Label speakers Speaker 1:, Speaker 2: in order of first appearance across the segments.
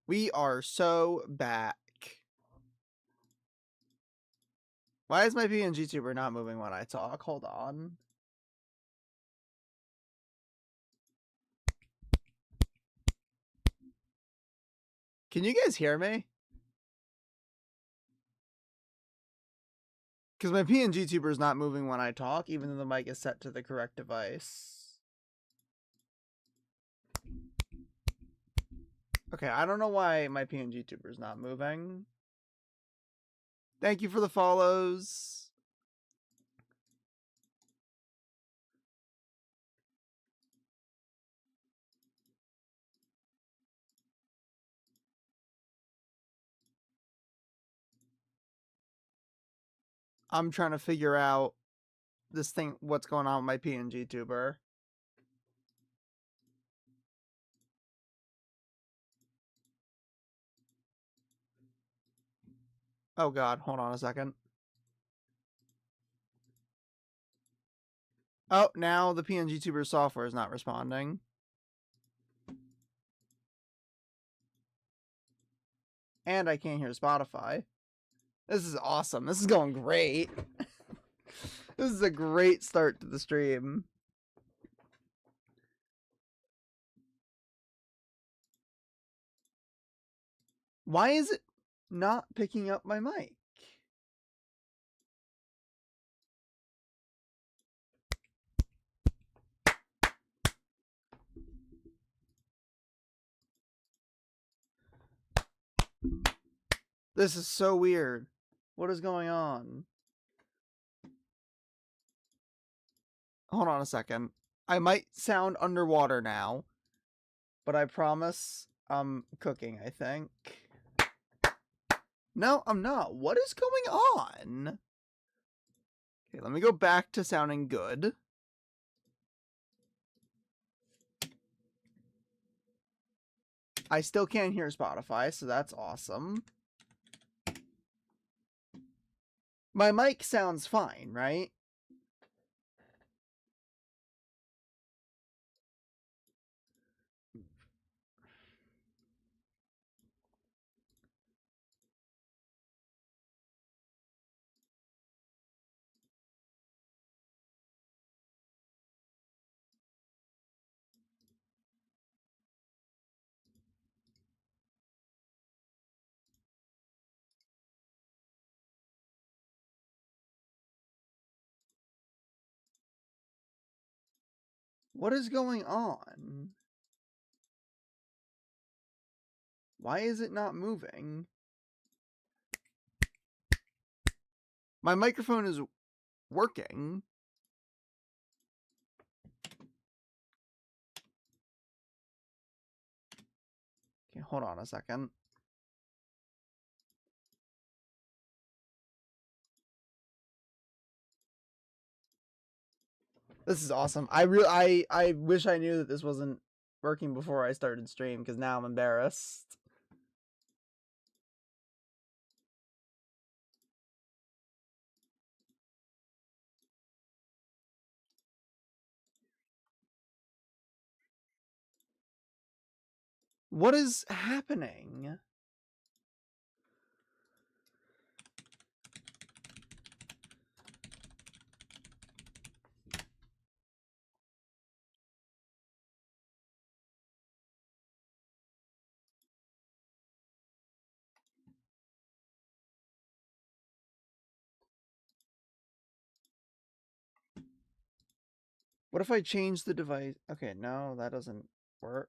Speaker 1: We are so back. Why is my PNG tuber not moving when I talk? Hold on. Can you guys hear me? Because my PNG tuber is not moving when I talk, even though the mic is set to the correct device. Okay, I don't know why my PNG tuber is not moving. Thank you for the follows. I'm trying to figure out this thing, what's going on with my PNG tuber. Oh god, hold on a second. Oh, now the PNG tuber software is not responding. And I can't hear Spotify. This is awesome. This is going great. This is a great start to the stream. Why is it not picking up my mic? This is so weird. What is going on? Hold on a second. I might sound underwater now, but I promise I'm cooking, I think. No, I'm not. What is going on? Okay, let me go back to sounding good. I still can't hear Spotify, so that's awesome. My mic sounds fine, right? What is going on? Why is it not moving? My microphone is working. Okay, hold on a second. This is awesome. I wish I knew that this wasn't working before I started stream, because now I'm embarrassed. What is happening? What if I change the device? Okay, no, that doesn't work.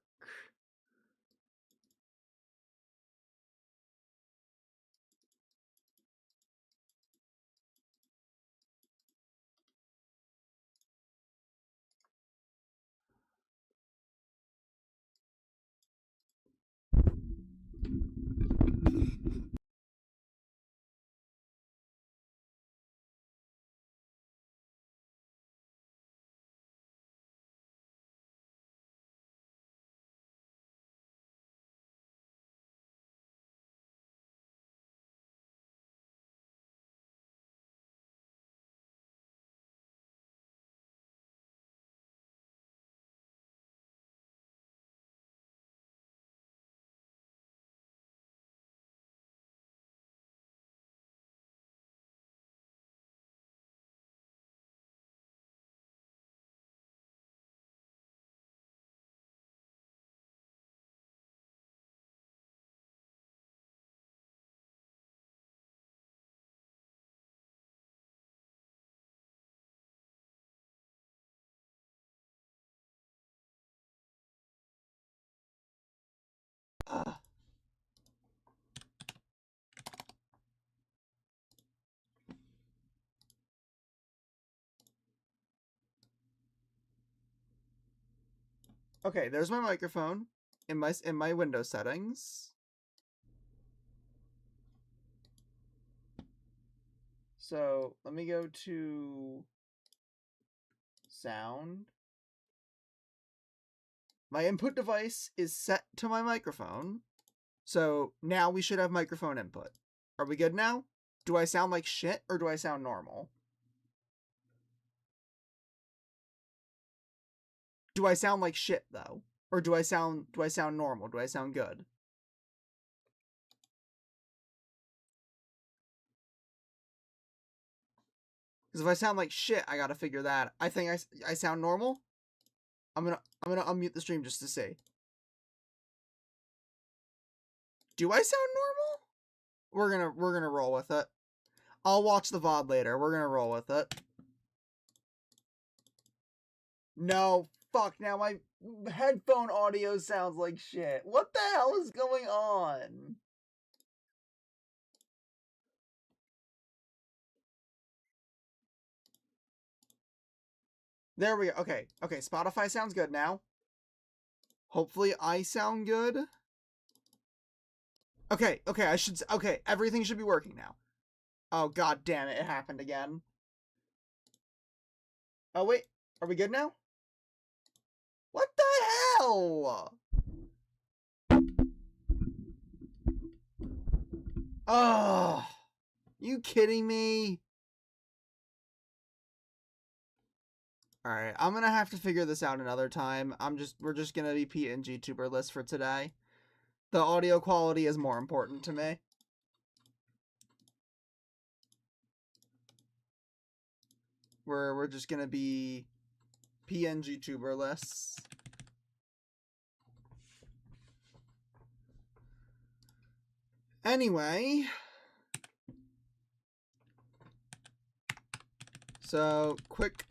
Speaker 1: Okay, there's my microphone in my Windows settings. So let me go to sound. My input device is set to my microphone. So now we should have microphone input. Are we good now? Do I sound like shit or do I sound normal? Do I sound like shit though? Or do I sound normal? Do I sound good? Because if I sound like shit, I gotta figure that. I think I sound normal. I'm gonna unmute the stream just to see. Do I sound normal? We're gonna roll with it. I'll watch the VOD later. We're gonna roll with it. No, fuck. Now my headphone audio sounds like shit. What the hell is going on? There we go. Okay. Okay, Spotify sounds good now. Hopefully I sound good. Okay, okay, everything should be working now. Oh, god damn it, it happened again. Oh, wait. Are we good now? What the hell? Oh, you kidding me? Alright, I'm gonna have to figure this out another time. We're just gonna be PNG tuber list for today. The audio quality is more important to me. We're just gonna be PNG tuber lists. Anyway, so quick.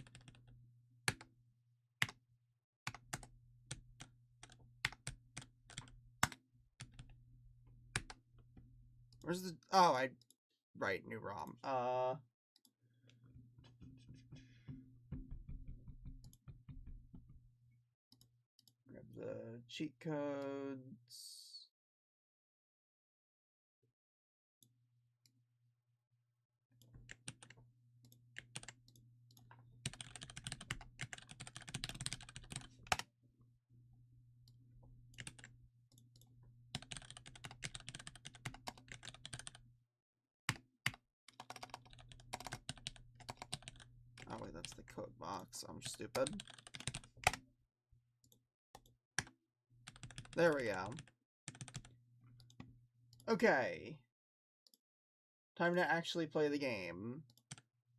Speaker 1: Where's the? Oh, right, new ROM. Grab the cheat codes. Oh wait, that's the code box. I'm stupid. There we go. Okay. Time to actually play the game.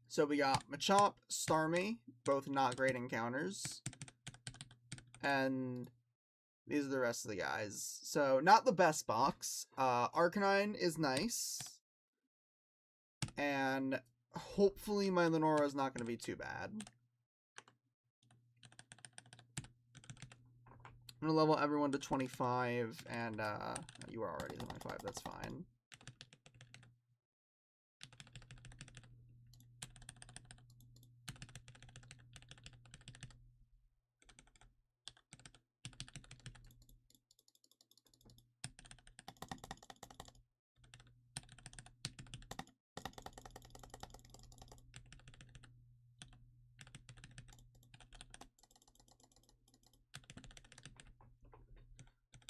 Speaker 1: So we got Machop, Starmie, both not great encounters. And these are the rest of the guys. So, not the best box. Arcanine is nice. And hopefully my Lenora is not going to be too bad. I'm going to level everyone to 25, and you are already 25, that's fine.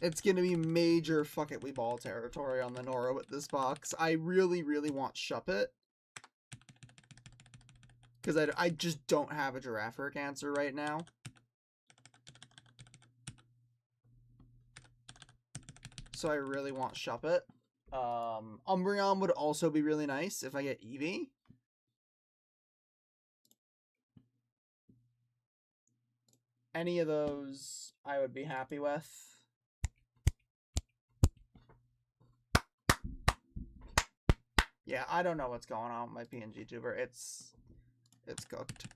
Speaker 1: It's going to be major fucketly ball territory on the Nora with this box. I really, really want Shuppet. Because I just don't have a Girafarig answer right now. So I really want Shuppet. Umbreon would also be really nice if I get Eevee. Any of those I would be happy with. Yeah, I don't know what's going on with my PNG tuber. It's cooked.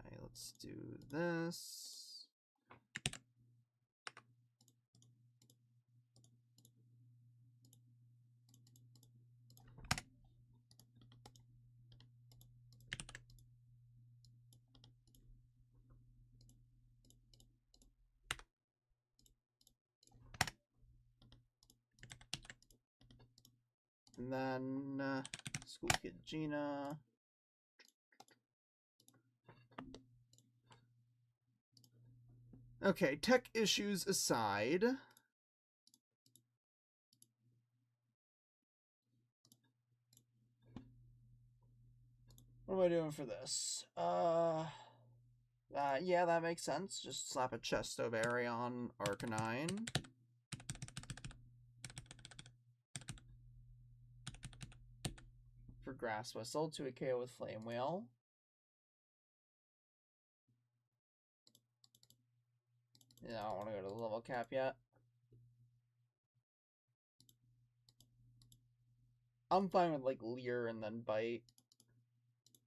Speaker 1: Okay, let's do this. And then School Kid Gina. Okay, tech issues aside. What am I doing for this? Yeah, that makes sense. Just slap a Chesto Berry on Arcanine. For Grass Whistle to a KO with Flame Wheel. Yeah, I don't want to go to the level cap yet. I'm fine with like Leer and then Bite.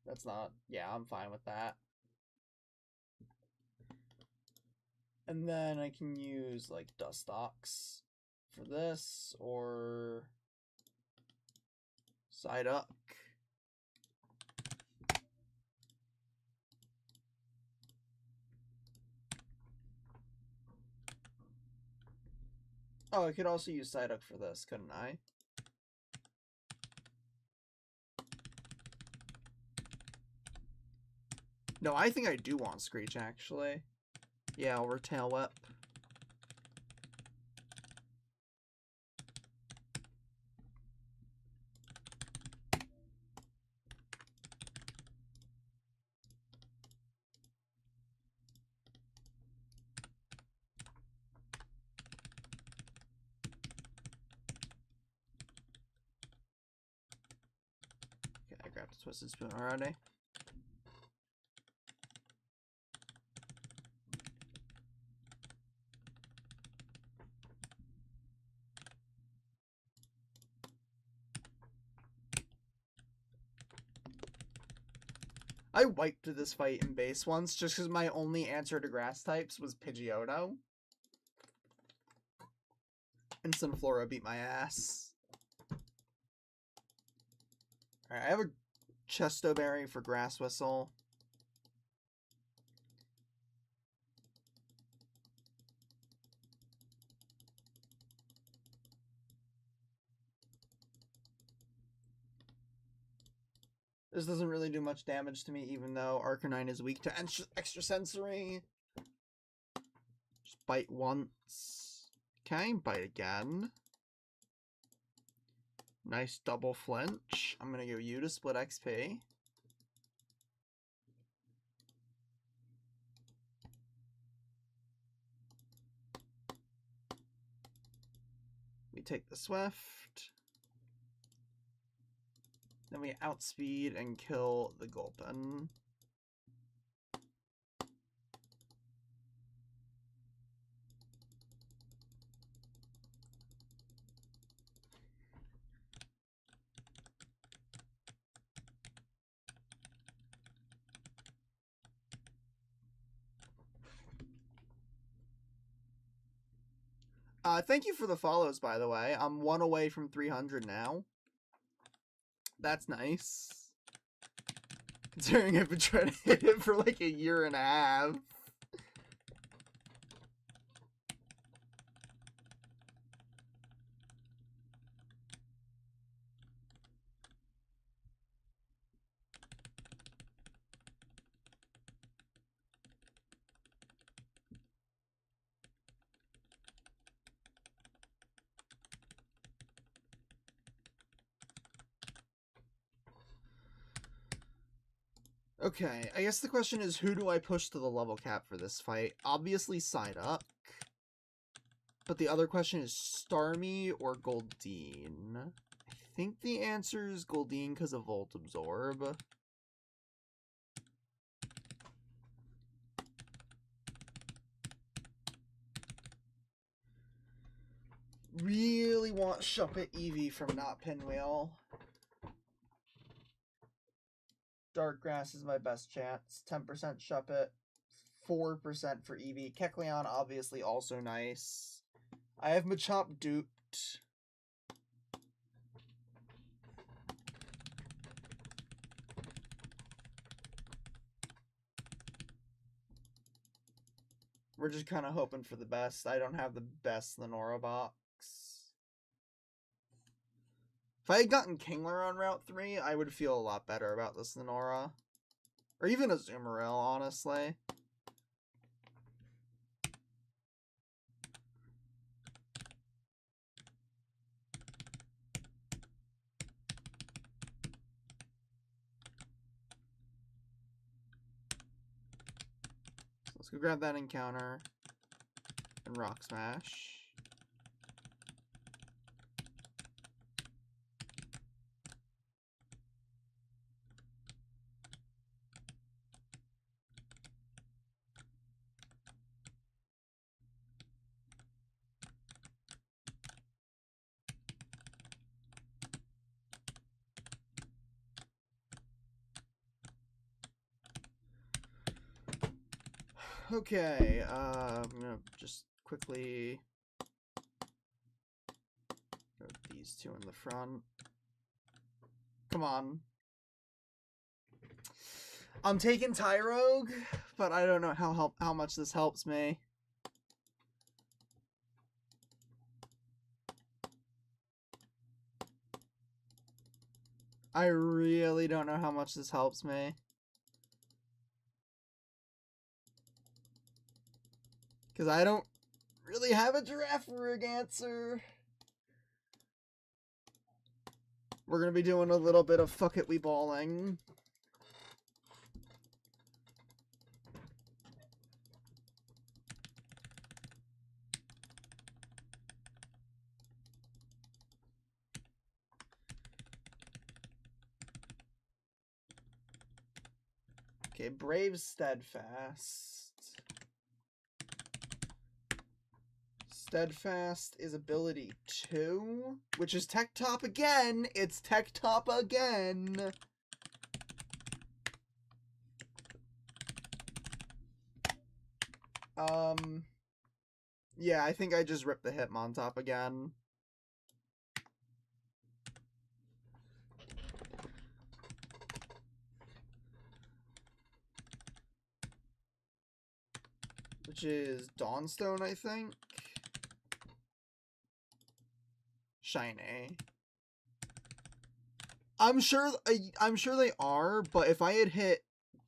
Speaker 1: That's not, yeah, I'm fine with that. And then I can use like Dustox for this or Psyduck. Oh, I could also use Psyduck for this, couldn't I? No, I think I do want Screech, actually. Yeah, over Tail Whip. Okay, I grabbed a Twisted Spoon already. I wiped this fight in base once just because my only answer to grass types was Pidgeotto. And Sunflora beat my ass. Alright, I have a Chesto Berry for Grass Whistle. This doesn't really do much damage to me, even though Arcanine is weak to Extrasensory. Just bite once. Okay, bite again. Nice double flinch. I'm gonna go you to split XP. We take the Swift. Then we outspeed and kill the Gulpin. Thank you for the follows, by the way. I'm 1 away from 300 now. That's nice. Considering I've been trying to hit it for like a year and a half. Okay, I guess the question is, who do I push to the level cap for this fight? Obviously Psyduck. But the other question is Starmie or Goldeen? I think the answer is Goldeen because of Volt Absorb. Really want Shuppet Eevee from not Pinwheel. Dark Grass is my best chance. 10% Shuppet, 4% for Eevee. Kecleon obviously also nice. I have Machop duped. We're just kind of hoping for the best. I don't have the best Lenora box. If I had gotten Kingler on Route 3, I would feel a lot better about this than Aura. Or even a Azumarill, honestly. So let's go grab that encounter. And Rock Smash. Okay, I'm gonna just quickly put these two in the front. Come on. I'm taking Tyrogue, but I don't know how much this helps me. I really don't know how much this helps me. Because I don't really have a Girafarig answer. We're going to be doing a little bit of fuck it, we balling. Okay, Brave Steadfast. Steadfast is ability 2, which is Tech Top again. It's Tech Top again. Yeah, I think I just ripped the Hitmontop again. Which is Dawnstone, I think. Shiny. I'm sure they are, but if I had hit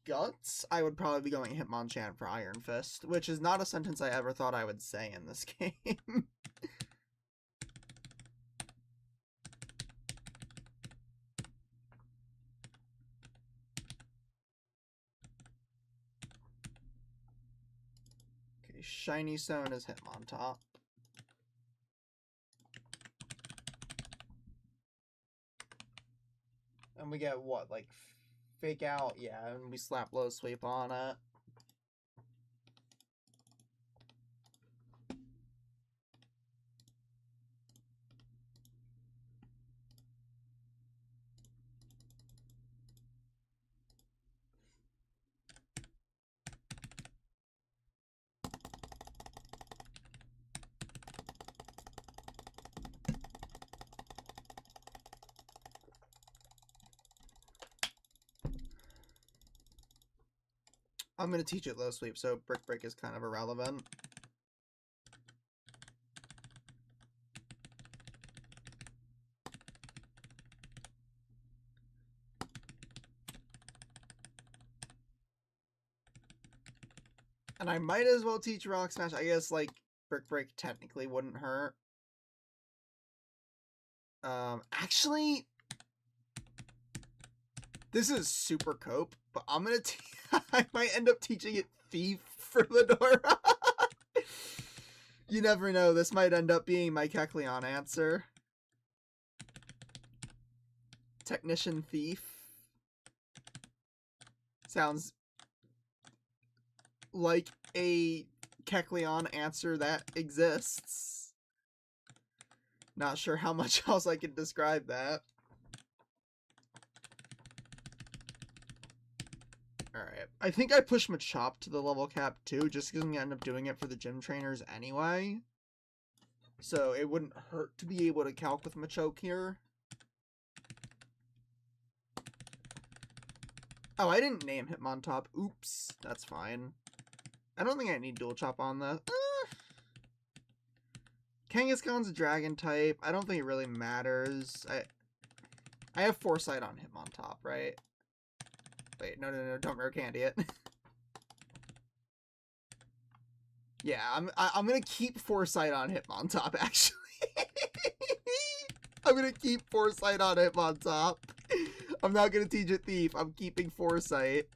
Speaker 1: Guts, I would probably be going Hitmonchan for Iron Fist, which is not a sentence I ever thought I would say in this game. Okay, Shiny Stone is Hitmontop. And we get what, like Fake Out? Yeah, and we slap Low Sweep on it. I'm going to teach it Low Sweep, so Brick Break is kind of irrelevant. And I might as well teach Rock Smash. I guess, like, Brick Break technically wouldn't hurt. Actually, this is super cope, but I'm gonna I might end up teaching it Thief for Ledora. You never know, this might end up being my Kecleon answer. Technician Thief. Sounds like a Kecleon answer that exists. Not sure how much else I can describe that. Alright. I think I pushed Machop to the level cap too, just because I'm going to end up doing it for the gym trainers anyway. So it wouldn't hurt to be able to calc with Machoke here. Oh, I didn't name Hitmontop. Oops. That's fine. I don't think I need Dual Chop on this. Kangaskhan's a dragon type. I don't think it really matters. I have Foresight on Hitmontop, right? Wait, no, don't rare candy it. Yeah, I'm gonna keep Foresight on Hitmontop, actually. I'm gonna keep Foresight on Hitmontop. I'm not gonna teach it Thief. I'm keeping Foresight.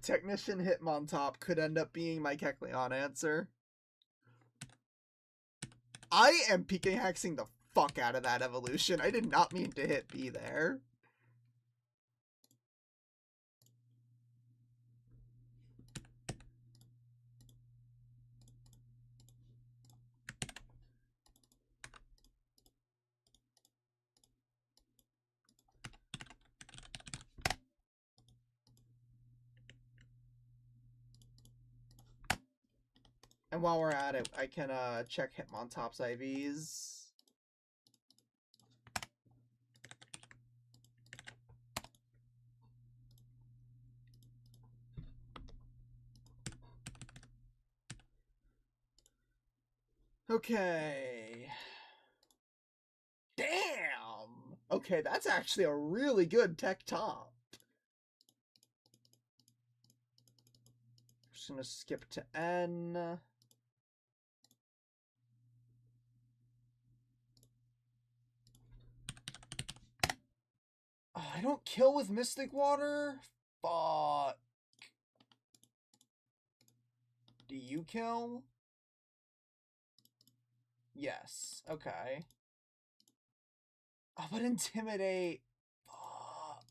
Speaker 1: Technician Hitmontop could end up being my Kecleon answer. I am PK hexing the fuck out of that evolution. I did not mean to hit B there. And while we're at it, I can check Hitmontop's IVs. Okay. Damn! Okay, that's actually a really good tech top. Just gonna skip to N. Oh, I don't kill with Mystic Water? Fuck. Do you kill? Yes. Okay. Oh, but Intimidate. Fuck.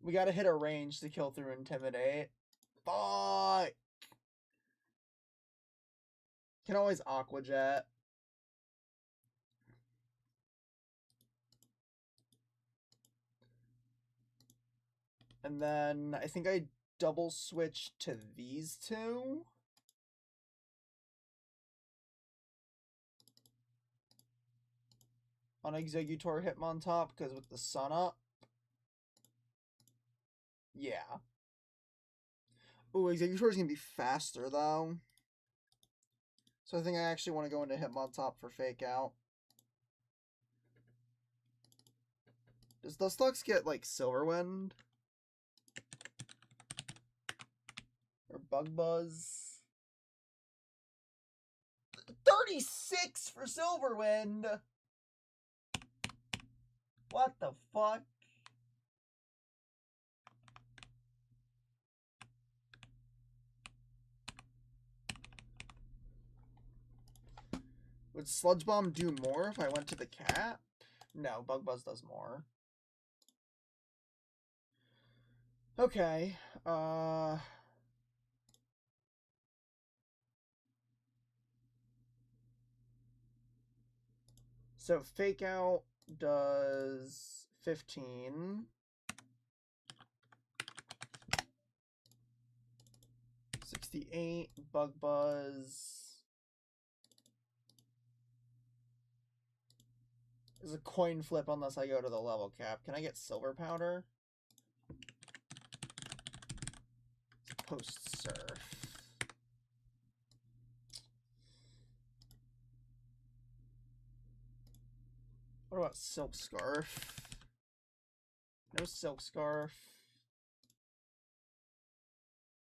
Speaker 1: We gotta hit a range to kill through Intimidate. Fuck. Can always Aqua Jet. And then I think I double switch to these two. On Exeggutor Hitmontop, because with the sun up. Yeah. Ooh, Exeggutor is going to be faster, though. So I think I actually want to go into Hitmontop for Fake Out. Does Dustox get, like, Silverwind? Or Bug Buzz? 36 for Silverwind! What the fuck? Would Sludge Bomb do more if I went to the cat? No, Bug Buzz does more. Okay, so Fake Out does 15. 68, Bug Buzz is a coin flip unless I go to the level cap. Can I get Silver Powder? Post Surf. What about Silk Scarf? No Silk Scarf.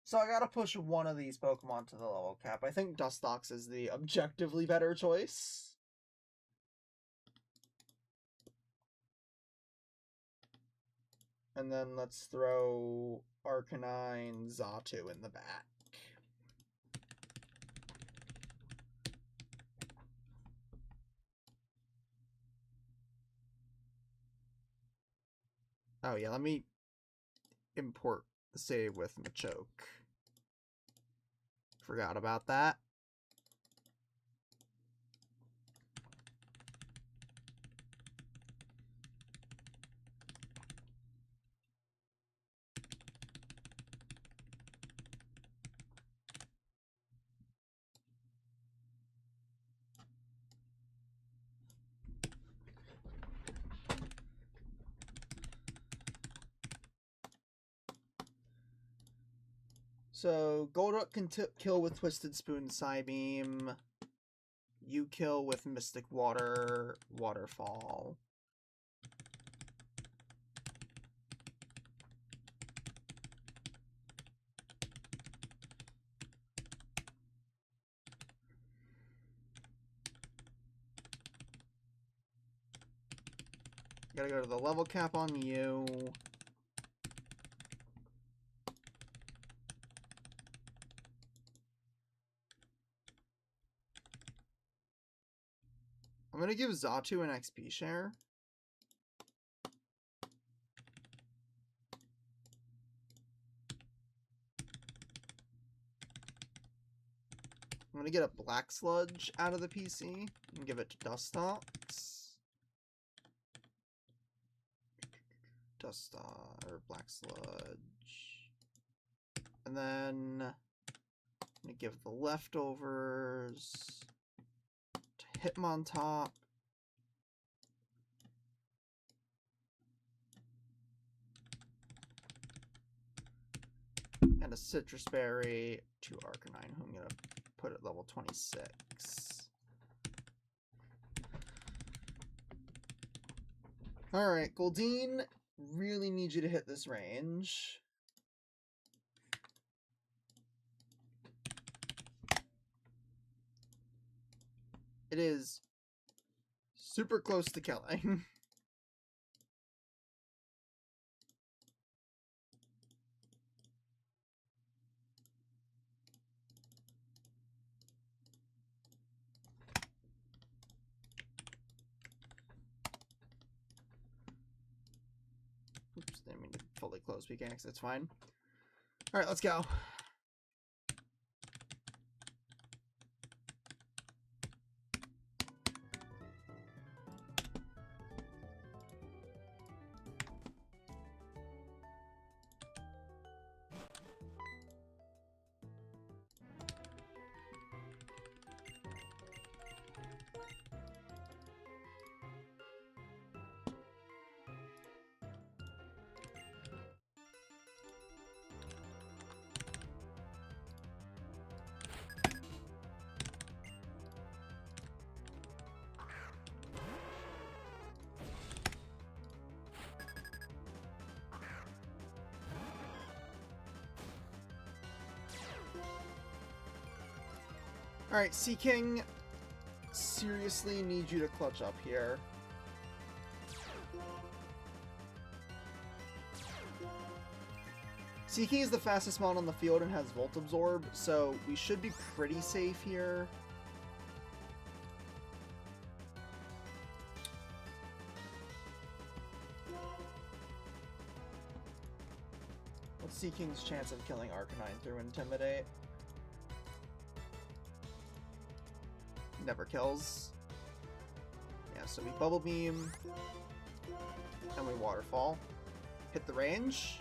Speaker 1: So I gotta push one of these Pokemon to the level cap. I think Dustox is the objectively better choice. And then let's throw Arcanine Xatu in the back. Oh yeah, let me import the save with Machoke. Forgot about that. So, Golduck can kill with Twisted Spoon Psybeam. You kill with Mystic Water Waterfall. Gotta go to the level cap on you. I'm gonna give Xatu an XP share. I'm gonna get a Black Sludge out of the PC and give it to Dustox. Or Black Sludge. And then I'm gonna give the leftovers to Hitmontop. And a Citrus Berry to Arcanine, who I'm gonna put at level 26. Alright, Goldeen, really need you to hit this range. It is super close to killing. Oops, didn't mean to fully close pickaxe, that's fine. Alright, let's go. Alright, Seaking, seriously need you to clutch up here. Seaking is the fastest mon on the field and has Volt Absorb, so we should be pretty safe here. What's Seaking's chance of killing Arcanine through Intimidate? Never kills. Yeah, so we Bubble Beam. And we Waterfall. Hit the range.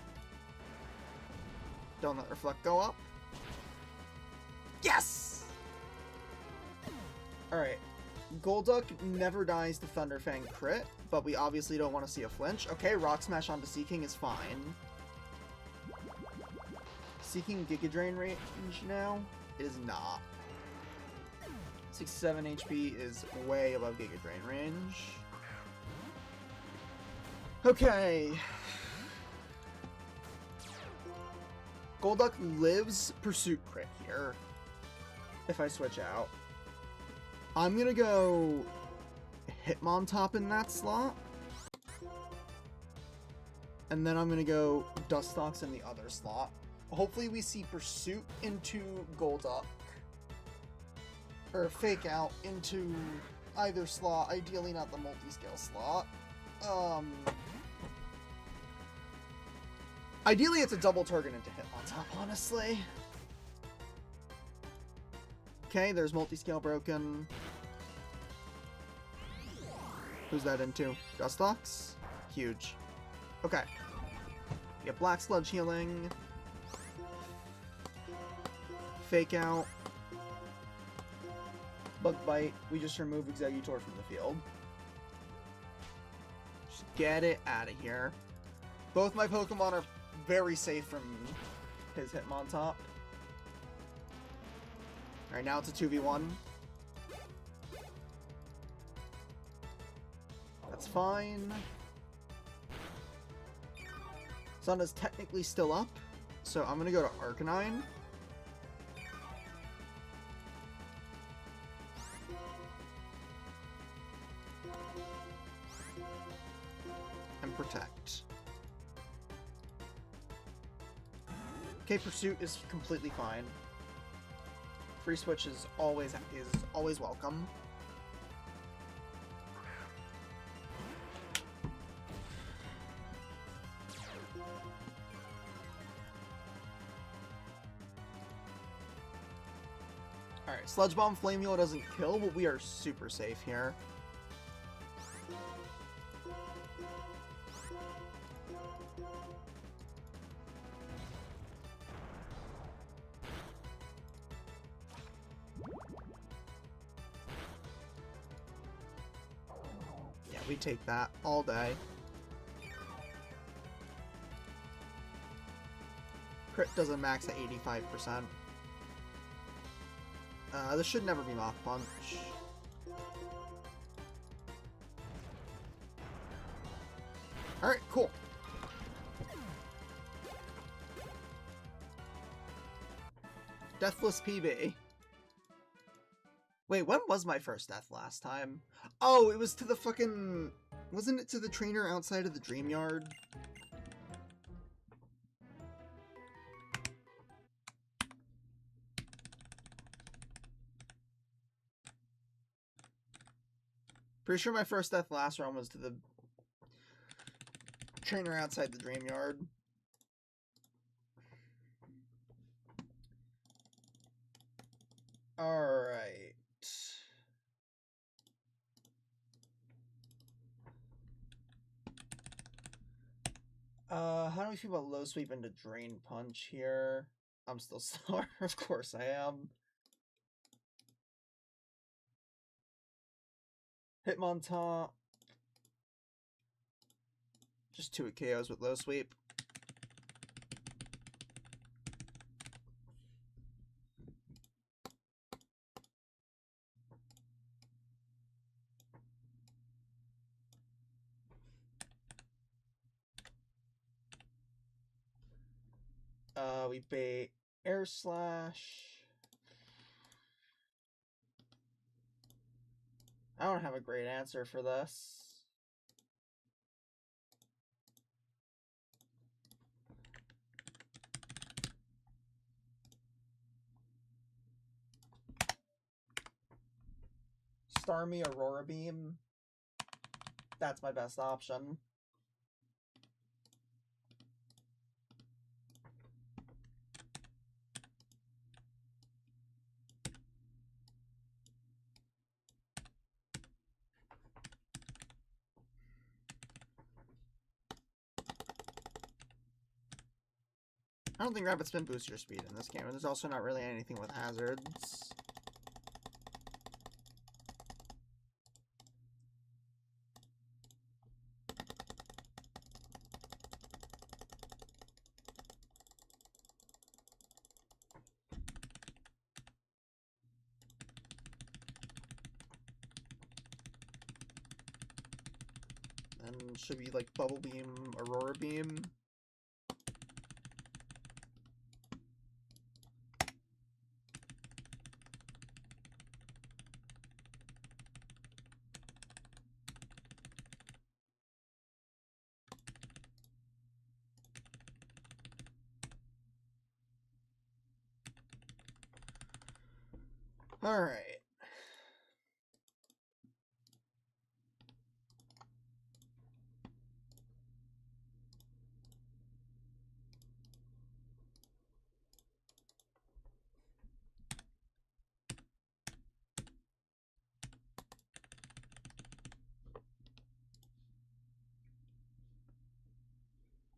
Speaker 1: Don't let Reflect go up. Yes! Alright. Golduck never dies to Thunderfang crit, but we obviously don't want to see a flinch. Okay, Rock Smash onto Seaking is fine. Seaking Giga Drain range now? It is not. 67 HP is way above Giga Drain range. Okay. Golduck lives Pursuit crit here. If I switch out. I'm gonna go Hitmontop in that slot. And then I'm gonna go Dustox in the other slot. Hopefully we see Pursuit into Golduck. Or Fake Out into either slot, ideally not the multi-scale slot. Ideally it's a double target into Hitmontop, honestly. Okay, there's multi-scale broken. Who's that into? Dustox? Huge. Okay. We get Black Sludge healing. Fake Out. Bug Bite. We just remove Exeggutor from the field. Just get it out of here. Both my Pokemon are very safe from his Hitmontop. Alright, now it's a 2v1. That's fine. Sun is technically still up, so I'm gonna go to Arcanine. And Protect. Okay, Pursuit is completely fine. Free Switch is always welcome. Alright, Sludge Bomb Flame Wheel doesn't kill, but we are super safe here. Yeah, we take that all day. Crit does a max at 85%. This should never be Mach Punch. Alright, cool. Deathless PB. Wait, when was my first death last time? Oh, it was to the fucking... Wasn't it to the trainer outside of the Dream Yard? Pretty sure my first death last round was to the trainer outside the Dream Yard. Alright. How do we feel about low sweep into Drain Punch here? I'm still sore. Of course I am. Hitmontop. Just 2 KOs with low sweep. We bait Air Slash. I don't have a great answer for this. Starmie Aurora Beam. That's my best option. I don't think Rapid Spin boosts your speed in this game, and there's also not really anything with hazards. And should we like Bubble Beam, Aurora Beam? Alright.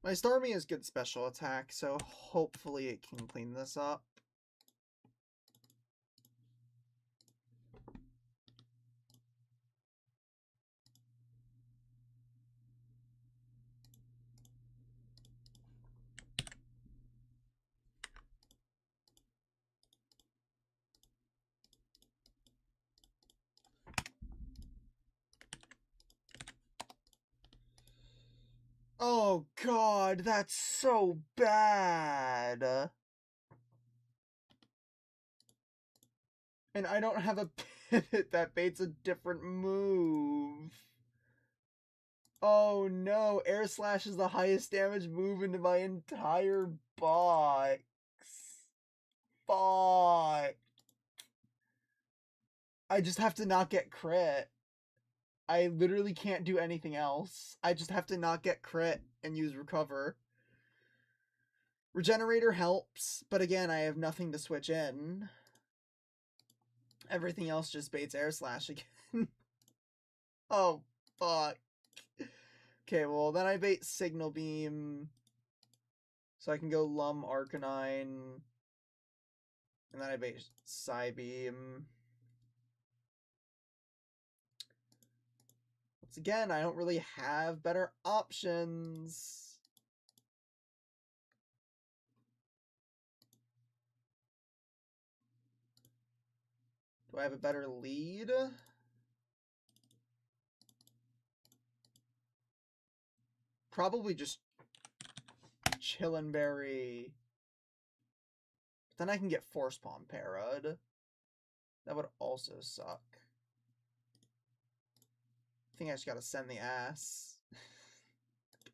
Speaker 1: My Starmie is good special attack, so hopefully it can clean this up. Oh god, that's so bad. And I don't have a pivot that baits a different move. Oh no, Air Slash is the highest damage move into my entire box. Fuck. I just have to not get crit. I literally can't do anything else. I just have to not get crit and use recover. Regenerator helps, but again, I have nothing to switch in. Everything else just baits Air Slash again. Oh, fuck. Okay, well, then I bait Signal Beam. So I can go Lum Arcanine. And then I bait Psybeam. Once again, I don't really have better options. Do I have a better lead? Probably just Chillenberry. Then I can get Force Palm Parrot. That would also suck. I think I just gotta send the ass.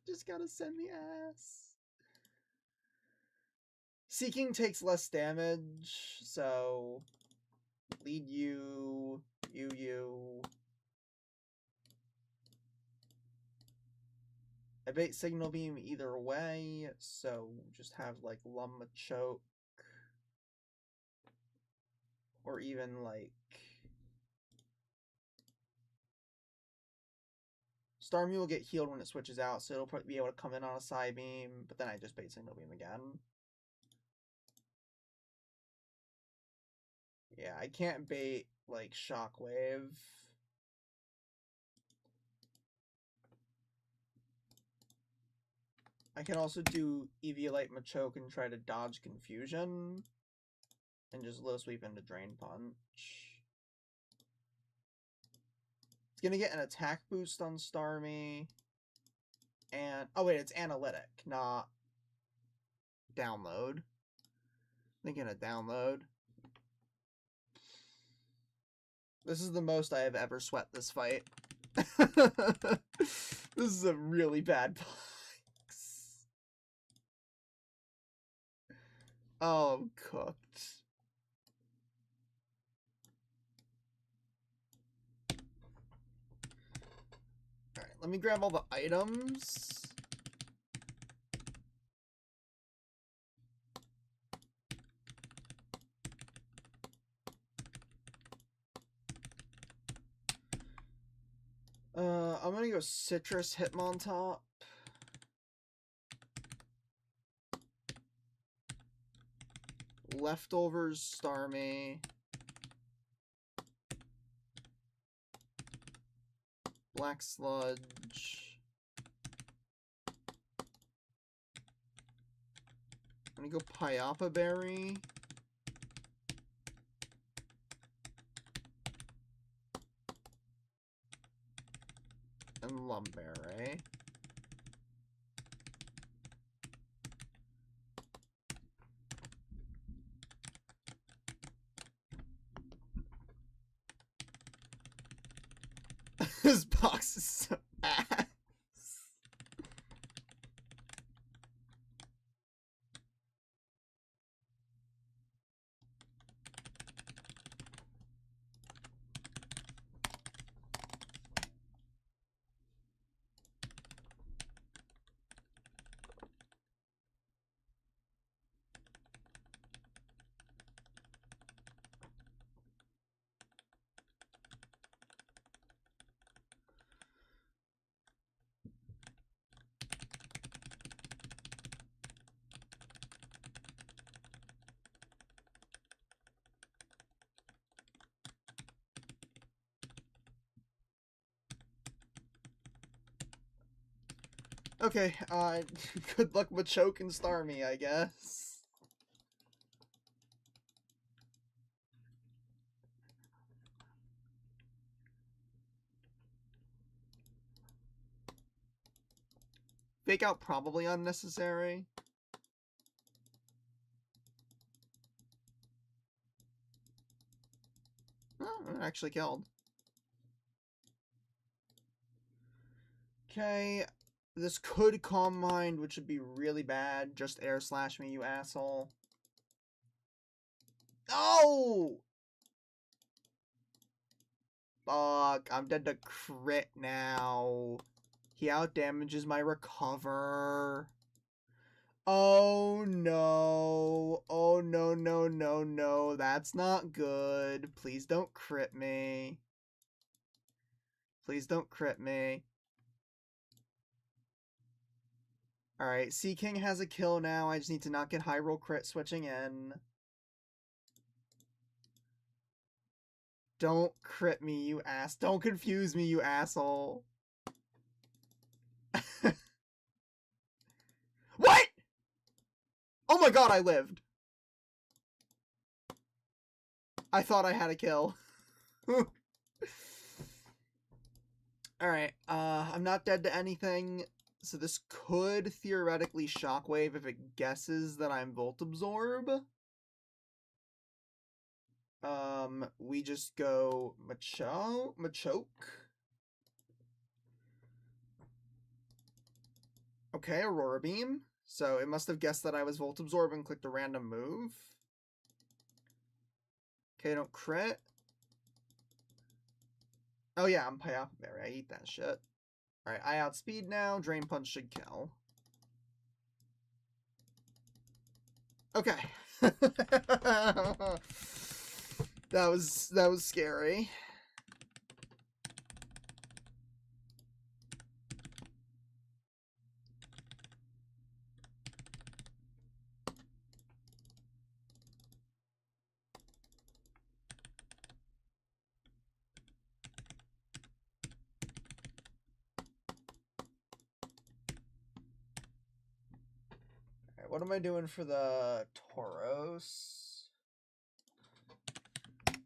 Speaker 1: Just gotta send the ass. Seeking takes less damage, so lead you. I bait Signal Beam either way, so just have like Lummachoke. Or even like Starmie will get healed when it switches out, so it'll probably be able to come in on a Psybeam, but then I just bait Signal Beam again. Yeah, I can't bait like Shockwave. I can also do Eviolite Machoke and try to dodge Confusion. And just low sweep into Drain Punch. It's gonna get an attack boost on Starmie. And oh wait, it's Analytic, not Download. Thinking of Download. This is the most I have ever sweat this fight. This is a really bad box. Oh, I'm cooked. Alright, let me grab all the items. I'm gonna go Citrus Hitmontop. Leftovers Starmie. Black Sludge. I'm gonna go Pyapa Berry. And Lumberry. This box is so ass. Okay, good luck with Choke and Starmie, I guess. Fake out probably unnecessary. Oh, it actually killed. Okay, this could Calm Mind, which would be really bad. Just air slash me, you asshole. Oh! Fuck, I'm dead to crit now. He outdamages my recover. Oh no. Oh no, no, no, no. That's not good. Please don't crit me. Please don't crit me. Alright, Sea King has a kill now. I just need to not get high roll crit switching in. Don't crit me, you ass. Don't confuse me, you asshole. What? Oh my god, I lived. I thought I had a kill. Alright, I'm not dead to anything, so this could theoretically Shockwave if it guesses that I'm Volt Absorb. We just go Machoke. Okay, Aurora Beam. So it must have guessed that I was Volt Absorb and clicked a random move. Okay, don't crit. Oh yeah, I'm Payapa Berry. I eat that shit. Alright, I outspeed now. Drain Punch should kill. Okay. That was scary. What am I doing for the Tauros?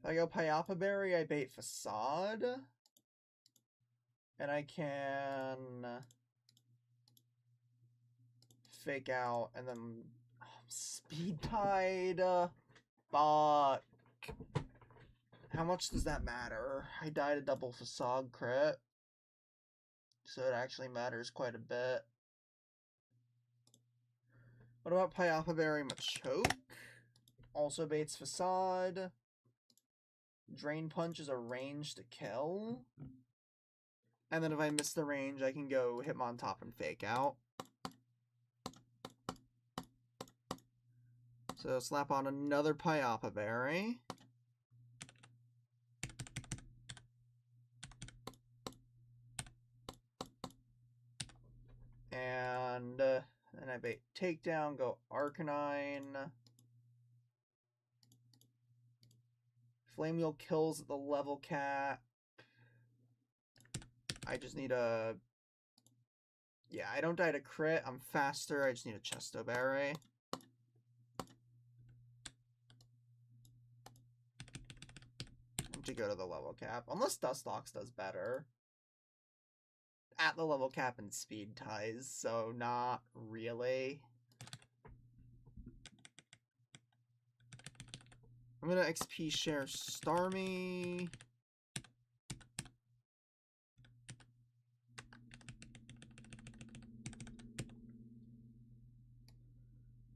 Speaker 1: I go Payapa Berry, I bait Facade. And I can fake out and then Speed Tide. Fuck. How much does that matter? I died a double Facade crit. So it actually matters quite a bit. What about Payapa Berry Machoke? Also baits Facade. Drain Punch is a range to kill. And then if I miss the range, I can go Hitmontop and fake out. So slap on another Payapa Berry. And then I bait Takedown, go Arcanine. Flame Wheel kills at the level cap. I just need a... Yeah, I don't die to crit. I'm faster. I just need a Chesto Berry. To go to the level cap. Unless Dustox does better. At the level cap and speed ties, so not really. I'm gonna XP share Starmie.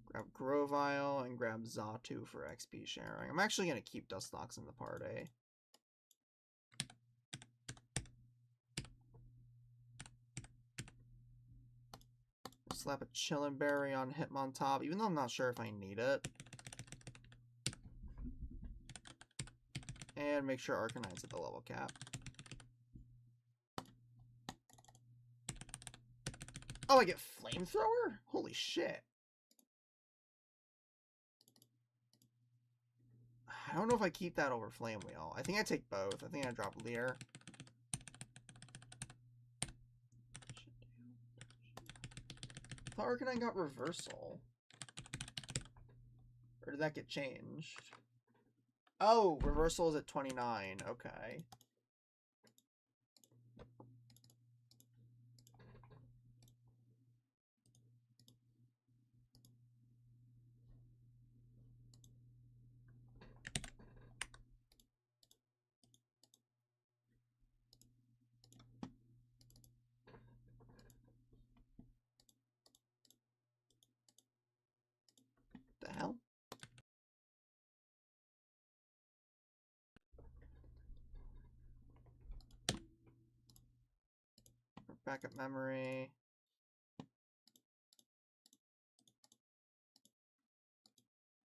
Speaker 1: Grab Grovyle and grab Xatu for XP sharing. I'm actually gonna keep Dustox in the party. Slap a Chillin' Berry on Hitmontop, even though I'm not sure if I need it. And make sure Arcanine's at the level cap. Oh, I get Flamethrower? Holy shit. I don't know if I keep that over Flame Wheel. I think I take both. I think I drop Leer. I thought Arcanine got Reversal. Or did that get changed? Oh, Reversal is at 29. Okay. backup memory.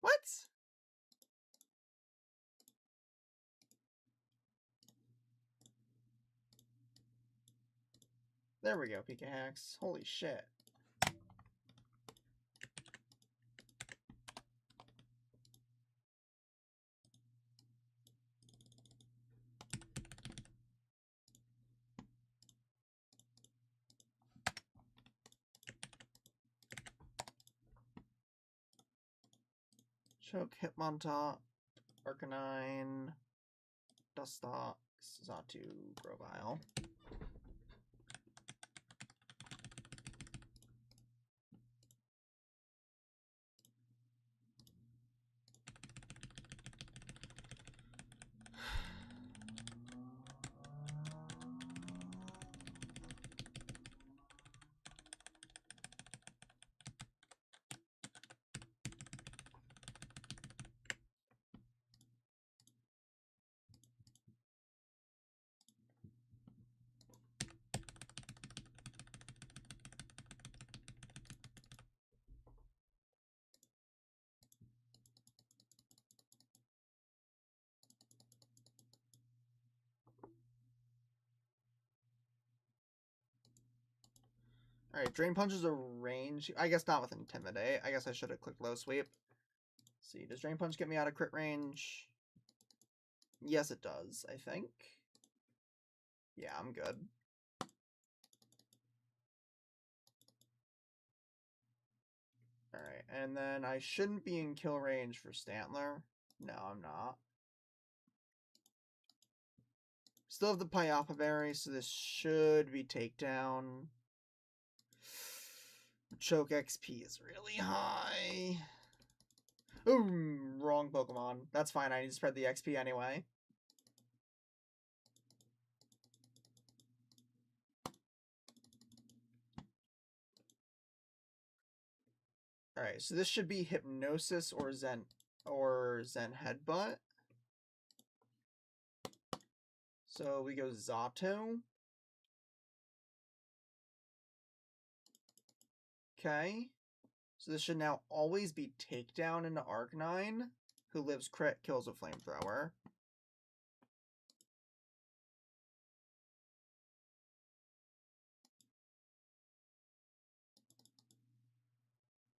Speaker 1: What? There we go, PK hacks. Holy shit. Choke, Hitmontop, Arcanine, Dustox, Xatu, Grovyle. Alright, Drain Punch is a range. I guess not with Intimidate. I guess I should have clicked Low Sweep. Let's see, does Drain Punch get me out of crit range? Yes, it does, I think. Yeah, I'm good. Alright, and then I shouldn't be in kill range for Stantler. No, I'm not. Still have the Pyapa Berry, so this should be takedown. Choke XP is really high. Ooh, wrong Pokemon. That's fine, I need to spread the XP anyway. Alright, so this should be Hypnosis or Zen Headbutt. So we go Xatu. Okay. So this should now always be Takedown into Arcanine, who lives crit, kills a Flamethrower.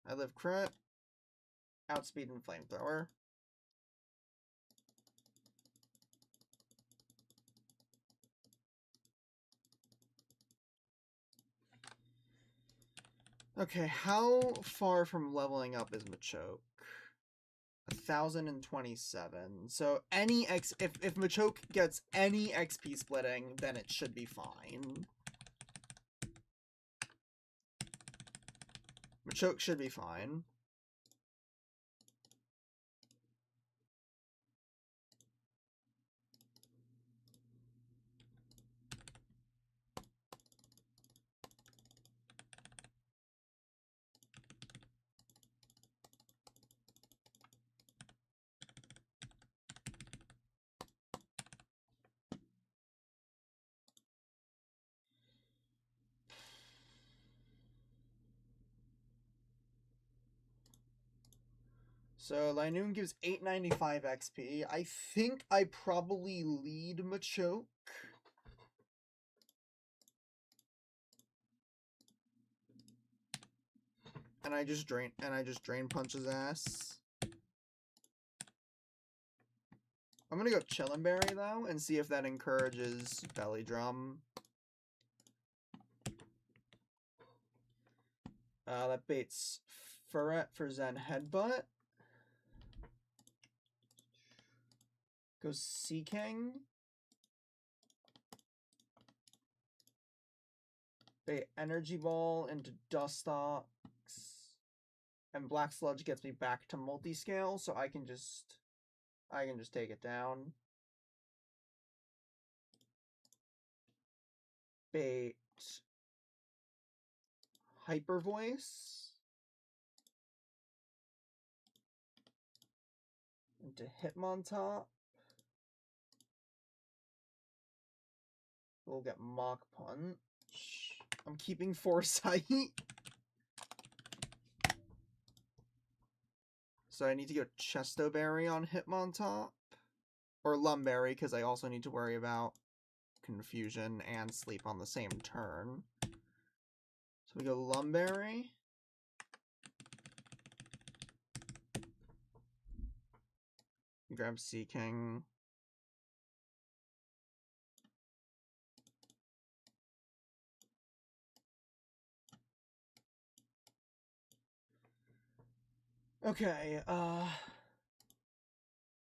Speaker 1: I live crit, outspeed and Flamethrower. Okay, how far from leveling up is Machoke? 1,027. So any if Machoke gets any XP splitting, then it should be fine. Machoke should be fine. So Linoon gives 895 XP. I think I probably lead Machoke. And I just drain punch his ass. I'm gonna go Chillin' Berry though and see if that encourages Belly Drum. That baits Furret for Zen Headbutt. Goes Seaking. Bait Energy Ball into Dustox. And Black Sludge gets me back to multi-scale, so I can just take it down. Bait Hyper Voice into Hitmontop. We'll get Mach Punch. I'm keeping Foresight. So I need to go Chestoberry on Hitmontop. Or Lumberry, because I also need to worry about Confusion and Sleep on the same turn. So we go Lumberry. Grab Seaking. Okay,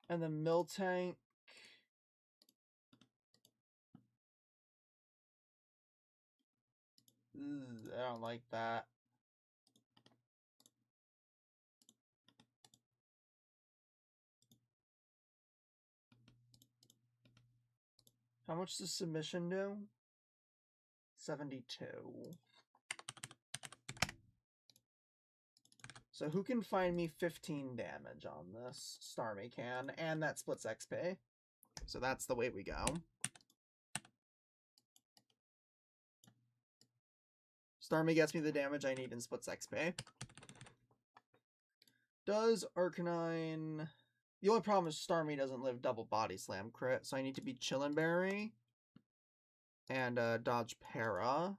Speaker 1: and then Miltank. I don't like that. How much does Submission do? 72. So who can find me 15 damage on this? Starmie can, and that splits XP. So that's the way we go. Starmie gets me the damage I need and splits XP. Does Arcanine... The only problem is Starmie doesn't live double body slam crit, so I need to be Chillenberry and dodge Para.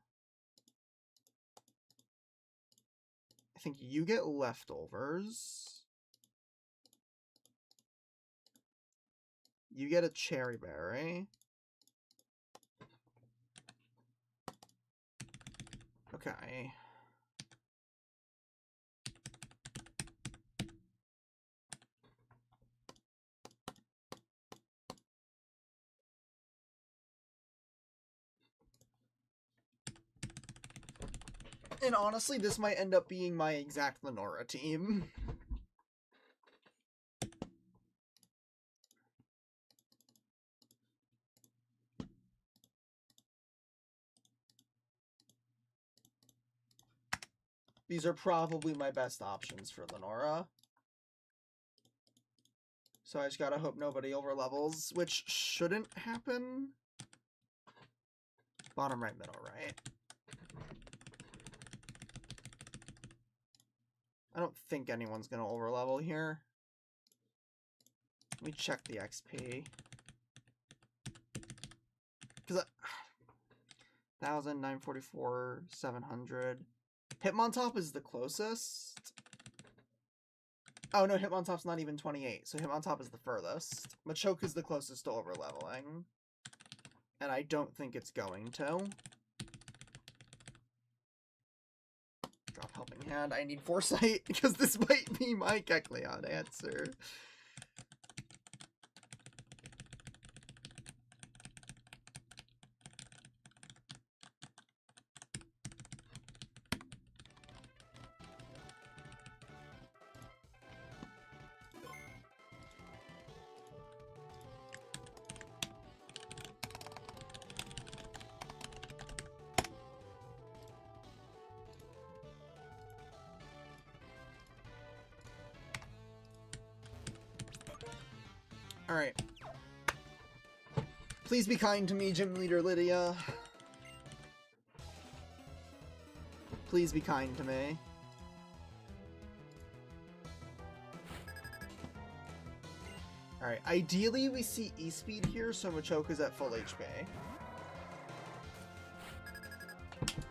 Speaker 1: I think you get leftovers. You get a Cherry Berry. Okay. And honestly, this might end up being my exact Lenora team. These are probably my best options for Lenora. So I just gotta hope nobody overlevels, which shouldn't happen. Bottom right, middle right. I don't think anyone's gonna overlevel here. Let me check the XP. Because 1,000, 944, 700. Hitmontop is the closest. Oh no, Hitmontop's not even 28, so Hitmontop is the furthest. Machoke is the closest to overleveling. And I don't think it's going to. Drop Helping Hand. I need Foresight, because this might be my Kecleon answer. Alright. Please be kind to me, Gym Leader Lydia. Please be kind to me. Alright, ideally we see E-Speed here, so Machoke is at full HP.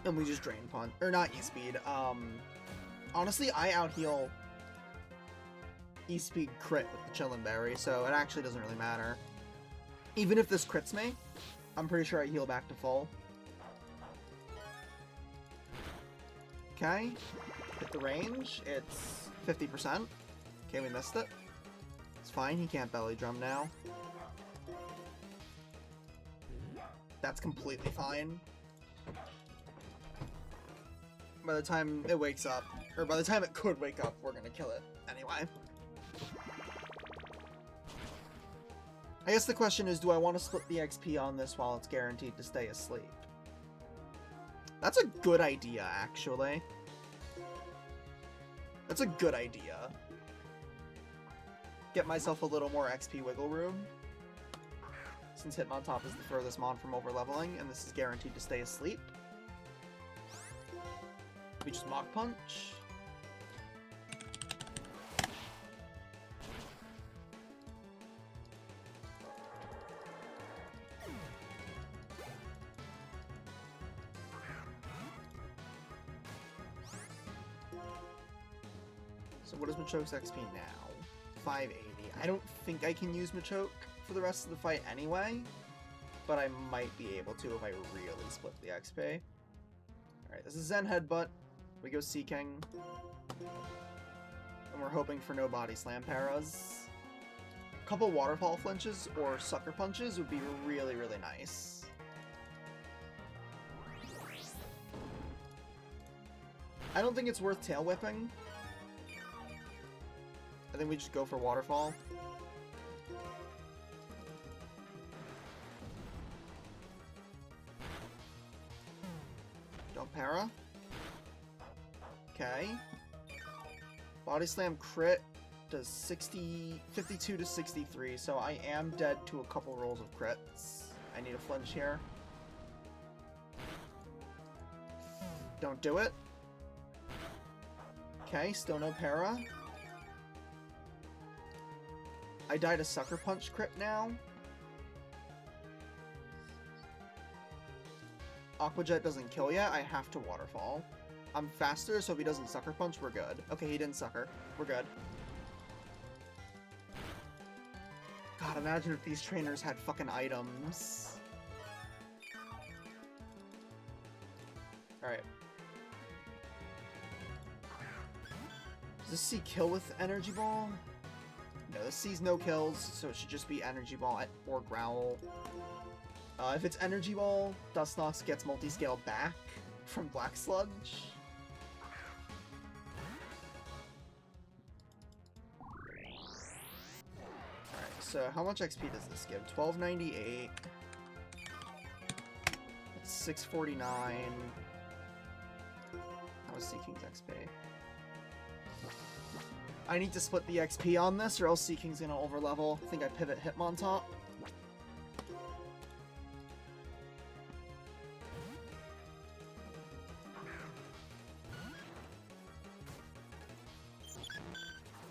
Speaker 1: And we just Drain Punch. Or not E-Speed, honestly, I out-heal E-Speed crit with the Chillenberry, so it actually doesn't really matter. Even if this crits me, I'm pretty sure I heal back to full. Okay. Hit the range. It's 50%. Okay, we missed it. It's fine, he can't belly drum now. That's completely fine. By the time it wakes up, or by the time it could wake up, we're gonna kill it anyway. I guess the question is, do I want to split the XP on this while it's guaranteed to stay asleep? That's a good idea, actually. That's a good idea. Get myself a little more XP wiggle room. Since Hitmontop is the furthest mon from overleveling, and this is guaranteed to stay asleep. We just Mach Punch. So what is Machoke's XP now? 580. I don't think I can use Machoke for the rest of the fight anyway, but I might be able to if I really split the XP. Alright, this is Zen Headbutt. We go Seeking. And we're hoping for no Body Slam paras. A couple Waterfall flinches or Sucker Punches would be really, really nice. I don't think it's worth Tail Whipping. I think we just go for Waterfall. Don't para. Okay. Body Slam crit does 52 to 63, so I am dead to a couple rolls of crits. I need a flinch here. Don't do it. Okay, still no para. I died a Sucker Punch crit now. Aqua Jet doesn't kill yet. I have to Waterfall. I'm faster, so if he doesn't Sucker Punch, we're good. Okay, he didn't Sucker. We're good. God, imagine if these trainers had fucking items. Alright. Does this C kill with Energy Ball? No, this sees no kills, so it should just be Energy Ball or Growl. If it's Energy Ball, Dustox gets multi-scale back from Black Sludge. Alright, so how much XP does this give? 1298. That's 649. How is Seeking's XP? I need to split the XP on this, or else Seeking's gonna overlevel. I think I pivot Hitmontop.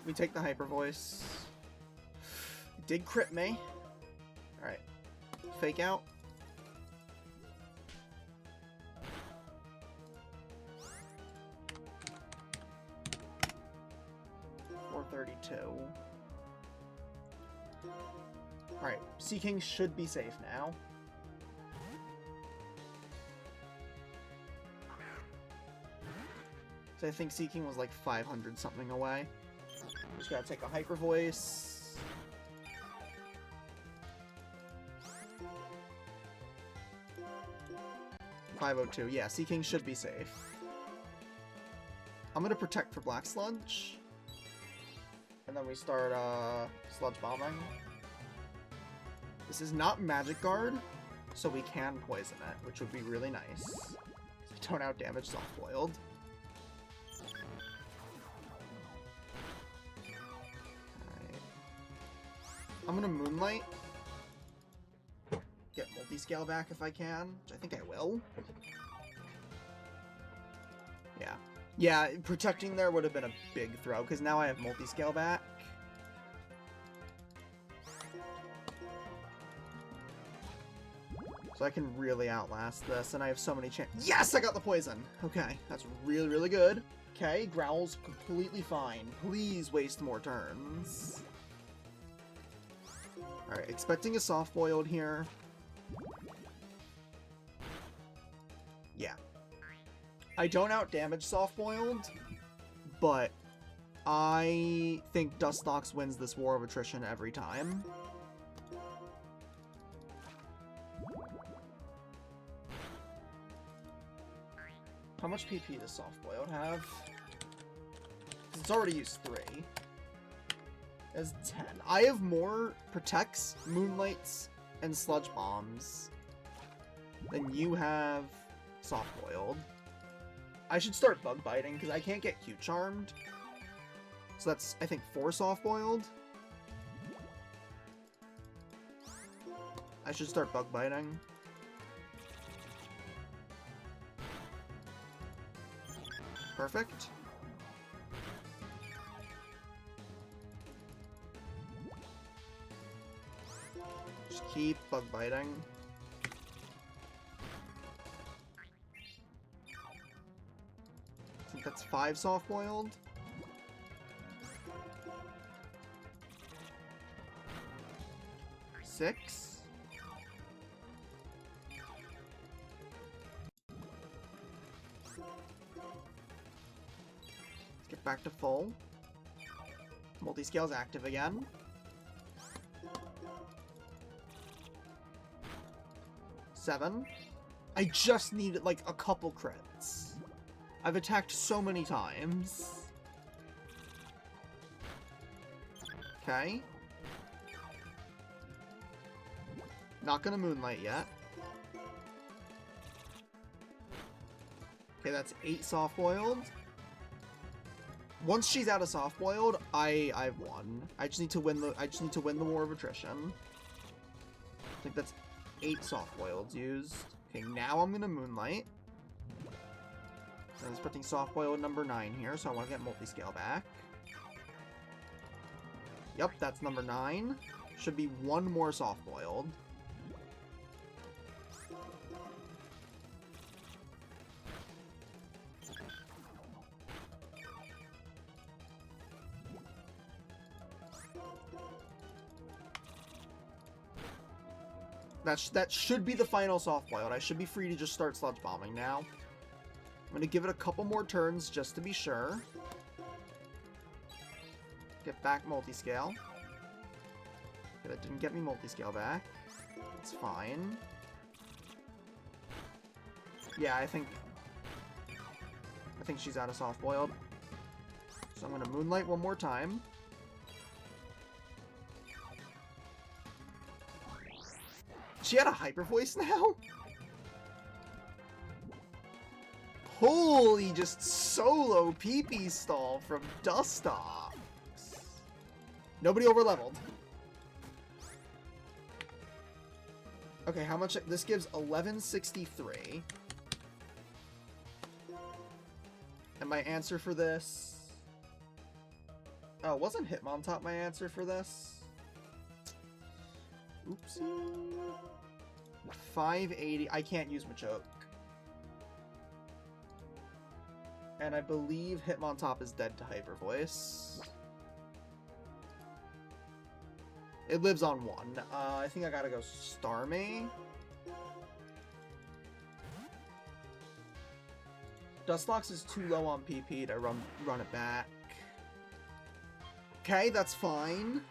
Speaker 1: We take the Hyper Voice. Did crit me. Alright. Fake out. Alright, Seeking should be safe now. So I think Seeking was like 500 something away. Just gotta take a Hyper Voice. $502. Yeah, Seeking should be safe. I'm gonna protect for Black Sludge. And then we start Sludge Bombing. This is not Magic Guard, so we can poison it, which would be really nice. Don't out-damage Soft-Boiled. Alright. I'm gonna Moonlight. Get multi-scale back if I can, which I think I will. Yeah. Yeah, protecting there would have been a big throw, because now I have multi-scale back. So I can really outlast this, and I have so many chances. Yes, I got the poison! Okay, that's really, really good. Okay, Growl's completely fine. Please waste more turns. Alright, expecting a Soft-Boiled here. Yeah. I don't outdamage Soft-Boiled, but I think Dustox wins this War of Attrition every time. How much PP does Soft-Boiled have? It's already used 3. It has 10. I have more Protects, Moonlights, and Sludge Bombs than you have Soft-Boiled. I should start Bug Biting, because I can't get Q-Charmed. So that's, I think, 4 Soft-Boiled. I should start Bug Biting. Perfect. Just keep bug biting. I think that's 5 soft-boiled. Six. Let's get back to full. Multi-scale's active again. Seven. I just needed like a couple crits. I've attacked so many times. Okay. Not gonna Moonlight yet. Okay, that's 8 soft-boiled. Once she's out of soft-boiled, I've won. I just need to win the War of Attrition. I think that's 8 soft-boileds used. Okay, now I'm gonna Moonlight. I'm expecting soft-boiled number 9 here, so I want to get multi-scale back. Yep, that's number 9. Should be 1 more soft-boiled. That should be the final soft-boiled. I should be free to just start sludge bombing now. I'm gonna give it a couple more turns just to be sure. Get back multi-scale. Okay, that didn't get me multi-scale back. It's fine. Yeah, I think she's out of soft-boiled. So I'm gonna Moonlight one more time. She had a hyper voice now? Holy, just solo PP stall from Dustox. Nobody over-leveled. Okay, how much? This gives 1163. And my answer for this... Oh, wasn't Hitmontop my answer for this? Oopsie. 580. I can't use Machoke. And I believe Hitmontop is dead to Hyper Voice. It lives on 1. I think I gotta go Starmie. Dustox is too low on PP to run it back. Okay, that's fine.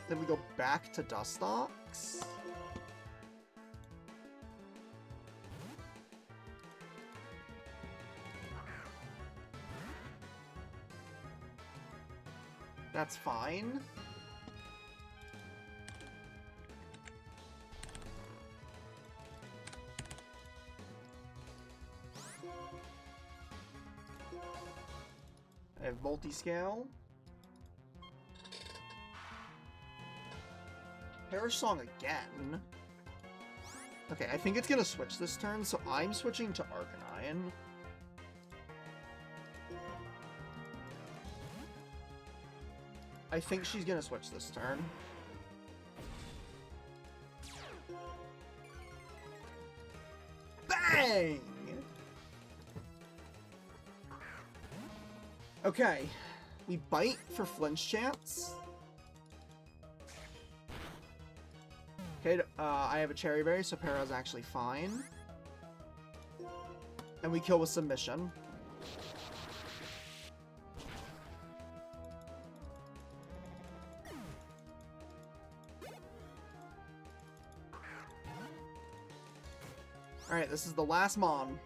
Speaker 1: Then we go back to Dustox. That's fine. I have multi-scale. Perish Song again. Okay, I think it's gonna switch this turn, so I'm switching to Arcanine. I think she's gonna switch this turn. Bang! Okay, we bite for flinch chance. Okay, I have a Cherry Berry, so Para's actually fine. And we kill with Submission. Alright, this is the last Mon.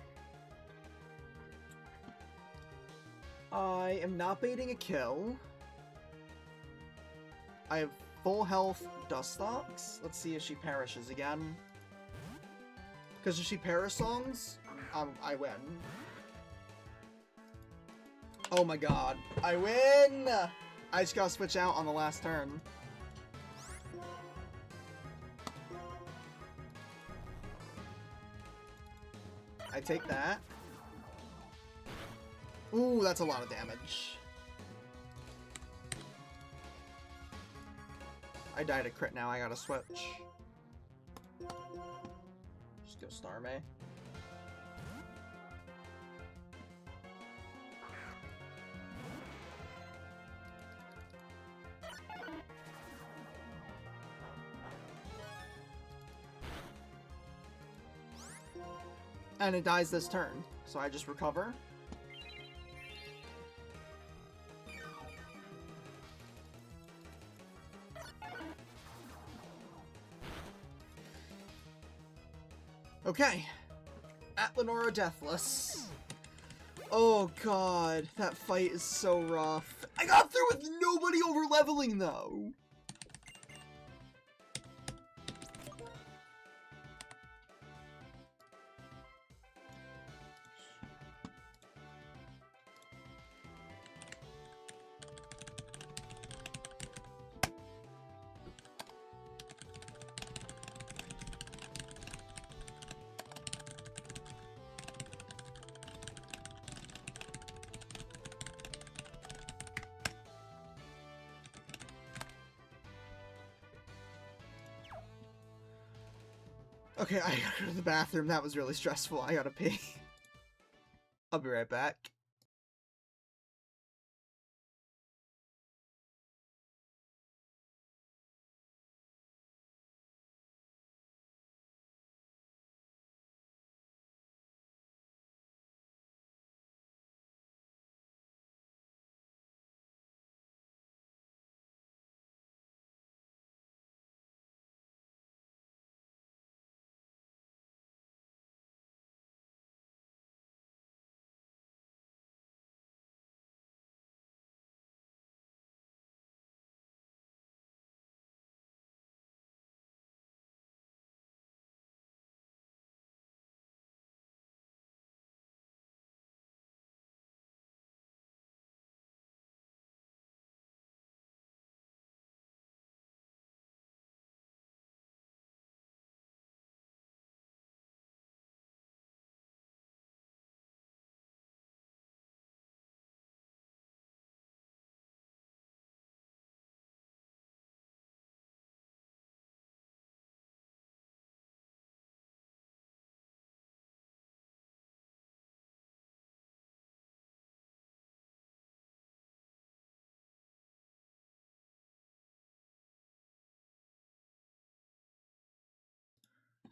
Speaker 1: I am not baiting a kill. I have full health Dustox. Let's see if she perishes again. Because if she perish songs, I win. Oh my god. I win! I just gotta switch out on the last turn. I take that. Ooh, that's a lot of damage. I died a crit now, I gotta switch. Just go Starmie. And it dies this turn, so I just recover. Okay. At Lenora Deathless. Oh god, that fight is so rough. I got through with nobody over leveling though. Okay, I gotta go to the bathroom. That was really stressful. I gotta pee. I'll be right back.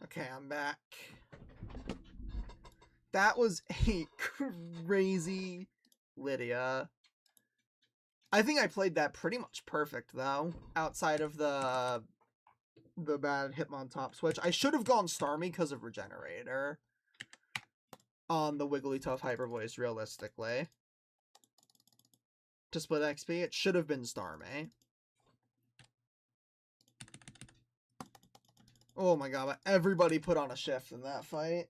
Speaker 1: Okay, I'm back. That was a crazy Lydia. I think I played that pretty much perfect, though, outside of the bad Hitmontop switch. I should have gone Starmie because of Regenerator on the Wigglytuff Hyper Voice, realistically. To split XP, it should have been Starmie. Oh my god, everybody put on a shift in that fight.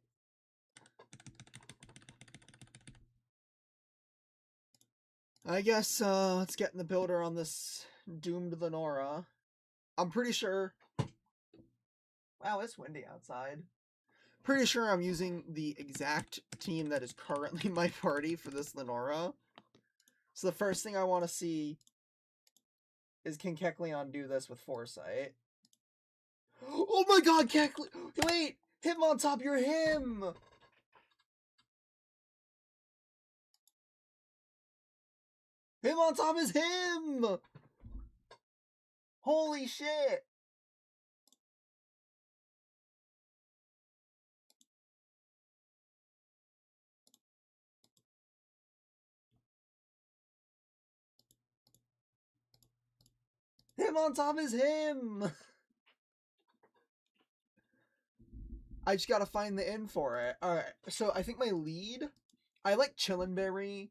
Speaker 1: I guess, let's get in the builder on this doomed Lenora. I'm pretty sure... Wow, it's windy outside. Pretty sure I'm using the exact team that is currently my party for this Lenora. So the first thing I want to see is can Kecleon do this with Foresight? Oh my god, Kecleon! Wait! Hitmontop, you're him! Hitmontop is him! Holy shit! Hitmontop is him! I just gotta find the in for it. Alright, so I think my lead... I like Chillinberry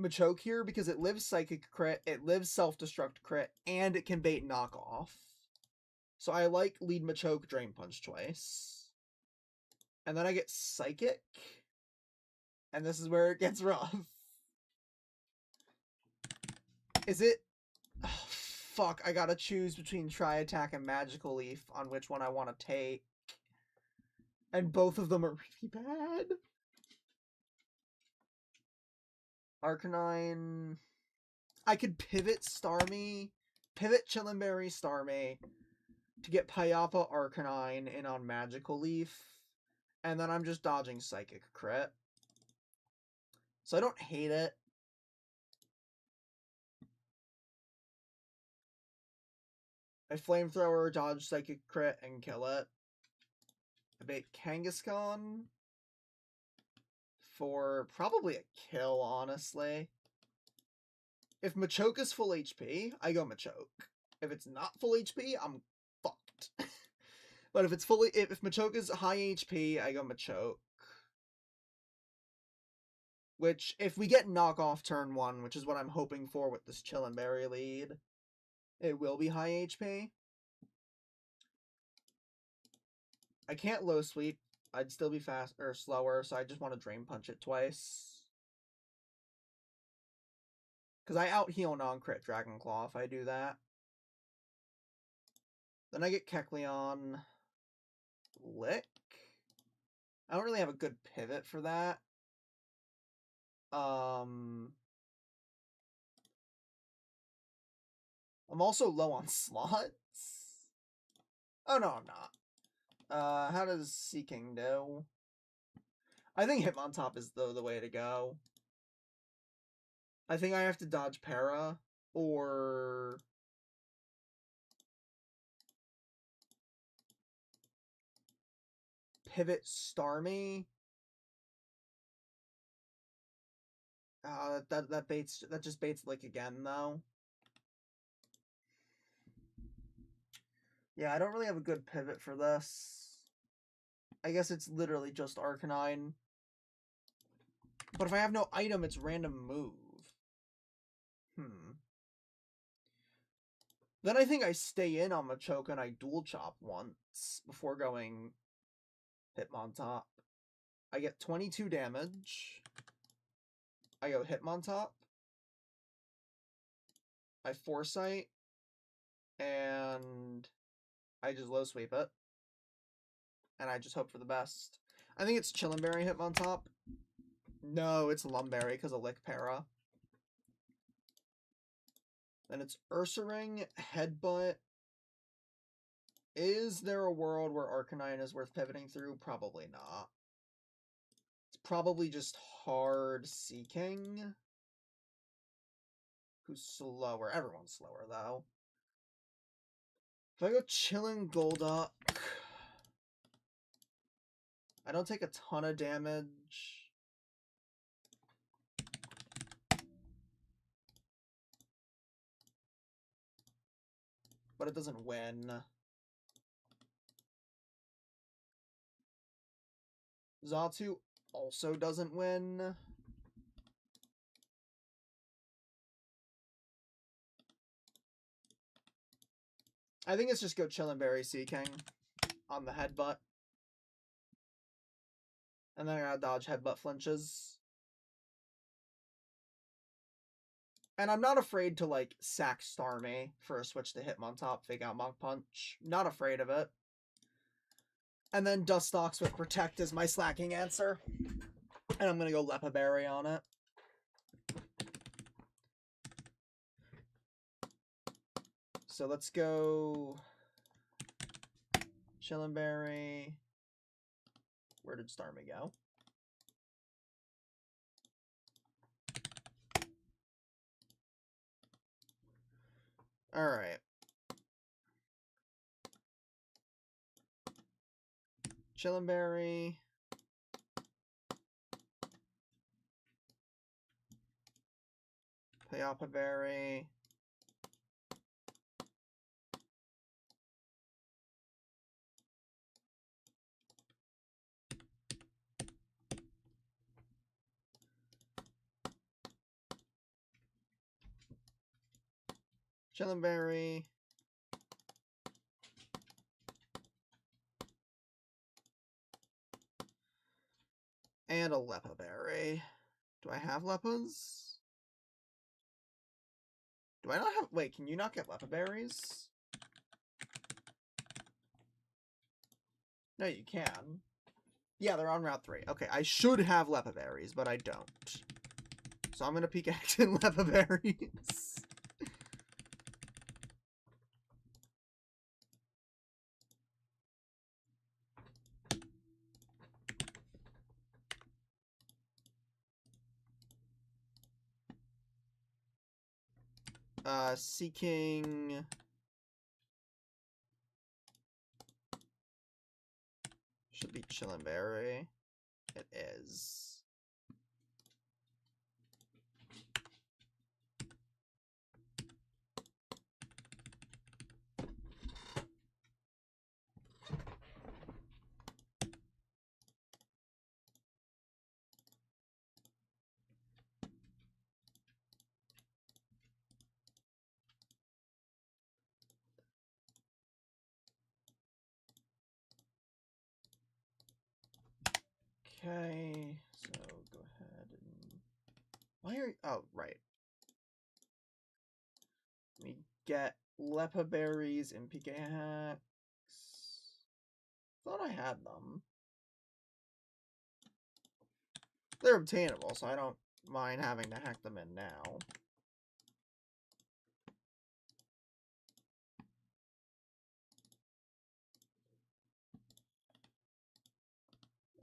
Speaker 1: Machoke here because it lives Psychic crit, it lives Self-Destruct crit, and it can bait knockoff. So I like lead Machoke Drain Punch twice. And then I get Psychic. And this is where it gets rough. Is it... Oh, fuck, I gotta choose between Tri-Attack and Magical Leaf on which one I want to take. And both of them are really bad. Arcanine. I could pivot Starmie, pivot Chillenberry Starmie to get Payapa Arcanine in on Magical Leaf, and then I'm just dodging Psychic Crit. So I don't hate it. I Flamethrower, dodge Psychic Crit, and kill it. I bait Kangaskhan for probably a kill, honestly. If Machoke is full HP, I go Machoke. If it's not full HP, I'm fucked. But if it's if Machoke is high HP, I go Machoke. Which, if we get knockoff turn 1, which is what I'm hoping for with this Chillenberry lead, it will be high HP. I can't low sweep. I'd still be fast or slower, so I just want to Drain Punch it twice. Because I out-heal non-crit Dragon Claw if I do that. Then I get Kecleon. Lick. I don't really have a good pivot for that. I'm also low on slots. Oh, no, I'm not. How does Seaking do? I think Hitmontop is, though, the way to go. I think I have to dodge Para, or... pivot Starmie. That just baits Lick again, though. Yeah, I don't really have a good pivot for this. I guess it's literally just Arcanine. But if I have no item, it's random move. Then I think I stay in on Machoke and I Dual Chop once before going Hitmontop. I get 22 damage. I go Hitmontop. I Foresight. And I just low sweep it. And I just hope for the best. I think it's Chillenberry Hitmontop. No, it's Lumberry because of Lick Para. Then it's Ursaring, Headbutt. Is there a world where Arcanine is worth pivoting through? Probably not. It's probably just hard Seaking. Who's slower? Everyone's slower, though. If I go Chillin' Golduck, I don't take a ton of damage. But it doesn't win. Xatu also doesn't win. I think it's just go Chillenberry Seaking on the Headbutt. And then I gotta dodge Headbutt flinches. And I'm not afraid to, like, sack Starmie for a switch to Hitmontop, fake out Mach Punch. Not afraid of it. And then Dustox with Protect is my slacking answer. And I'm gonna go Lepaberry on it. So let's go Chillenberry. Where did Starmie go? Alright. Chillenberry. Payapa Berry. Chillenberry. And a Lepaberry. Do I have Lepas? Do I not have... Wait, can you not get Lepaberries? No, you can. Yeah, they're on Route 3. Okay, I should have Lepa Berries, but I don't. So I'm gonna pickaxe in Lepa Berries. Seeking... Should be Chillin' Berry. It is. Okay, so go ahead and... Why are you... Oh, right. Let me get Lepa Berries and pickaxe. Thought I had them. They're obtainable, so I don't mind having to hack them in now.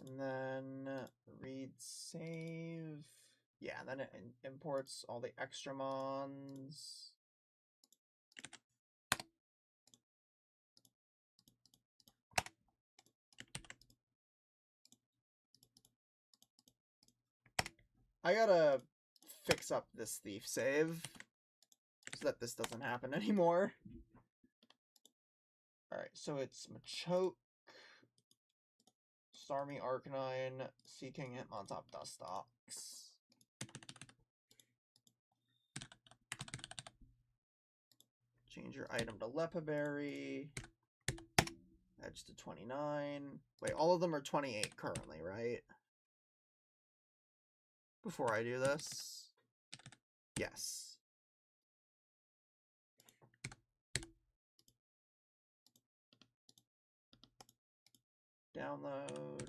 Speaker 1: And then read save. Yeah, then it imports all the extra mons. I gotta fix up this thief save so that this doesn't happen anymore. Alright, so it's Machoke, Starmie Arcanine, Seeking Hitmontop Dustox. Change your item to Lepa Berry. Edge to 29. Wait, all of them are 28 currently, right? Before I do this. Yes. Download.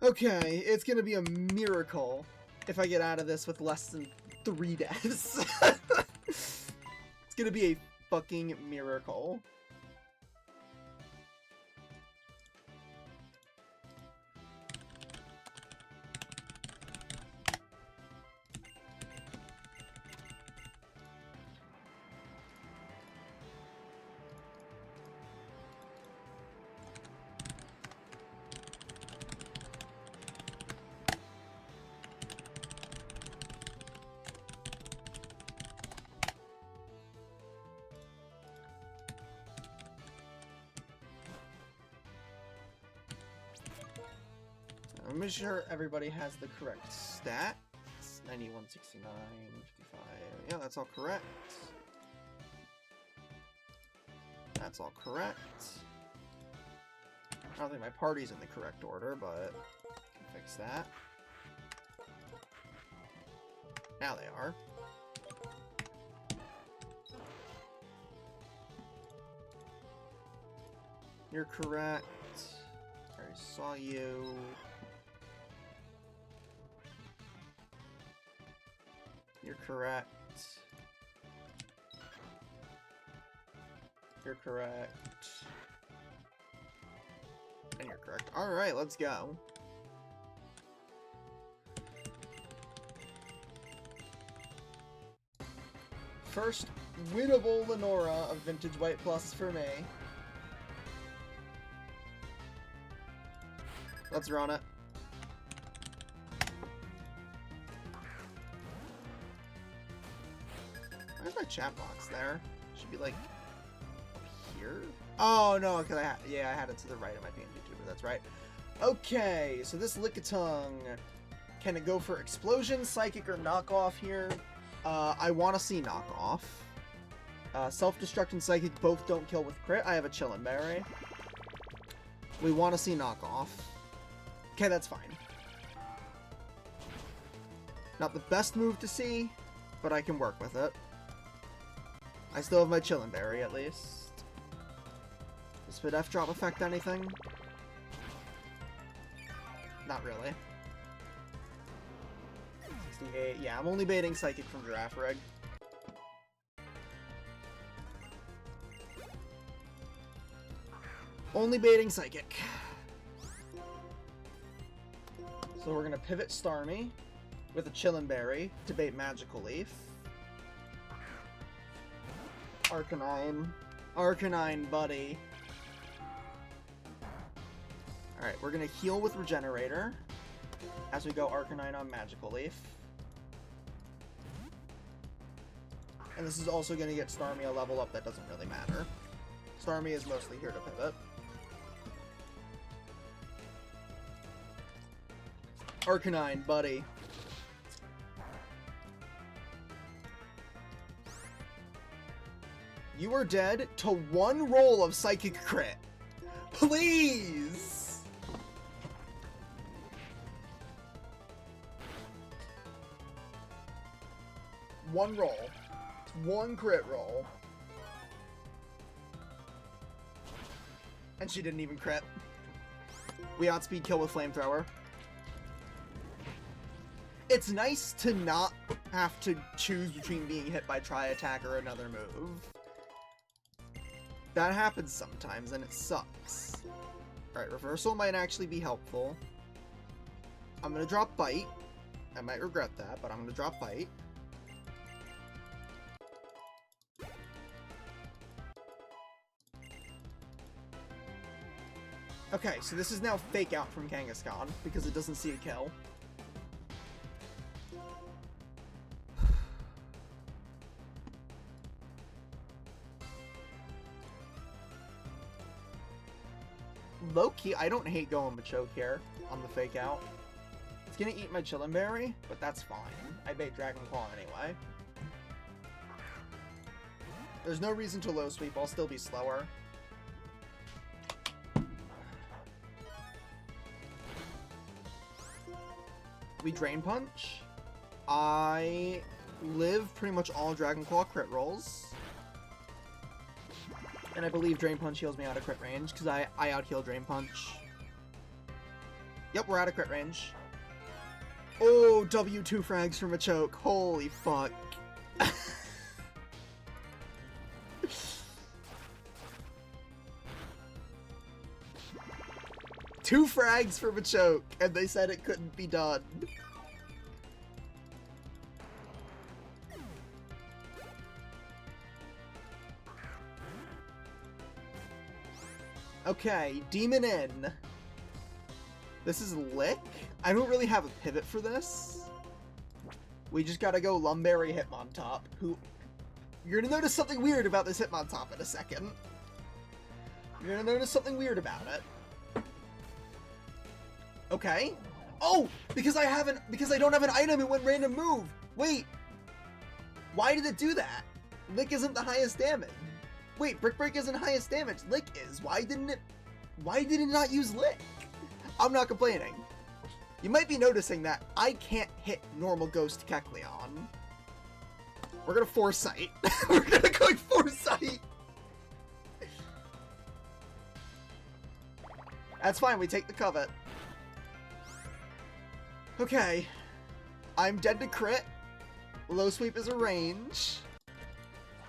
Speaker 1: Okay, it's gonna be a miracle if I get out of this with less than 3 deaths. It's gonna be a fucking miracle. I'm pretty sure everybody has the correct stats. 91, 69, 55. Yeah, that's all correct. That's all correct. I don't think my party's in the correct order, but I can fix that. Now they are. You're correct. I already saw you. You're correct. You're correct. And you're correct. Alright, let's go. First winnable Lenora of Vintage White Plus for me. Let's run it. Where's my chat box there? Should be like up here? Oh, no, because I had it to the right of my PNG tuber. That's right. Okay, so this Lickitung, can it go for Explosion, Psychic, or Knockoff here? I want to see Knockoff. Self-Destruct and Psychic both don't kill with crit. I have a Chillin' Berry. We want to see Knockoff. Okay, that's fine. Not the best move to see, but I can work with it. I still have my Chillin' Berry, at least. Does Spit F drop affect anything? Not really. 68. Yeah, I'm only baiting Psychic from Girafarig. Only baiting Psychic. So we're gonna pivot Starmie with a Chillin' Berry to bait Magical Leaf. Arcanine. Arcanine, buddy. Alright, we're gonna heal with Regenerator as we go Arcanine on Magical Leaf. And this is also gonna get Starmie a level up that doesn't really matter. Starmie is mostly here to pivot. Arcanine, buddy. You are dead to one roll of Psychic Crit. Please! One roll. One crit roll. And she didn't even crit. We outspeed kill with Flamethrower. It's nice to not have to choose between being hit by Tri-Attack or another move. That happens sometimes, and it sucks. Alright, Reversal might actually be helpful. I'm gonna drop Bite. I might regret that, but I'm gonna drop Bite. Okay, so this is now Fake Out from Kangaskhan, because it doesn't see a kill. Low-key, I don't hate going Machoke here on the Fake Out. It's gonna eat my Chillin' Berry, but that's fine. I bait Dragon Claw anyway. There's no reason to low sweep, I'll still be slower. We Drain Punch. I live pretty much all Dragon Claw crit rolls. And I believe Drain Punch heals me out of crit range, because I out-heal Drain Punch. Yep, we're out of crit range. Oh, W2 frags from a choke. Holy fuck. Two frags from a choke, and they said it couldn't be done. Okay, Demon in. This is Lick. I don't really have a pivot for this. We just gotta go Lum Berry Hitmontop, who... You're gonna notice something weird about this Hitmontop in a second. You're gonna notice something weird about it. Okay. Oh! Because I don't have an item, it went random move! Wait! Why did it do that? Lick isn't the highest damage. Wait, Brick Break isn't highest damage. Lick is. Why did it not use Lick? I'm not complaining. You might be noticing that I can't hit normal Ghost Kecleon. We're gonna Foresight. We're gonna go Foresight. That's fine, we take the covet. Okay. I'm dead to crit. Low sweep is a range.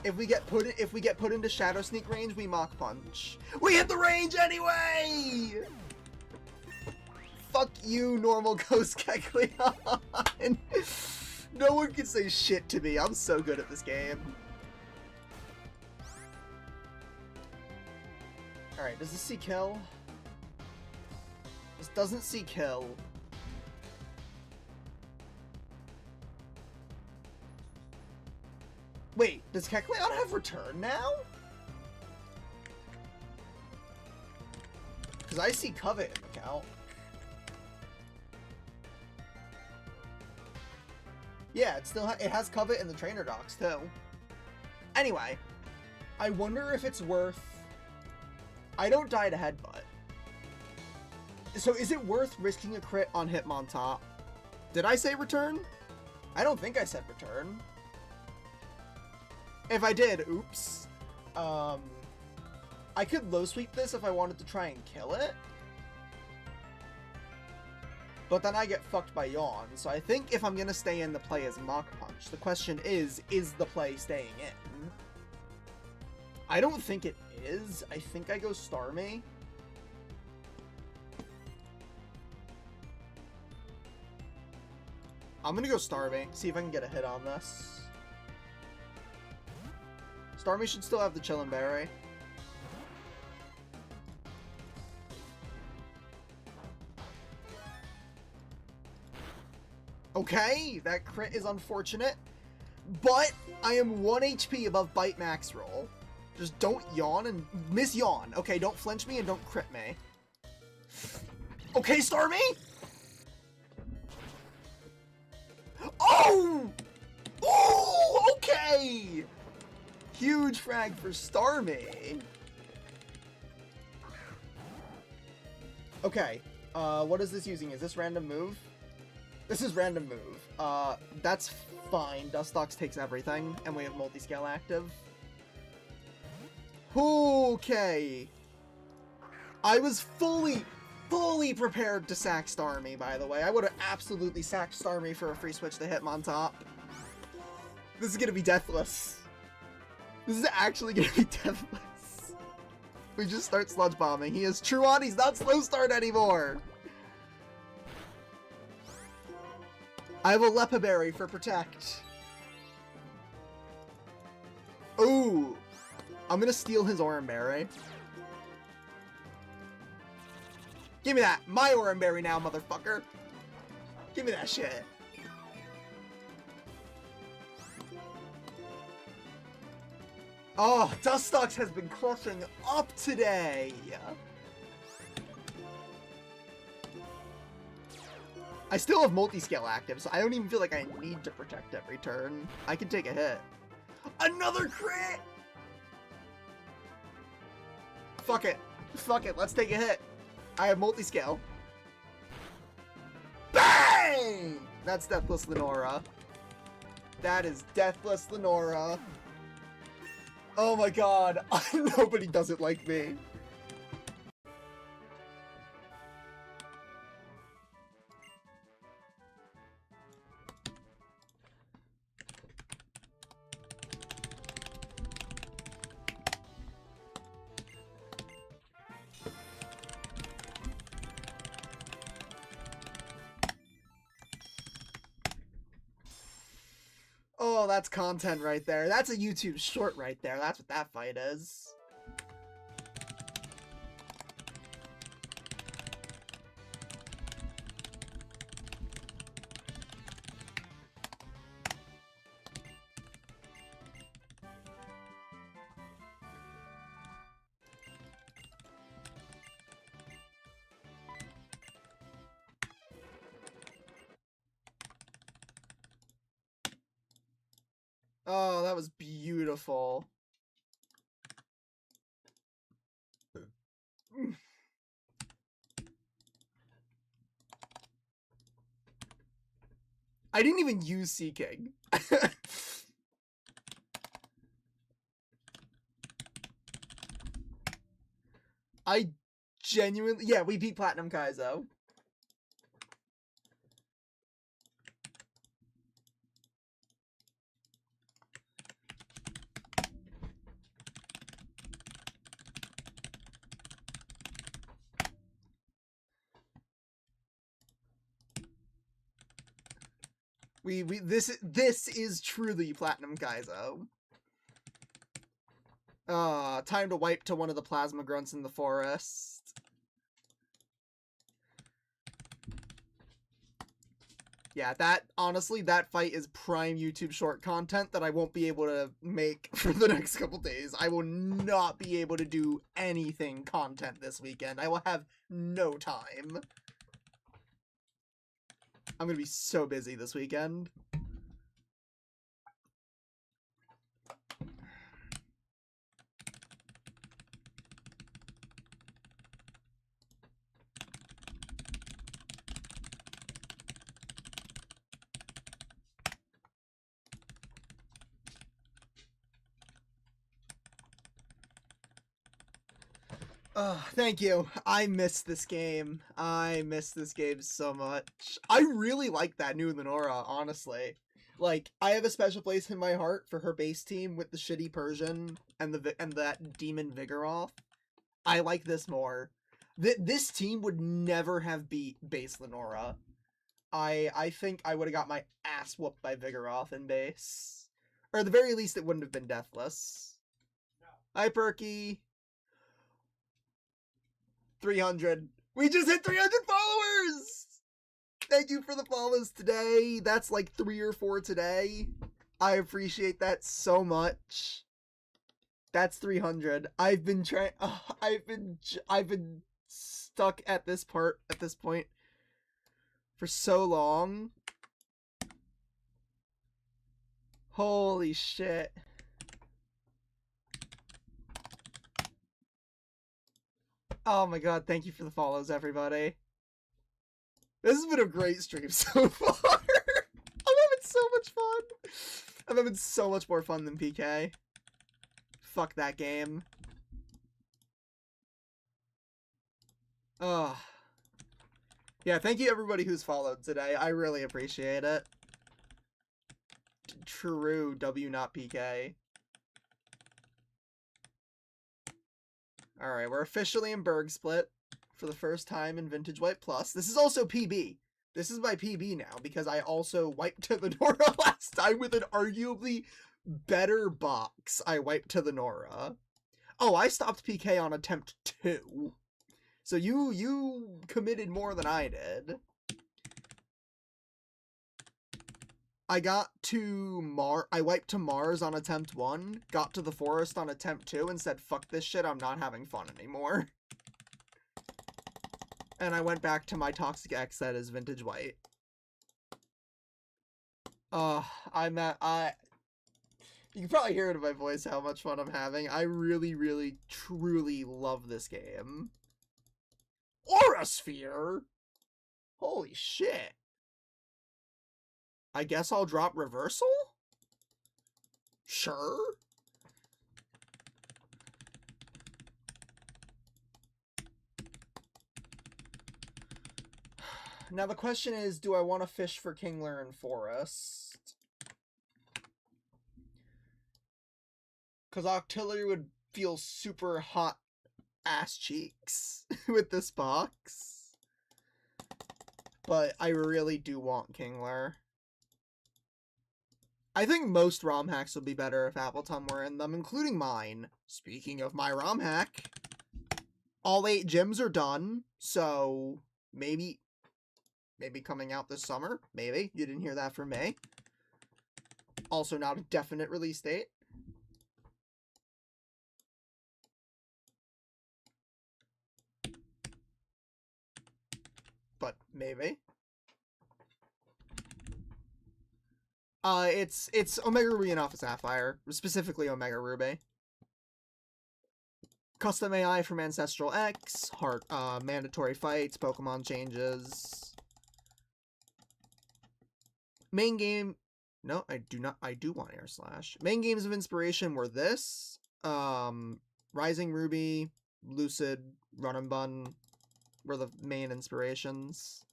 Speaker 1: If we get put into Shadow Sneak range, we Mach Punch. We hit the range anyway! Fuck you, normal Ghost Kecleon. No one can say shit to me. I'm so good at this game. Alright, does this see kill? This doesn't see kill. Wait, does Kecleon have return now? Because I see Covet in the count. Yeah, it has Covet in the trainer docs, too. Anyway, I wonder if it's worth... I don't die to Headbutt. So is it worth risking a crit on Hitmontop? Did I say return? I don't think I said return. If I did, oops. I could low sweep this if I wanted to try and kill it. But then I get fucked by Yawn, so I think if I'm gonna stay in, the play is Mach Punch. The question is the play staying in? I don't think it is. I think I go Starmie. I'm gonna go Starmie, see if I can get a hit on this. Starmie should still have the Chillin' Berry. Okay, that crit is unfortunate, but I am 1 HP above Bite Max roll. Just don't yawn and miss yawn. Okay, don't flinch me and don't crit me. Okay, Starmie! Oh! Oh, okay! Huge frag for Starmie. Okay, what is this using? Is this random move? This is random move. That's fine. Dustox takes everything, and we have multi-scale active. Okay. I was fully prepared to sack Starmie, by the way. I would have absolutely sacked Starmie for a free switch to Hitmontop. This is gonna be deathless. This is actually gonna be deathless. We just start sludge bombing. He is Truon, he's not slow start anymore. I have a Lepa Berry for Protect. Ooh. I'm gonna steal his Oran Berry. Give me that! My Oran Berry now, motherfucker! Give me that shit. Oh, Dustox has been clutching up today! I still have multi-scale active, so I don't even feel like I need to protect every turn. I can take a hit. Another crit! Fuck it. Fuck it, let's take a hit. I have multi-scale. Bang! That's Deathless Lenora. That is Deathless Lenora. Oh my god, nobody does it like me. Oh, that's content right there. That's a YouTube short right there. That's what that fight is. Oh, that was beautiful. I didn't even use Seeking. I genuinely... Yeah, we beat Platinum Kaizo. This is truly Platinum Kaizo. Time to wipe to one of the plasma grunts in the forest. Yeah, honestly, that fight is prime YouTube short content that I won't be able to make for the next couple days. I will not be able to do anything content this weekend. I will have no time. I'm gonna be so busy this weekend. Thank you. I miss this game. I miss this game so much. I really like that new Lenora, honestly. Like, I have a special place in my heart for her base team with the shitty Persian and that Demon Vigoroth. I like this more. This team would never have beat base Lenora. I think I would have got my ass whooped by Vigoroth in base. Or at the very least, it wouldn't have been deathless. No. Hi, Perky. 300. We just hit 300 followers! Thank you for the follows today. That's like 3 or 4 today. I appreciate that so much. That's 300. I've been trying. I've been stuck at this point for so long. Holy shit. Oh my god, thank you for the follows, everybody. This has been a great stream so far. I'm having so much fun. I'm having so much more fun than PK. Fuck that game. Oh. Yeah, thank you everybody who's followed today. I really appreciate it. True, W not PK. Alright, we're officially in Berg Split for the first time in Vintage White Plus. This is also PB. This is my PB now, because I also wiped to the Nora last time with an arguably better box. I wiped to the Nora. Oh, I stopped PK on attempt 2. So you committed more than I did. I wiped to Mars on attempt 1, got to the forest on attempt 2, and said, fuck this shit, I'm not having fun anymore. And I went back to my Toxic X that is Vintage White. You can probably hear it in my voice how much fun I'm having. I really, really, truly love this game. Aura Sphere? Holy shit. I guess I'll drop Reversal? Sure. Now the question is, do I want to fish for Kingler and Forest? Because Octillery would feel super hot ass cheeks with this box. But I really do want Kingler. I think most ROM hacks would be better if Appleton were in them, including mine. Speaking of my ROM hack, all 8 gyms are done, so maybe coming out this summer. Maybe. You didn't hear that from me. Also not a definite release date. But maybe. It's Omega Ruby and Alpha Sapphire, specifically Omega Ruby. Custom AI from Ancestral X, mandatory fights, Pokemon changes. Main game, no, I do not, I do want Air Slash. Main games of inspiration were this, Rising Ruby, Lucid, Run and Bun were the main inspirations.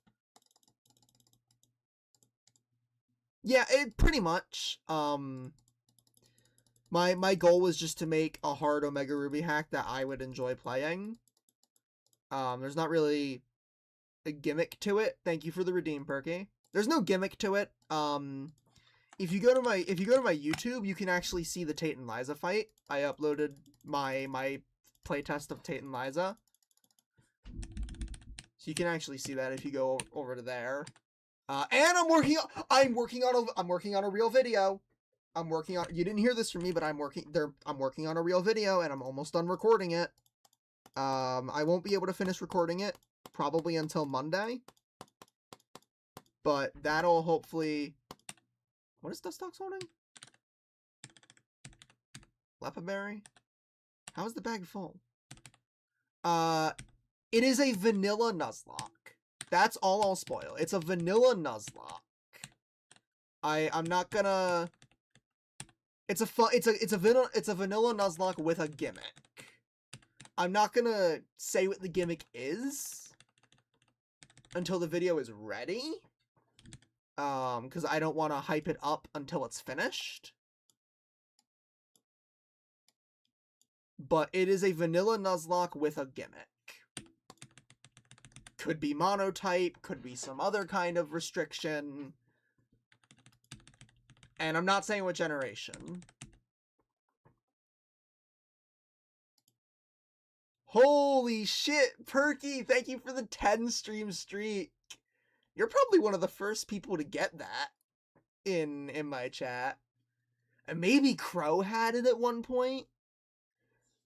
Speaker 1: Yeah, it pretty much. My goal was just to make a hard Omega Ruby hack that I would enjoy playing. There's not really a gimmick to it. Thank you for the redeem, Perky. There's no gimmick to it. If you go to my YouTube, you can actually see the Tate and Liza fight. I uploaded my playtest of Tate and Liza. So you can actually see that if you go over to there. And I'm working on a real video. You didn't hear this from me, but I'm working on a real video, and I'm almost done recording it. I won't be able to finish recording it probably until Monday, but that'll hopefully... What is Dustox holding? Lepaberry? How is the bag full? It is a vanilla Nuzlocke. That's all I'll spoil. It's a vanilla Nuzlocke. I'm not gonna... It's a vanilla Nuzlocke with a gimmick. I'm not gonna say what the gimmick is until the video is ready. Because I don't want to hype it up until it's finished. But it is a vanilla Nuzlocke with a gimmick. Could be monotype, could be some other kind of restriction. And I'm not saying what generation. Holy shit, Perky! Thank you for the 10 stream streak. You're probably one of the first people to get that in my chat. And maybe Crow had it at one point.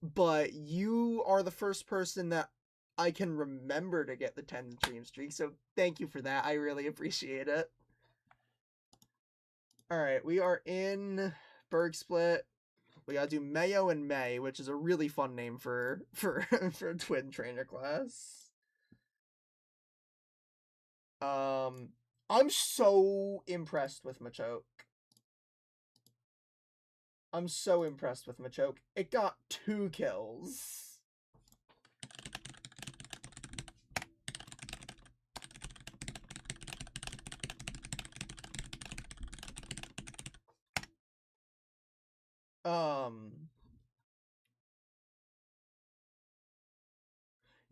Speaker 1: But you are the first person that I can remember to get the 10 stream streak. So thank you for that. I really appreciate it. Alright, we are in Berg Split. We gotta do Mayo and May, which is a really fun name for a twin trainer class. I'm so impressed with Machoke. I'm so impressed with Machoke. It got 2 kills.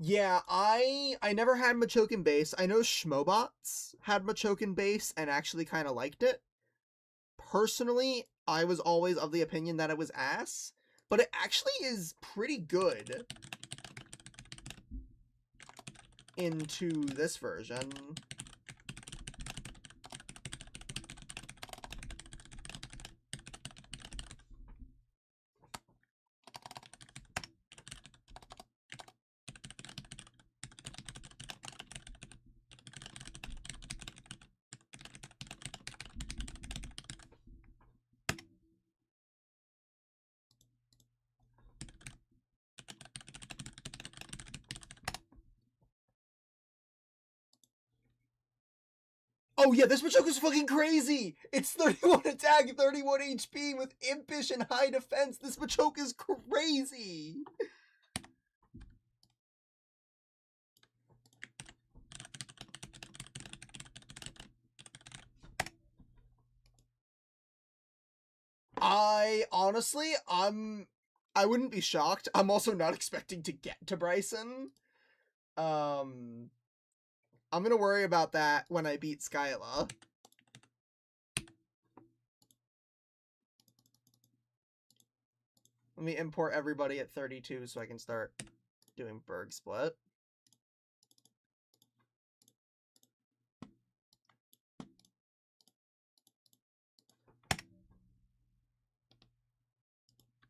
Speaker 1: Yeah, I never had Machoke in base. I know Schmobots had Machoke in base and actually kind of liked it. Personally, I was always of the opinion that it was ass, but it actually is pretty good into this version. Oh yeah, this Machoke is fucking crazy! It's 31 attack, 31 HP with Impish and high defense. This Machoke is crazy! Honestly, I wouldn't be shocked. I'm also not expecting to get to Bryson. I'm gonna worry about that when I beat Skyla. Let me import everybody at 32 so I can start doing Berg Split.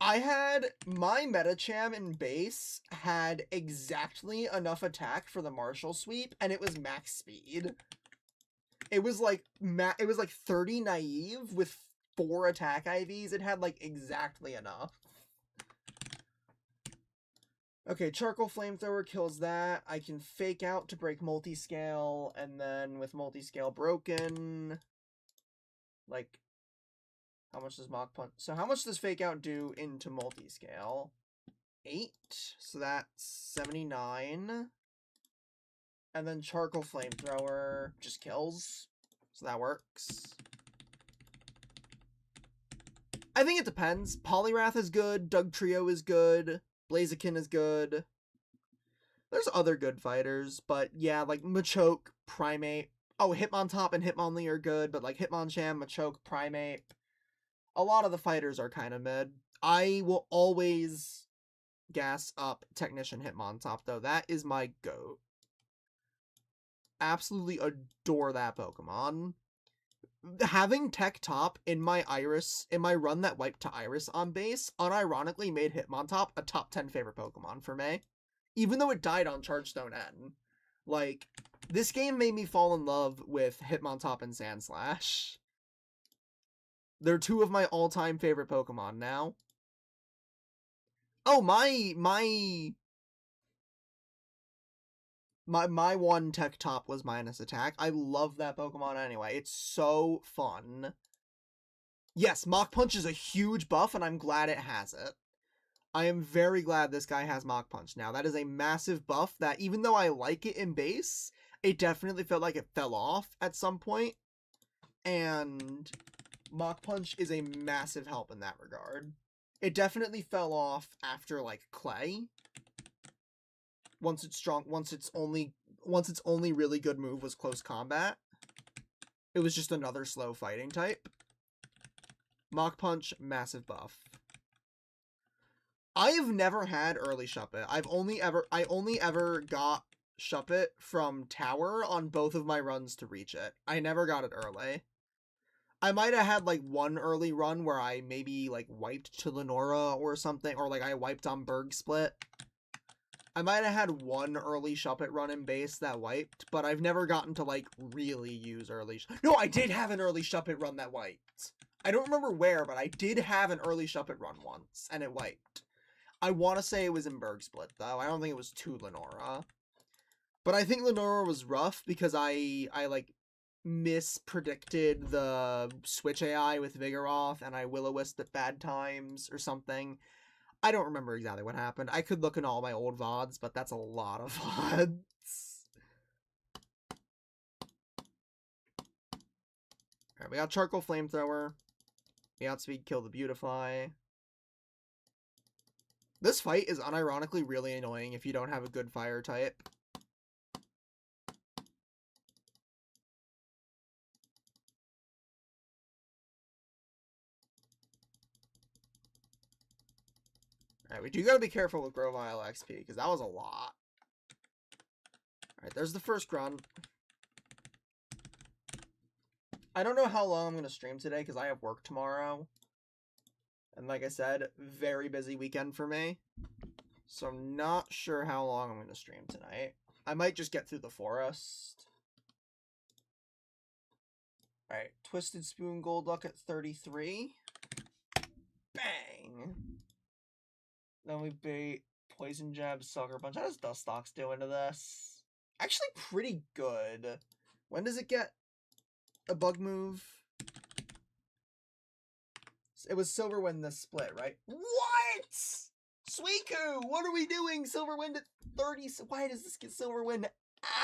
Speaker 1: I had my Metacham in base had exactly enough attack for the Marshall sweep, and it was max speed. It was like 30 naive with 4 attack IVs. It had like exactly enough. Okay, Charcoal Flamethrower kills that. I can fake out to break multiscale, and then with multiscale broken, like, how much does Mach Punch... So how much does Fake Out do into multiscale? 8. So that's 79. And then Charcoal Flamethrower just kills. So that works. I think it depends. Poliwrath is good. Dugtrio is good. Blaziken is good. There's other good fighters, but yeah, like Machoke, Primeape. Oh, Hitmontop and Hitmonlee are good, but like Hitmonchan, Machoke, Primeape. A lot of the fighters are kind of mid. I will always gas up Technician Hitmontop, though. That is my GOAT. absolutely adore that Pokemon. Having Tech Top in my run that wiped to Iris on base, unironically made Hitmontop a top 10 favorite Pokemon for me. Even though it died on Chargestone N. Like, this game made me fall in love with Hitmontop and Sandslash. They're two of my all-time favorite Pokemon now. Oh, my one Tech Top was minus attack. I love that Pokemon anyway. It's so fun. Yes, Mach Punch is a huge buff, and I'm glad it has it. I am very glad this guy has Mach Punch now. That is a massive buff that, even though I like it in base, it definitely felt like it fell off at some point. And Mach Punch is a massive help in that regard. It definitely fell off after, like, Clay. Once its only really good move was close combat. It was just another slow fighting type. Mach Punch, massive buff. I have never had early Shuppet. I only ever got Shuppet from Tower on both of my runs to reach it. I never got it early. I might have had, like, one early run where I maybe, like, wiped to Lenora or something, or, like, I wiped on Berg Split. I might have had one early Shuppet run in base that wiped, but I've never gotten to, like, really use early... No, I did have an early Shuppet run that wiped. I don't remember where, but I did have an early Shuppet run once, and it wiped. I want to say it was in Berg Split, though. I don't think it was to Lenora. But I think Lenora was rough because I like, mispredicted the Switch AI with Vigoroth, and I Will-O-Wisp at bad times or something. I don't remember exactly what happened. I could look in all my old VODs, but that's a lot of VODs. Alright, we got Charcoal Flamethrower. We outspeed Kill the Beautify. This fight is unironically really annoying if you don't have a good fire type. Alright, we do gotta be careful with Grovyle XP, because that was a lot. Alright, there's the first grunt. I don't know how long I'm gonna stream today, because I have work tomorrow. And like I said, very busy weekend for me. So I'm not sure how long I'm gonna stream tonight. I might just get through the forest. Alright, Twisted Spoon Golduck at 33. Bang! Then we bait Poison Jab, Sucker Punch. How does Dustox do into this? Actually pretty good. When does it get a bug move? It was Silverwind this split, right? What? Suicune! What are we doing? Silverwind at 30. Why does this get Silverwind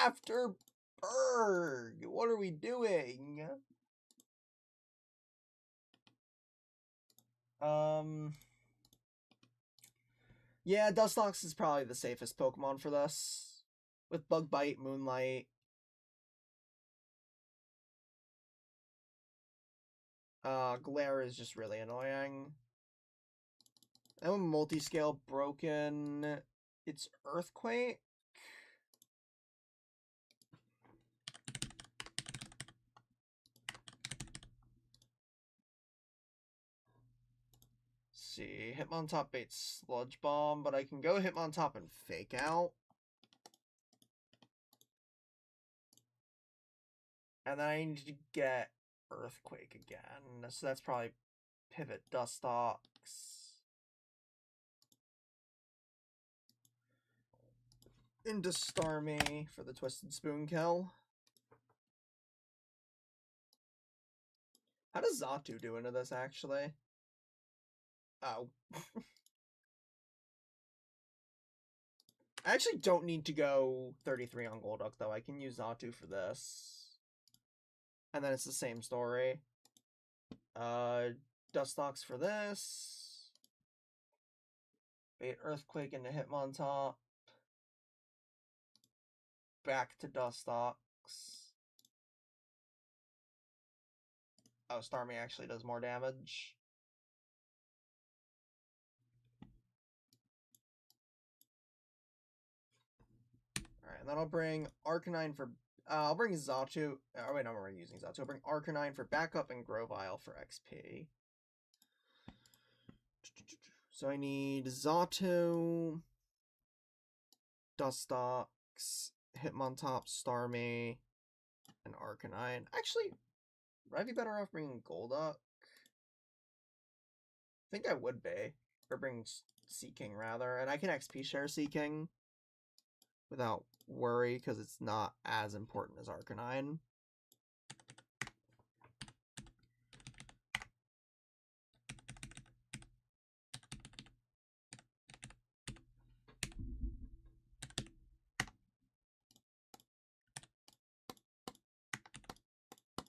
Speaker 1: after Berg? What are we doing? Yeah, Dustox is probably the safest Pokemon for this. With Bug Bite, Moonlight. Glare is just really annoying. And when Multiscale broken, it's Earthquake. Let's see, Hitmontop baits Sludge Bomb, but I can go Hitmontop and Fake Out. And then I need to get Earthquake again, so that's probably Pivot Dustox. Into Starmie for the Twisted Spoon kill. How does Xatu do into this, actually? Oh. I actually don't need to go 33 on Golduck, though. I can use Xatu for this. And then it's the same story. Dustox for this. Bait Earthquake into Hitmontop. Back to Dustox. Oh, Starmie actually does more damage. Alright, and then I'll bring Arcanine for I'll bring Xatu. Oh wait, no, I'm already using Xatu. I'll bring Arcanine for backup and Grovyle for XP. So I need Xatu, Dustox, Hitmontop, Starmie, and Arcanine. Actually, would I be better off bringing Golduck? I think I would be. Or bring Seaking, rather. And I can XP share Seaking without worry, because it's not as important as Arcanine.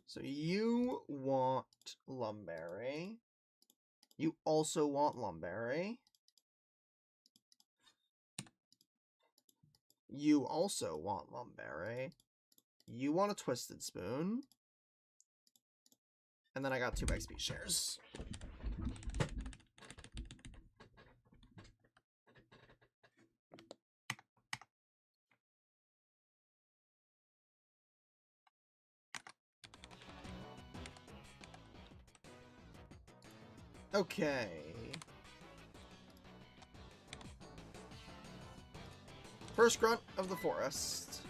Speaker 1: So you want Lumberry. You also want Lumberry. You also want Lumberry. You want a Twisted Spoon. And then I got 2 XP shares. Okay. First grunt of the forest.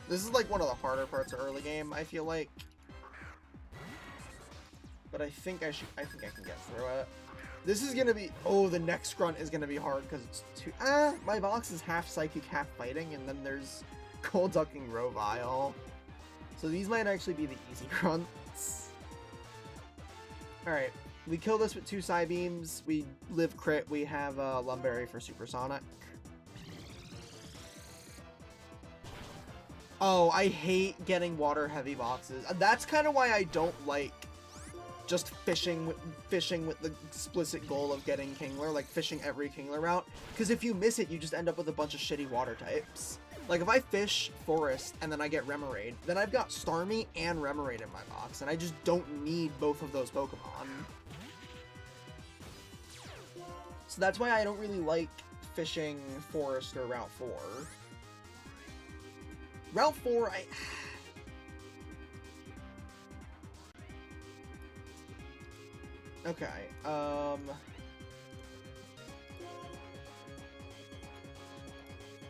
Speaker 1: This is like one of the harder parts of early game, I feel like. But I think I can get through it. This is gonna be, oh, the next grunt is gonna be hard because it's too, my box is half psychic, half fighting, and then there's Golduck and Grovyle. So these might actually be the easy grunts. Alright, we kill this with 2 Psybeams, we live crit, we have Lumberry for Supersonic. Oh, I hate getting water heavy boxes. That's kind of why I don't like just fishing with the explicit goal of getting Kingler, like fishing every Kingler route. Because if you miss it, you just end up with a bunch of shitty water types. Like if I fish Forest and then I get Remoraid, then I've got Starmie and Remoraid in my box, and I just don't need both of those Pokemon. So that's why I don't really like fishing Forest or Route 4. Route 4, Okay,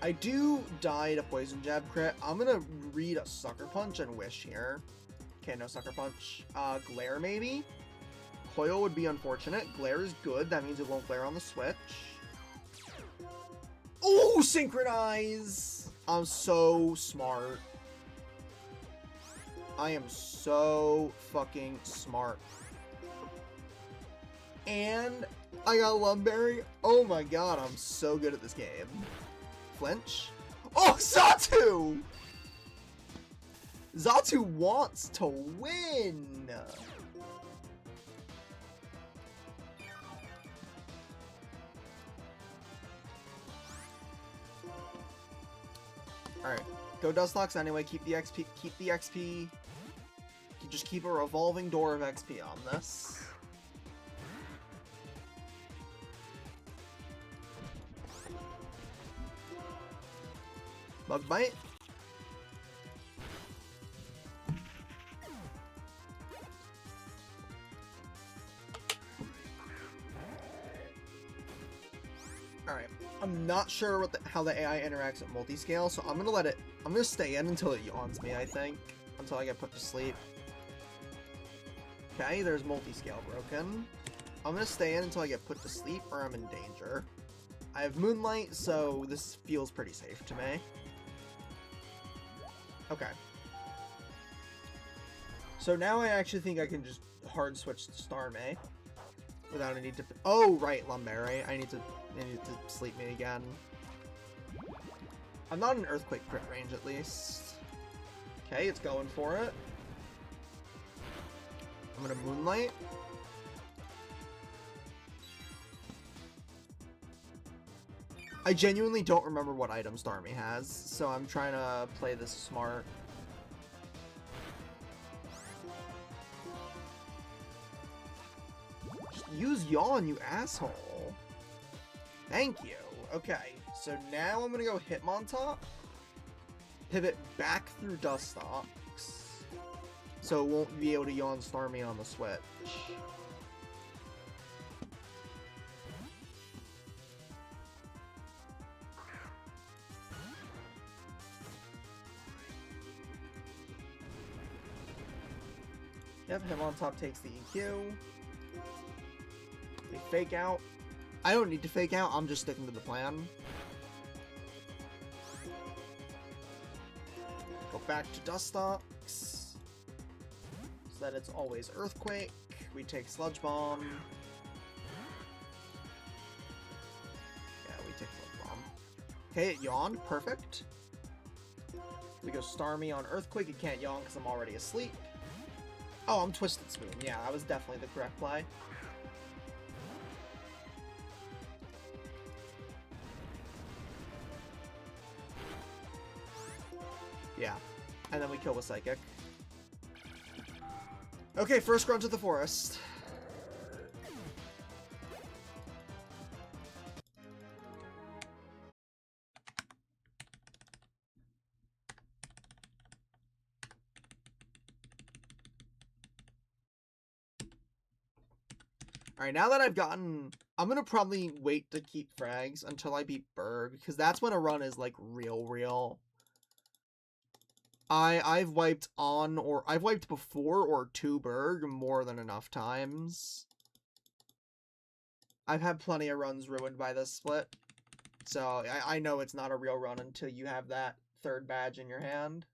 Speaker 1: I do die to Poison Jab crit. I'm gonna read a Sucker Punch and Wish here. Okay, no Sucker Punch. Glare maybe? Coil would be unfortunate. Glare is good. That means it won't glare on the switch. Oh, Synchronize! I'm so smart. I am so fucking smart. And I got Lumberry. Oh my god, I'm so good at this game. Flinch. Oh, Xatu! Xatu wants to win! Alright, go Dustox anyway, keep the XP. Just keep a revolving door of XP on this. Bug Bite. Alright, I'm not sure what how the AI interacts with multiscale, so I'm gonna stay in until it yawns me, I think. Until I get put to sleep. Okay, there's multiscale broken. I'm gonna stay in until I get put to sleep or I'm in danger. I have Moonlight, so this feels pretty safe to me. Okay. So now I actually think I can just hard switch to Starmie without a need to. Oh right, Lumberry. I need to sleep me again. I'm not in Earthquake crit range at least. Okay, it's going for it. I'm gonna Moonlight. I genuinely don't remember what item Starmie has, so I'm trying to play this smart. Just Use Yawn, you asshole. Thank you. Okay, so now I'm gonna go Hitmontop. Pivot back through Dustox. So it won't be able to Yawn Starmie on the switch. Yep, Hitmontop takes the EQ. They fake out. I don't need to fake out, I'm just sticking to the plan. Go back to Dustox. So that it's always Earthquake. We take Sludge Bomb. Yeah, we take Sludge Bomb. Okay, it yawned. Perfect. We go Starmie on Earthquake. It can't yawn because I'm already asleep. Oh, I'm Twisted Spoon. Yeah, that was definitely the correct play. Yeah. And then we kill with Psychic. Okay, first Grunt of the Forest. Alright, now that I've gotten... I'm gonna probably wait to keep frags until I beat Berg, because that's when a run is, like, real. I've wiped on, or I've wiped before or to Berg more than enough times. I've had plenty of runs ruined by this split. So, I know it's not a real run until you have that third badge in your hand.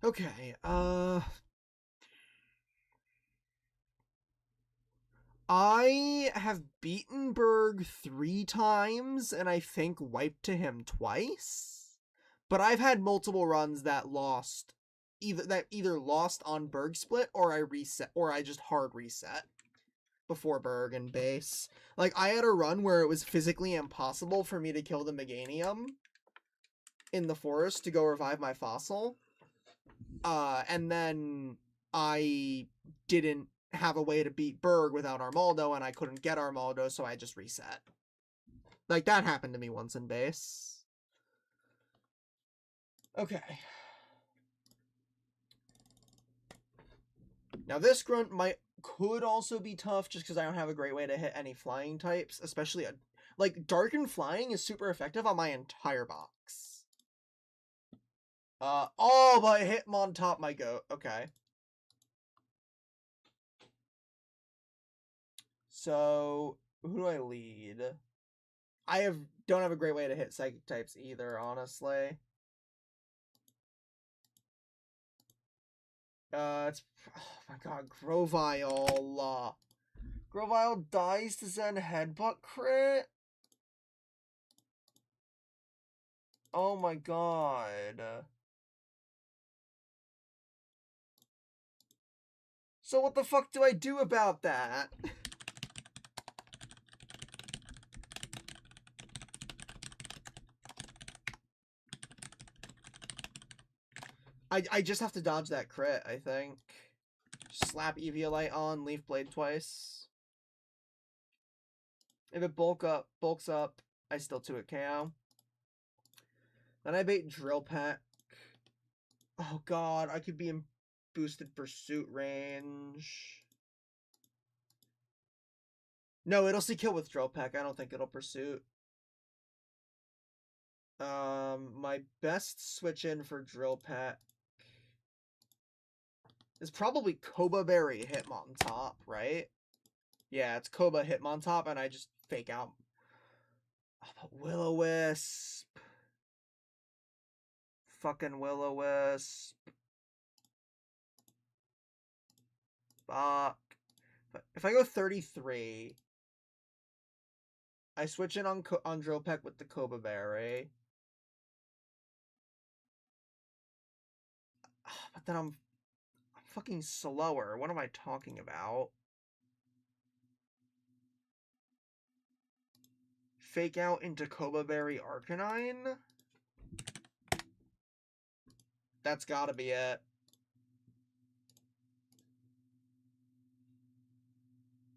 Speaker 1: Okay, I have beaten Berg 3 times, and I think wiped to him twice. But I've had multiple runs that lost, either lost on Berg split, or I just hard reset before Berg and base. Like, I had a run where it was physically impossible for me to kill the Meganium in the forest to go revive my fossil. And then I didn't have a way to beat Berg without Armaldo, and I couldn't get Armaldo, so I just reset. Like, that happened to me once in base. Okay. Now, this Grunt could also be tough just because I don't have a great way to hit any flying types, especially like, Darken Flying is super effective on my entire box. Oh, but Hitmontop my goat. Okay. So, who do I lead? I don't have a great way to hit Psychic types either, honestly. It's... Oh my god, Grovyle. Grovyle dies to Zen Headbutt crit? Oh my god. So what the fuck do I do about that? I just have to dodge that crit, I think. Slap Eviolite on, Leaf Blade twice. If it bulks up, I still 2-hit KO. Then I bait Drill Peck. Oh god, I could be in boosted pursuit range. No, it'll see kill with Drill Peck. I don't think it'll pursuit. My best switch in for Drill Peck is probably Koba Berry Hitmontop, right? Yeah, it's Koba Hitmontop, and I just fake out. Oh, Will-O-Wisp. Fucking Will-O-Wisp. Fuck. If I go 33, I switch in on Drill Peck with the Koba Berry. But then I'm fucking slower. What am I talking about? Fake out into Koba Berry Arcanine? That's gotta be it.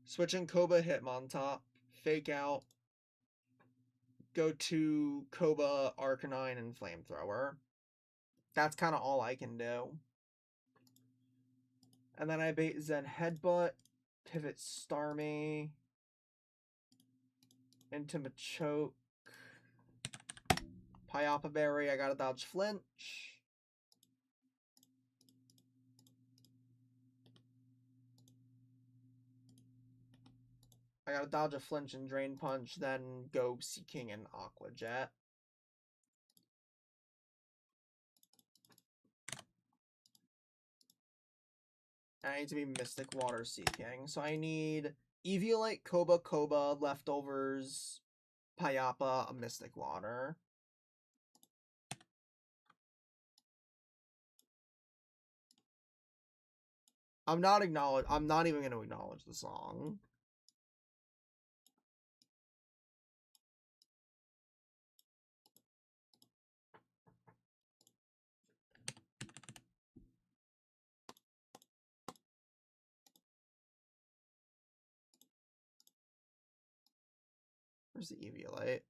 Speaker 1: Switching Koba Hitmontop. Fake out. Go to Koba Arcanine and Flamethrower. That's kind of all I can do. And then I bait Zen Headbutt. Pivot Starmie. Into Machoke. Payapa Berry, I gotta dodge Flinch. I gotta dodge a Flinch and Drain Punch, then go Seaking and Aqua Jet. I need to be Mystic Water Seaking, so I need Eviolite, Koba, Leftovers, Payapa, a Mystic Water. I'm not even gonna acknowledge the song. Where's the Eviolite? There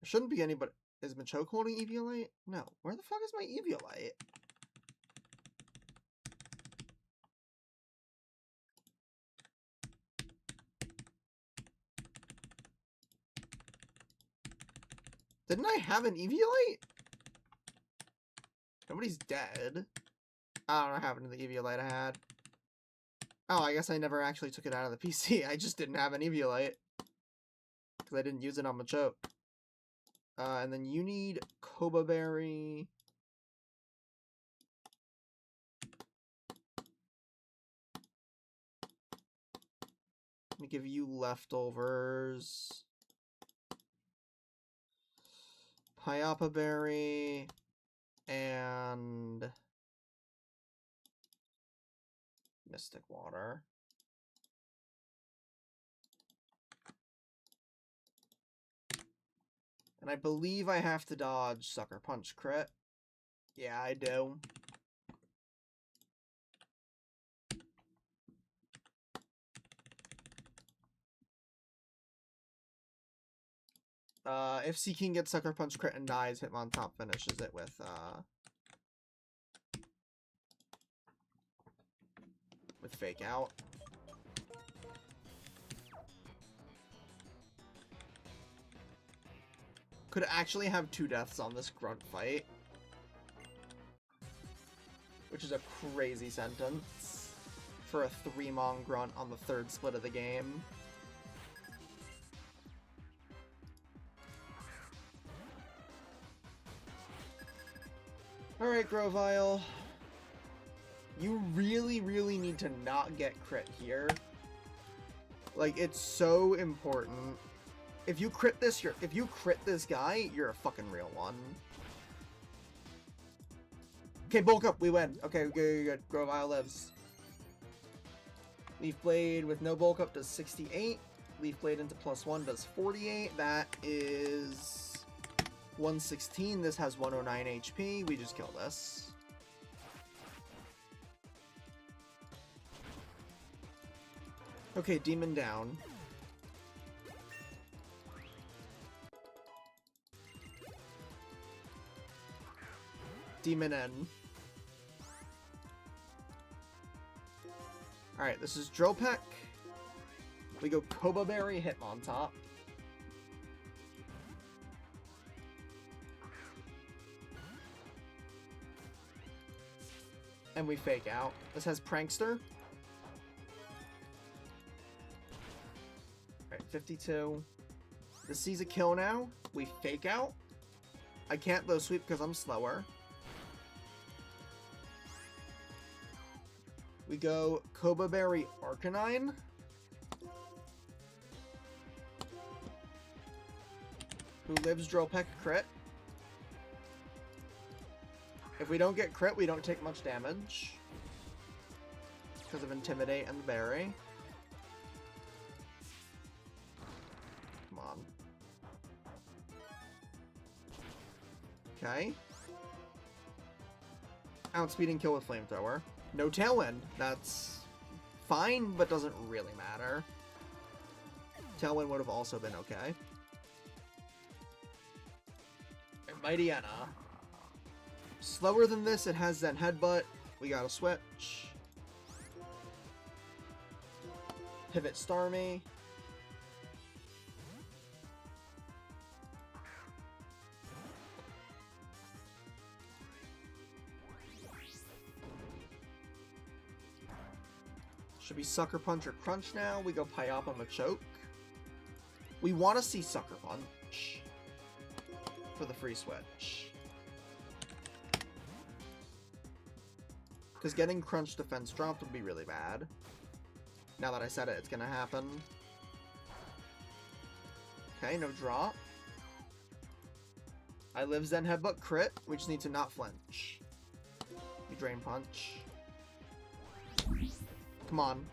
Speaker 1: shouldn't be anybody. Is Machoke holding Eviolite? No. Where the fuck is my Eviolite? Didn't I have an Eviolite? Nobody's dead. I don't know what happened to the Eviolite I had. Oh, I guess I never actually took it out of the PC. I just didn't have an Eviolite. Because I didn't use it on Machoke. And then you need Koba Berry. Let me give you Leftovers. Payapa Berry. And Mystic Water. And I believe I have to dodge Sucker Punch crit. Yeah, I do. If Seaking gets Sucker Punch crit and dies, Hitmontop finishes it with Fake Out. Could actually have 2 deaths on this grunt fight. Which is a crazy sentence for a 3-Mon grunt on the 3rd split of the game. Alright, Grovyle. You really, really need to not get crit here. Like, it's so important. If you crit this, guy, you're a fucking real one. Okay, bulk up, we win. Okay, good. Grovyle lives. Leaf Blade with no bulk up does 68. Leaf Blade into +1 does 48. That is 116. This has 109 HP. We just kill this. Okay, Demon down. Demon in. Alright, this is Drill Peck. We go Koba Berry Hitmontop. And we Fake Out. This has Prankster. Alright, 52. This sees a kill now. We Fake Out. I can't low sweep because I'm slower. We go Koba Berry Arcanine. Who lives Drill Peck crit. If we don't get crit, we don't take much damage. Because of Intimidate and the berry. Come on. Okay. Outspeed and kill with Flamethrower. No Tailwind. That's fine, but doesn't really matter. Tailwind would have also been okay. And Mightyena. Slower than this, it has Zen Headbutt. We gotta switch. Pivot Starmie. Should be Sucker Punch or Crunch now. We go Pyapa Machoke. We want to see Sucker Punch for the free switch. Because getting Crunch defense dropped would be really bad. Now that I said it, it's going to happen. Okay, no drop. I live Zen Headbutt crit. We just need to not flinch. We Drain Punch. Come on.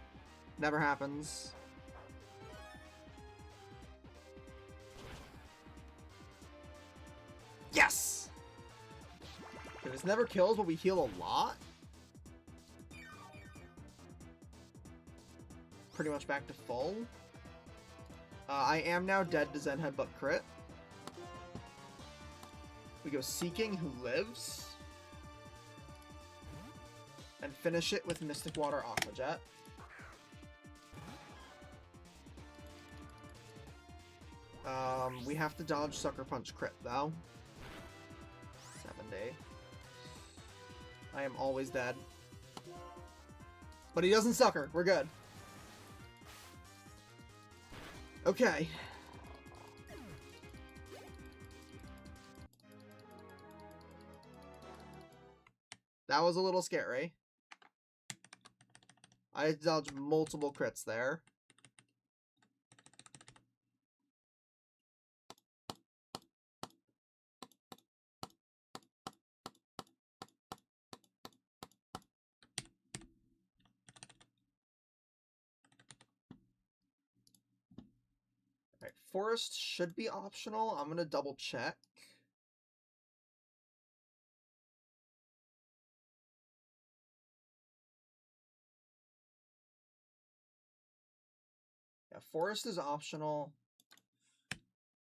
Speaker 1: Never happens. Yes! Okay, this never kills, but we heal a lot. Pretty much back to full. I am now dead to Zen Headbutt crit. We go Seeking, who lives. And finish it with Mystic Water Aqua Jet. We have to dodge Sucker Punch crit, though. 7-day. I am always dead. But he doesn't sucker. We're good. Okay. That was a little scary. I dodged multiple crits there. Alright, Forest should be optional. I'm gonna double check. Yeah, Forest is optional.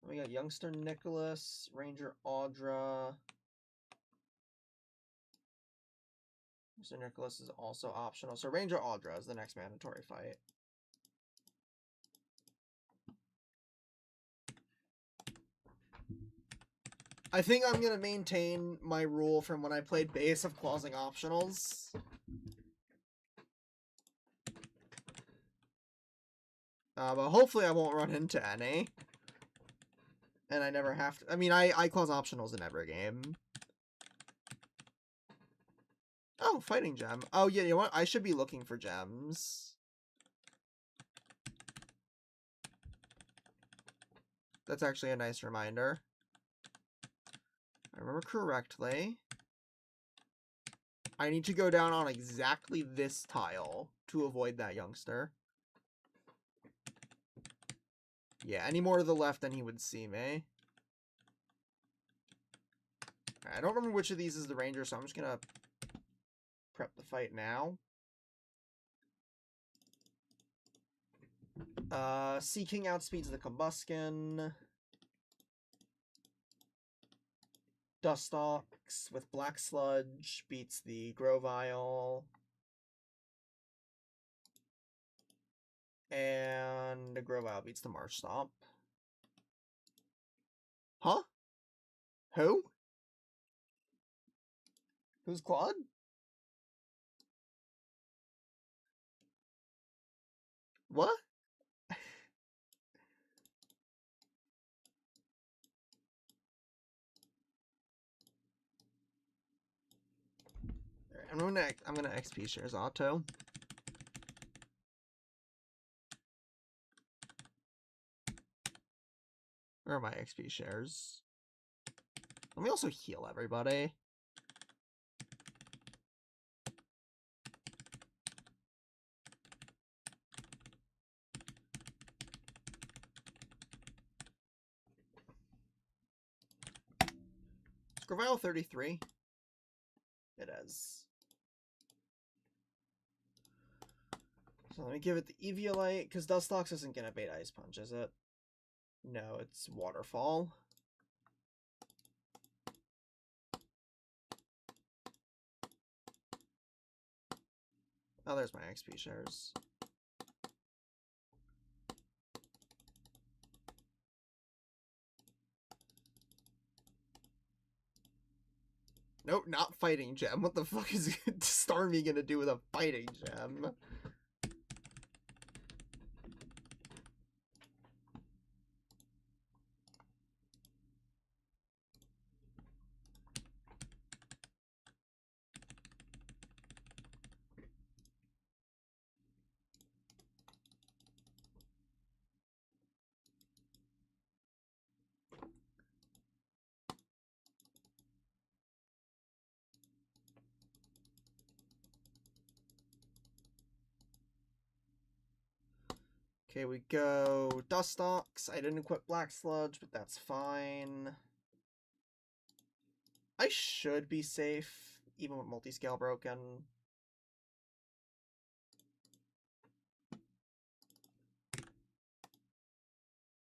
Speaker 1: We got Youngster Nicholas, Ranger Audra. Youngster Nicholas is also optional. So Ranger Audra is the next mandatory fight. I think I'm going to maintain my rule from when I played base of clausing optionals. But hopefully I won't run into any. And I never have to. I mean, I clause optionals in every game. Oh, Fighting Gem. Oh, yeah, you know what? I should be looking for gems. That's actually a nice reminder. I remember correctly. I need to go down on exactly this tile to avoid that youngster. Yeah, any more to the left than he would see me. I don't remember which of these is the ranger, so I'm just gonna prep the fight now. Seeking outspeeds the Combusken. Dustox with Black Sludge beats the Grovyle. And the Grovyle beats the Marsh Stomp. Huh? Who? Who's Claude? What? I'm gonna XP shares auto. Where are my XP shares? Let me also heal everybody. Gravile 33. It is. So let me give it the Eviolite, because Dustox isn't going to bait Ice Punch, is it? No, it's Waterfall. Oh, there's my XP shares. Nope, not Fighting Gem. What the fuck is Starmie gonna do with a Fighting Gem? Okay, we go Dustox. I didn't equip Black Sludge, but that's fine. I should be safe, even with multi-scale broken.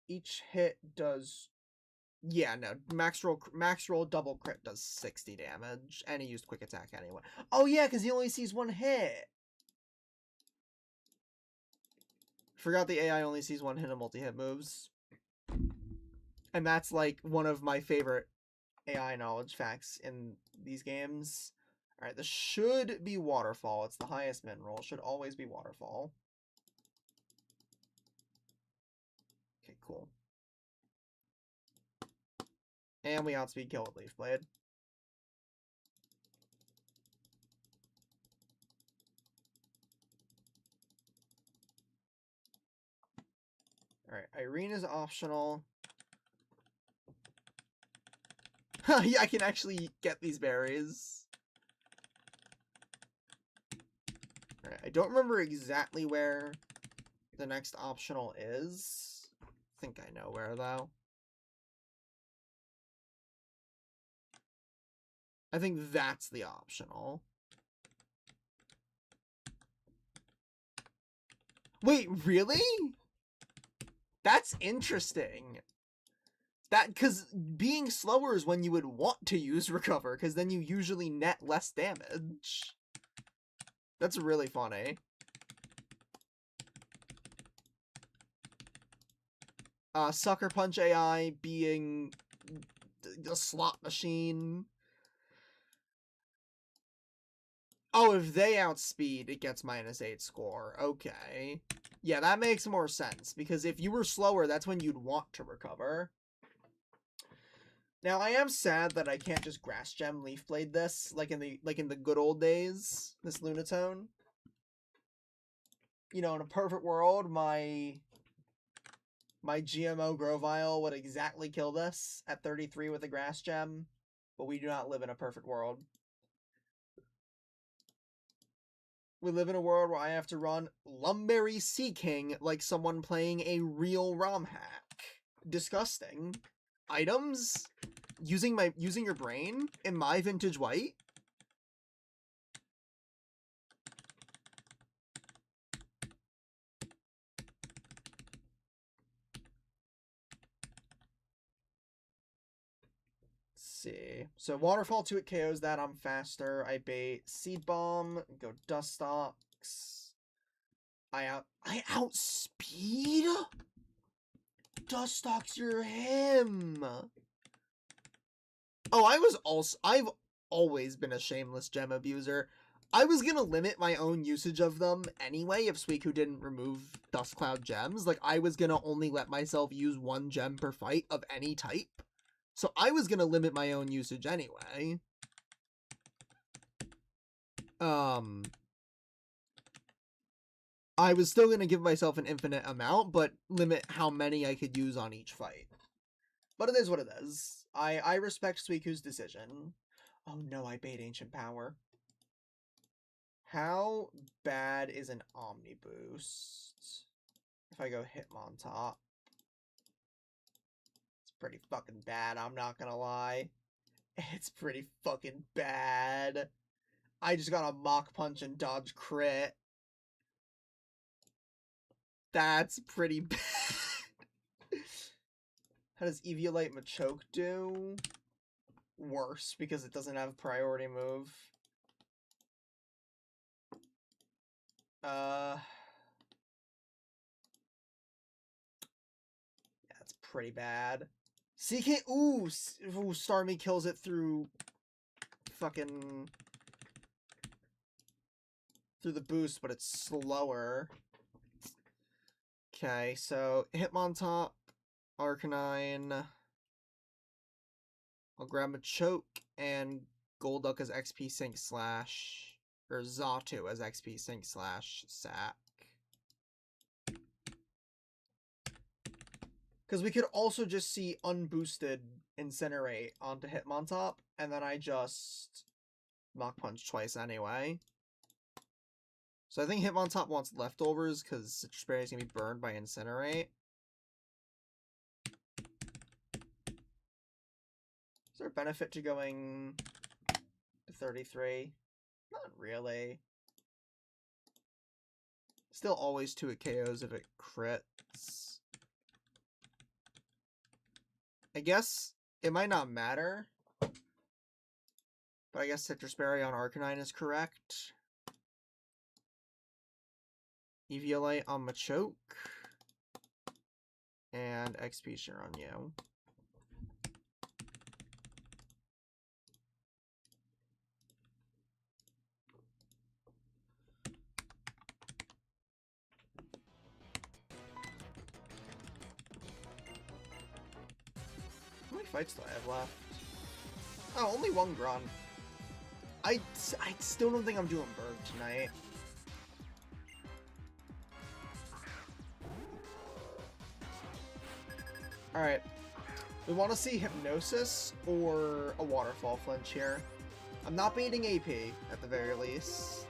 Speaker 1: Each hit does... Yeah, no. Max roll double crit does 60 damage, and he used quick attack anyway. Oh yeah, because he only sees one hit! Forgot the AI only sees one hit of multi-hit moves. And that's like one of my favorite AI knowledge facts in these games. Alright, this should be Waterfall. It's the highest min roll. Should always be Waterfall. Okay, cool. And we outspeed kill with Leaf Blade. Alright, Irene is optional. Yeah, I can actually get these berries. Alright, I don't remember exactly where the next optional is. I think I know where, though. I think that's the optional. Wait, really? That's interesting. Because being slower is when you would want to use Recover, because then you usually net less damage. That's really funny. Sucker Punch AI being a slot machine. Oh, if they outspeed, it gets -8 score. Okay. Yeah, that makes more sense, because if you were slower, that's when you'd want to recover. Now, I am sad that I can't just Grass Gem Leaf Blade this, like in the good old days, this Lunatone. You know, in a perfect world, my GMO Grovyle would exactly kill this at 33 with a Grass Gem, but we do not live in a perfect world. We live in a world where I have to run Lumberry Sea King like someone playing a real ROM hack. Disgusting. Items? Using your brain in my Vintage White? Let's see. So Waterfall 2, it KOs that. I'm faster. I bait Seed Bomb. Go Dustox. I outspeed? Dustox, you're him. Oh, I've always been a shameless gem abuser. I was gonna limit my own usage of them anyway if Suicune didn't remove Dust Cloud gems. Like, I was gonna only let myself use one gem per fight of any type. So I was gonna limit my own usage anyway. I was still gonna give myself an infinite amount, but limit how many I could use on each fight. But it is what it is. I respect Suiku's decision. Oh no, I bait Ancient Power. How bad is an Omni Boost? If I go Hitmontop. It's pretty fucking bad, I'm not gonna lie. It's pretty fucking bad. I just got a Mach Punch and dodge crit. That's pretty bad. How does Eviolite Machoke do? Worse, because it doesn't have a priority move. That's pretty bad. CK, ooh, Starmie kills it through fucking through the boost, but it's slower. Okay, so Hitmontop, Arcanine. I'll grab Machoke and Golduck as XP Sync Slash, or Xatu as XP Sync Slash Sack. Because we could also just see unboosted Incinerate onto Hitmontop, and then I just Mach Punch twice anyway. So I think Hitmontop wants leftovers, because Citrus Berry is going to be burned by Incinerate. Is there a benefit to going to 33? Not really. Still always 2 at KOs if it crits. I guess it might not matter, but I guess Citrus Berry on Arcanine is correct. Eviolite on Machoke. And XP share on you. How many fights do I have left? Oh, only 1 Grunt. I still don't think I'm doing Berg tonight. Alright. We want to see Hypnosis or a Waterfall flinch here. I'm not baiting AP, at the very least.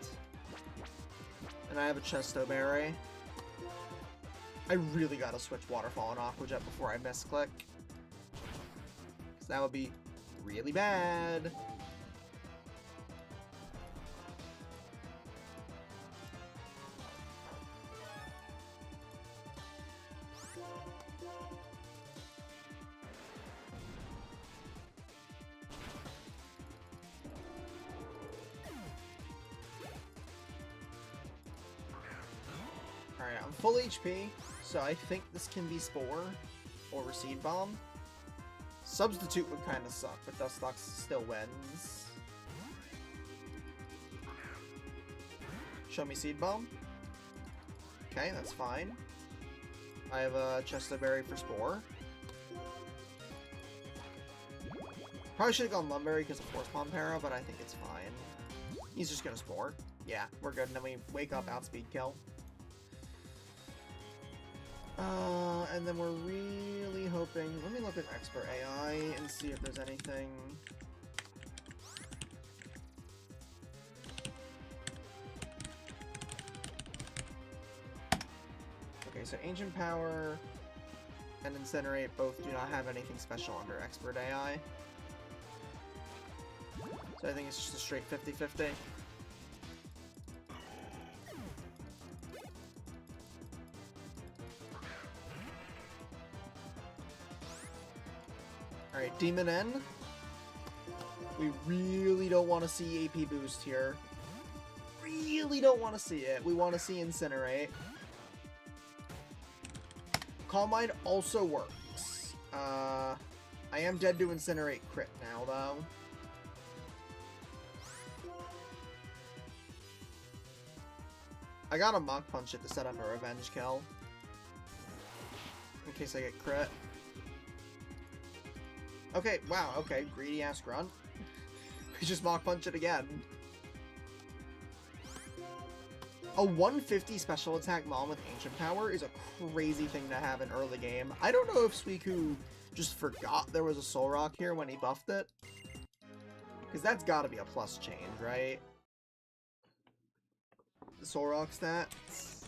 Speaker 1: And I have a Chesto Berry. I really gotta switch Waterfall and Aqua Jet before I misclick. Because that would be really bad. Alright, I'm full HP, so I think this can be Spore or Seed Bomb. Substitute would kind of suck, but Dustox still wins. Show me Seed Bomb. Okay, that's fine. I have a Chesto Berry for Spore. Probably should have gone Lumberry because of Force Palm Para, but I think it's fine. He's just gonna Spore. Yeah, we're good. And then we wake up, outspeed kill. And then we're really hoping... Let me look at Expert AI and see if there's anything... Okay, so Ancient Power and Incinerate both do not have anything special under Expert AI. So I think it's just a straight 50-50. Alright, Demon N. We really don't want to see AP boost here. Really don't want to see it. We want to see Incinerate. Calm Mind also works. I am dead to Incinerate crit now, though. I gotta Mach Punch it to set up a revenge kill. In case I get crit. Okay, wow, okay, greedy ass Grunt. We just Mach Punch it again. A 150 special attack Mom with Ancient Power is a crazy thing to have in early game. I don't know if Suicune just forgot there was a Solrock here when he buffed it. Because that's gotta be a plus change, right? The Solrock stats.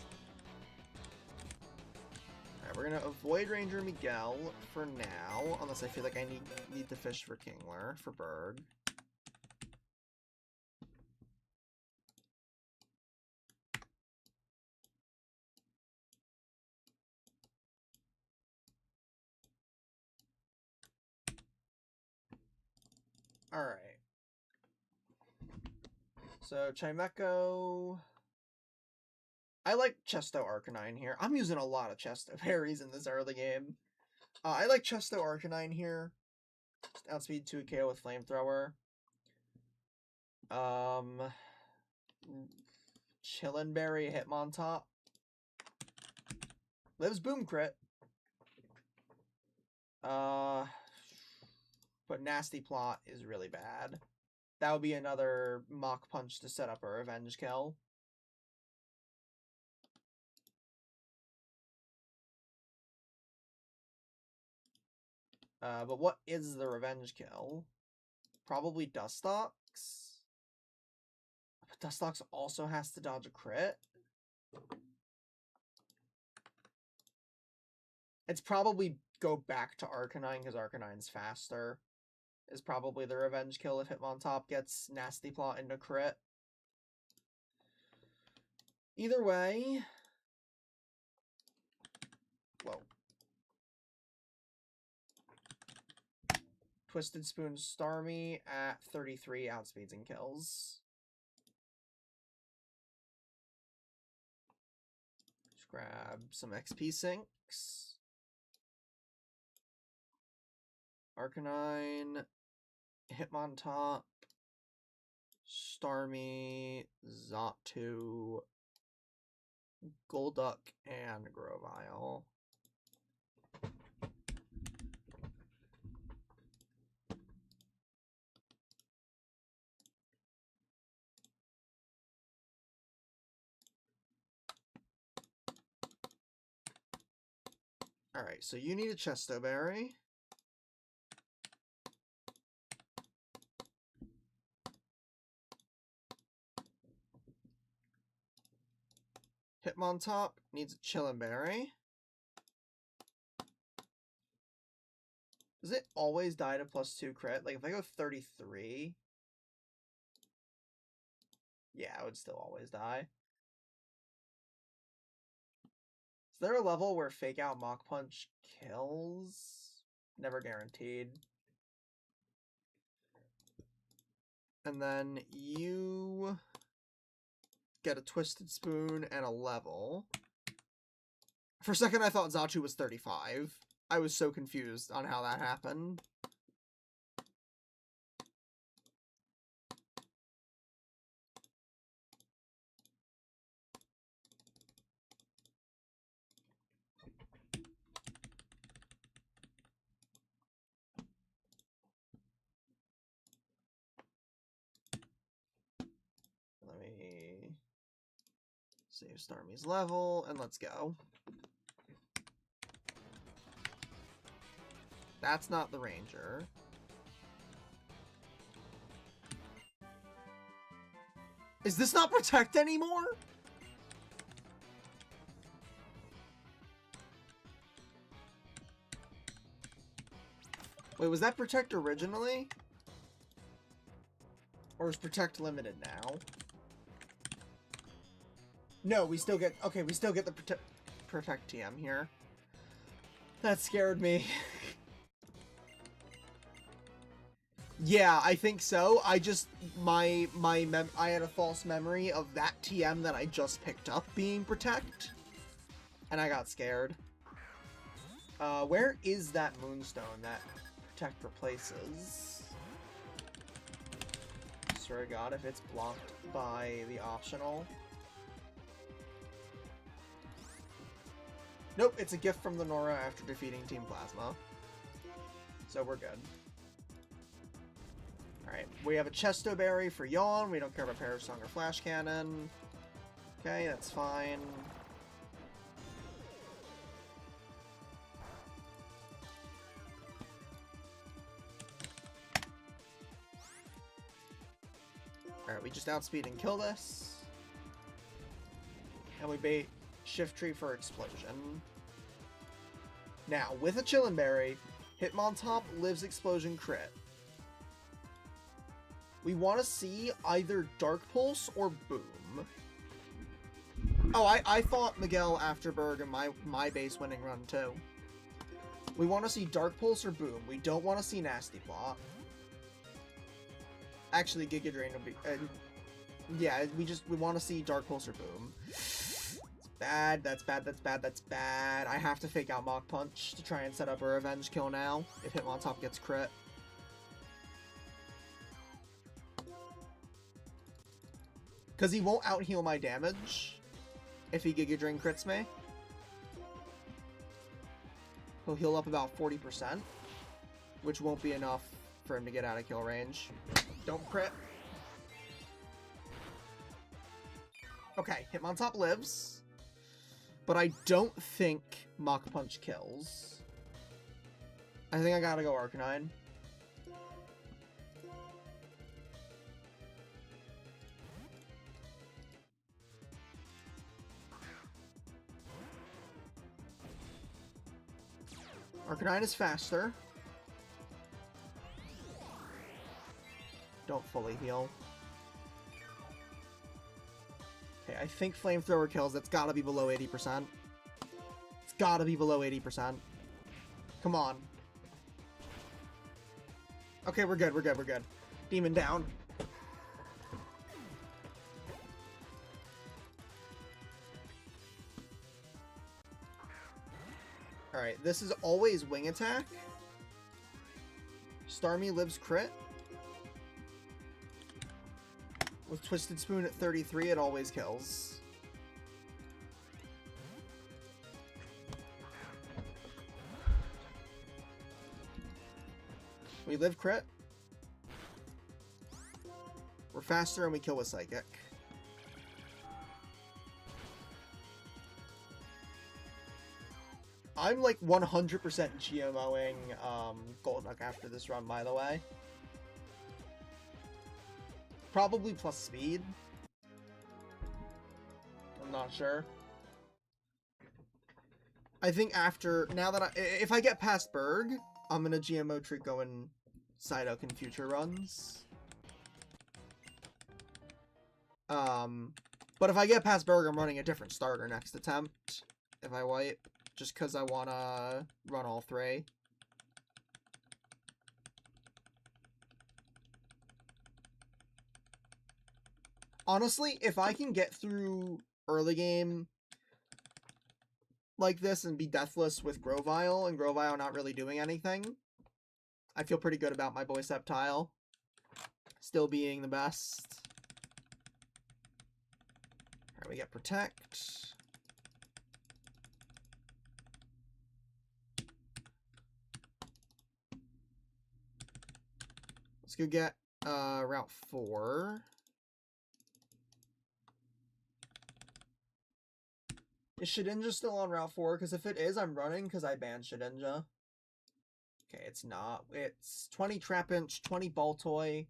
Speaker 1: Alright, we're gonna avoid Ranger Miguel for now, unless I feel like I need to fish for Kingler, for Berg. Alright. So, Chimecho... I like Chesto Arcanine here. I'm using a lot of Chesto berries in this early game. I like Chesto Arcanine here. Just outspeed 2 KO with Flamethrower. Chillenberry Hitmontop. Lives Boom Crit. But Nasty Plot is really bad. That would be another Mach Punch to set up a revenge kill. But what is the revenge kill? Probably Dustox. But Dustox also has to dodge a crit. It's probably go back to Arcanine because Arcanine's faster. Is probably the revenge kill if Hitmontop gets Nasty Plot into crit. Either way... Whoa. Twisted Spoon Starmie at 33 outspeeds and kills. Just grab some XP sinks. Arcanine, Hitmontop, Starmie, Xatu, Golduck, and Grovyle. Alright, so you need a Chesto Berry. Hitmontop needs a Chillenberry. Does it always die to +2 crit? Like, if I go 33... Yeah, I would still always die. Is there a level where Fake Out Mach Punch kills? Never guaranteed. And then you get a Twisted Spoon and a level. For a second, I thought Xatu was 35. I was so confused on how that happened. Let me save Starmie's level, and let's go. That's not the Ranger. Is this not Protect anymore? Wait, was that Protect originally? Or is Protect limited now? No, we still get... Okay, we still get the Protect TM here. That scared me. Yeah, I think so. I just... I had a false memory of that TM that I just picked up being Protect. And I got scared. Where is that Moonstone that Protect replaces? Swear to God, if it's blocked by the optional... Nope, it's a gift from the Nora after defeating Team Plasma. So we're good. Alright, we have a Chesto Berry for Yawn. We don't care about Perish Song or Flash Cannon. Okay, that's fine. Alright, we just outspeed and kill this. And we bait Shift Tree for Explosion. Now, with a Chillin' Berry, Hitmontop lives Explosion crit. We want to see either Dark Pulse or Boom. Oh, I fought Miguel after Berg in my base winning run too. We want to see Dark Pulse or Boom. We don't want to see Nasty Plot. Actually, Giga Drain will be... yeah, we want to see Dark Pulse or Boom. It's bad, that's bad, that's bad, that's bad. I have to fake out Mach Punch to try and set up a revenge kill now, if Hitmontop gets crit. Because he won't out-heal my damage if he Giga Drain crits me. He'll heal up about 40%, which won't be enough for him to get out of kill range. Don't crit. Okay, Hitmontop lives. But I don't think Mach Punch kills. I think I gotta go Arcanine. Arcanine is faster. Don't fully heal. Okay, I think Flamethrower kills. That's gotta be below 80%. It's gotta be below 80%. Come on. Okay, we're good, we're good, we're good. Demon down. Alright, this is always Wing Attack. Starmie lives crit. With Twisted Spoon at 33, it always kills. We live crit. We're faster and we kill with Psychic. I'm like 100% GMOing Golduck after this run, by the way. Probably plus speed. I'm not sure. I think after, now that if I get past Berg, I'm gonna GMO Trico and Psyduck in future runs. But if I get past Berg, I'm running a different starter next attempt. If I wipe. Just because I want to run all three. Honestly, if I can get through early game like this and be deathless with Grovyle, and Grovyle not really doing anything, I feel pretty good about my boy Sceptile still being the best. Alright, we get Protect. Let's go get Route 4. Is Shedinja still on Route 4? Because if it is, I'm running because I banned Shedinja. Okay, it's not. It's 20 Trapinch, 20 Baltoy,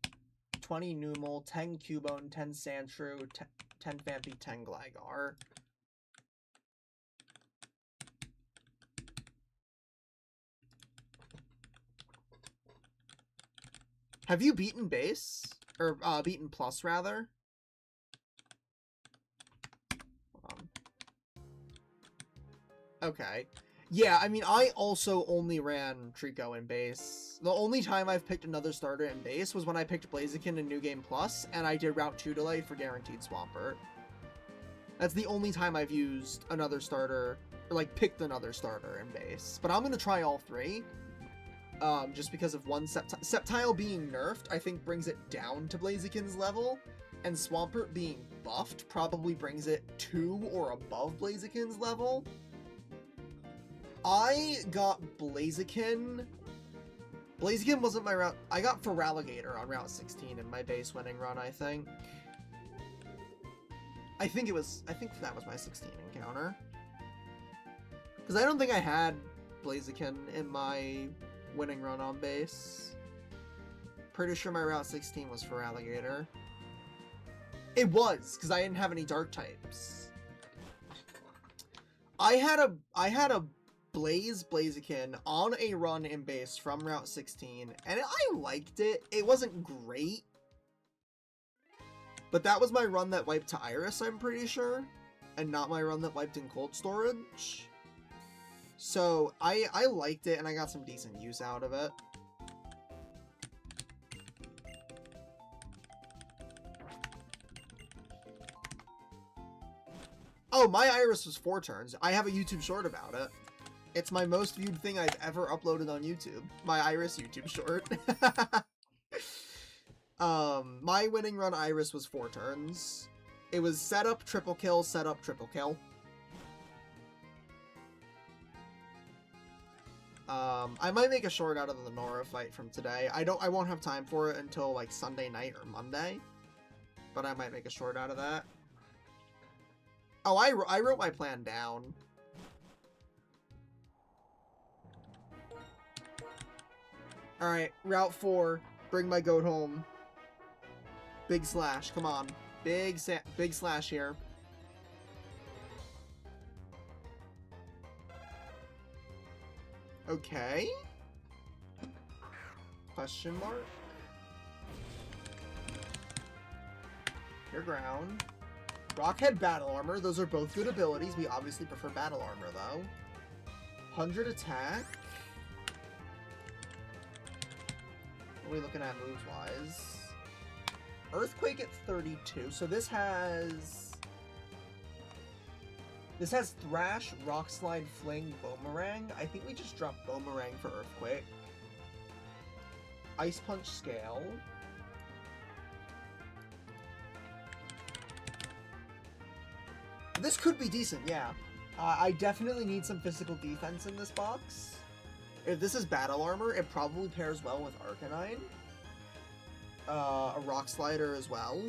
Speaker 1: 20 Numel, 10 Cubone, 10 Sandshrew, 10 Phanpy, 10 Gligar. Have you beaten base? Or, beaten plus, rather? Okay. Yeah, I mean, I also only ran Trico in base. The only time I've picked another starter in base was when I picked Blaziken in New Game Plus, and I did Route 2 delay for Guaranteed Swampert. That's the only time I've used another starter, or, like, picked another starter in base. But I'm gonna try all three. Just because of one Sceptile being nerfed, I think brings it down to Blaziken's level, and Swampert being buffed probably brings it to or above Blaziken's level. I got Blaziken. Blaziken wasn't my route. I got Feraligatr on Route 16 in my base winning run, I think. I think that was my 16 encounter. Because I don't think I had Blaziken in my winning run on base. Pretty sure my Route 16 was Feraligatr. It was, because I didn't have any dark types. I had a Blaziken on a run in base from Route 16, and I liked it. It wasn't great, but that was my run that wiped to Iris, I'm pretty sure, and not my run that wiped in cold storage. So I liked it, and I got some decent use out of it. Oh, my Iris was 4 turns. I have a YouTube short about it. It's my most viewed thing I've ever uploaded on YouTube. My Iris YouTube short. My winning run Iris was 4 turns. It was setup, triple kill, setup, triple kill. I might make a short out of the Nora fight from today. I won't have time for it until like Sunday night or Monday. But I might make a short out of that. Oh, I wrote my plan down. Alright, Route 4. Bring my goat home. Big slash, come on. Big slash here. Okay. Question mark. Your ground. Rockhead Battle Armor. Those are both good abilities. We obviously prefer Battle Armor, though. 100 attack. What are we looking at moves-wise? Earthquake at 32. So this has... This has Thrash, Rock Slide, Fling, Boomerang. I think we just dropped Boomerang for Earthquake. Ice Punch Scale. This could be decent, yeah. I definitely need some physical defense in this box. If this is Battle Armor, it probably pairs well with Arcanine. A Rock Slider as well.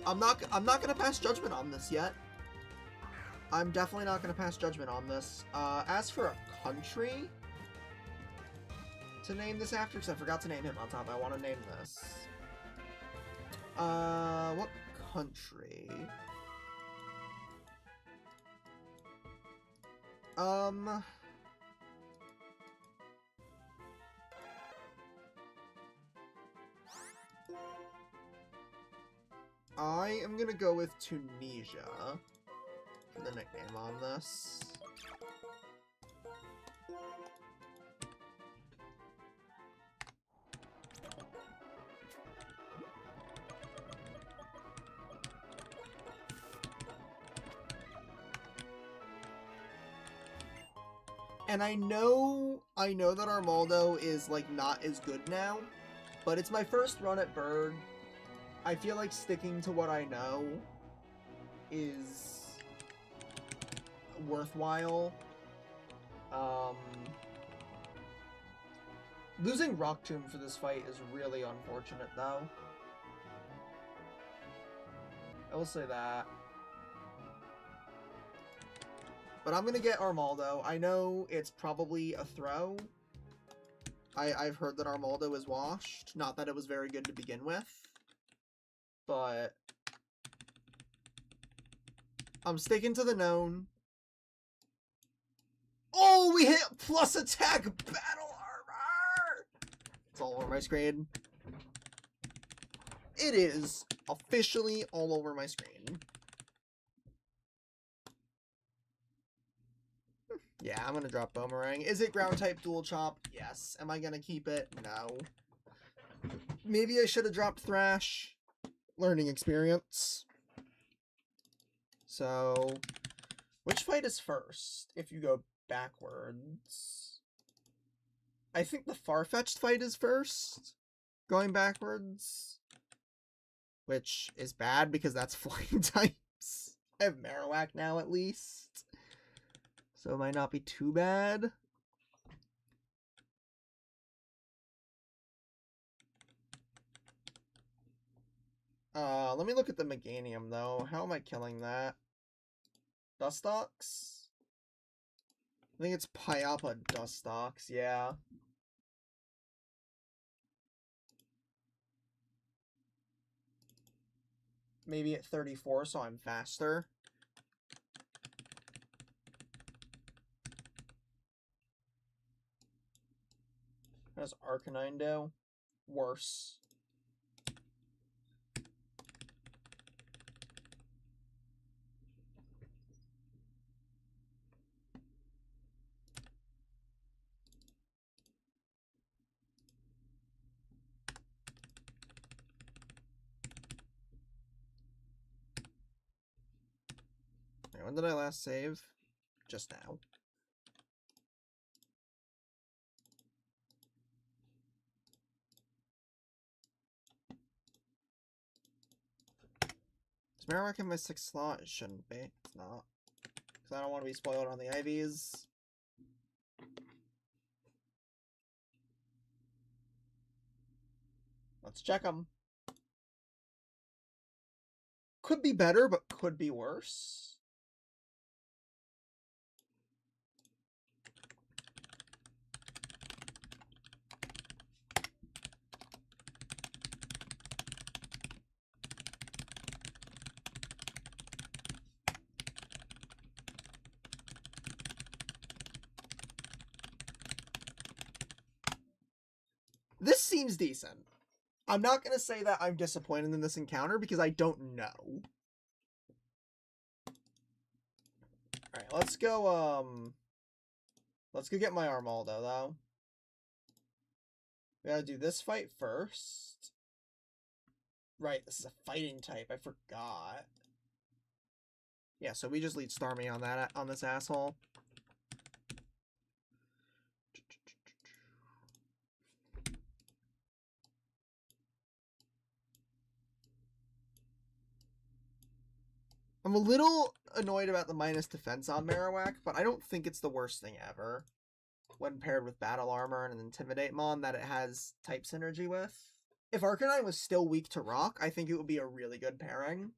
Speaker 1: I'm not gonna pass judgment on this yet. I'm definitely not gonna pass judgment on this. As for a country to name this after, because I forgot to name him on top, I want to name this. What country? I am gonna go with Tunisia for the nickname on this. And I know that Armaldo is, like, not as good now, but it's my first run at Bird. I feel like sticking to what I know is worthwhile. Losing Rock Tomb for this fight is really unfortunate, though. I will say that. But I'm gonna get Armaldo. I know it's probably a throw. I've heard that Armaldo is washed. Not that it was very good to begin with. But I'm sticking to the known. Oh, we hit plus attack battle armor! It's all over my screen. It is officially all over my screen. Yeah, I'm gonna drop Boomerang. Is it ground type dual chop? Yes. Am I gonna keep it? No. Maybe I should have dropped Thrash. Learning experience. So, which fight is first? If you go backwards. I think the Farfetch'd fight is first. Going backwards. Which is bad because that's flying types. I have Marowak now at least. So it might not be too bad. Let me look at the Meganium, though. How am I killing that? Dustox? I think it's Pyappa Dustox, yeah. Maybe at 34, so I'm faster. What does Arcanine do? Worse. Wait, when did I last save? Just now. Is Marowak in my 6th slot? It shouldn't be. It's not. Because I don't want to be spoiled on the IVs. Let's check them. Could be better, but could be worse. This seems decent. I'm not going to say that I'm disappointed in this encounter because I don't know. Alright, let's go get my Armaldo, though. We gotta do this fight first. Right, this is a fighting type, I forgot. Yeah, so we just lead Starmie on this asshole. I'm a little annoyed about the minus defense on Marowak, but I don't think it's the worst thing ever. When paired with Battle Armor and an Intimidate Mon that it has type synergy with. If Arcanine was still weak to Rock, I think it would be a really good pairing.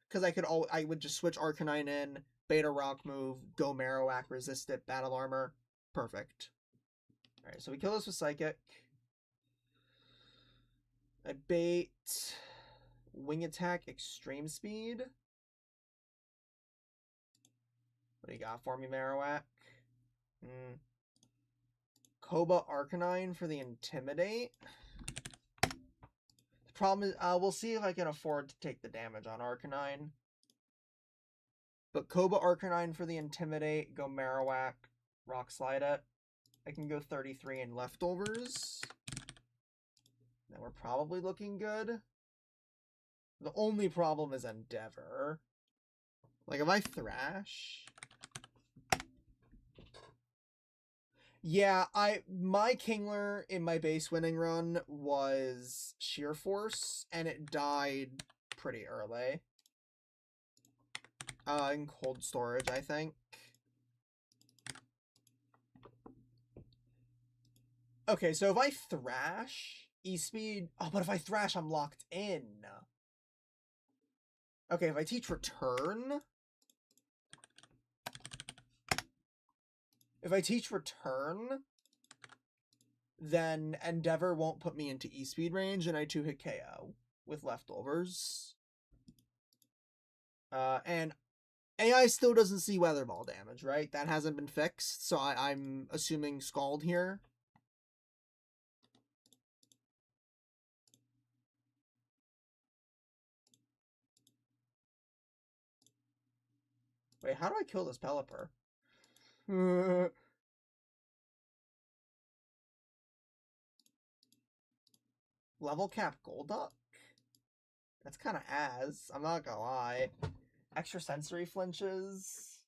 Speaker 1: Because I would just switch Arcanine in, Beta Rock move, go Marowak, resist it, Battle Armor. Perfect. Alright, so we kill this with Psychic. I bait Wing Attack Extreme Speed. What do you got for me, Marowak? Koba Arcanine for the Intimidate. The problem is, we'll see if I can afford to take the damage on Arcanine. But Koba Arcanine for the Intimidate, go Marowak, Rock Slide it. I can go 33 in leftovers. Now we're probably looking good. The only problem is Endeavor. Like, if I Thrash... Yeah, my Kingler in my base winning run was Sheer Force, and it died pretty early. In cold storage, I think. Okay, so if I Thrash, E-Speed... Oh, but if I Thrash, I'm locked in. Okay, if I teach Return... If I teach Return, then Endeavor won't put me into E-Speed range, and I 2-hit KO with leftovers. And AI still doesn't see Weather Ball damage, right? That hasn't been fixed, so I'm assuming Scald here. Wait, how do I kill this Pelipper? Level cap Golduck? That's kind of ass. I'm not gonna lie. Extra sensory flinches.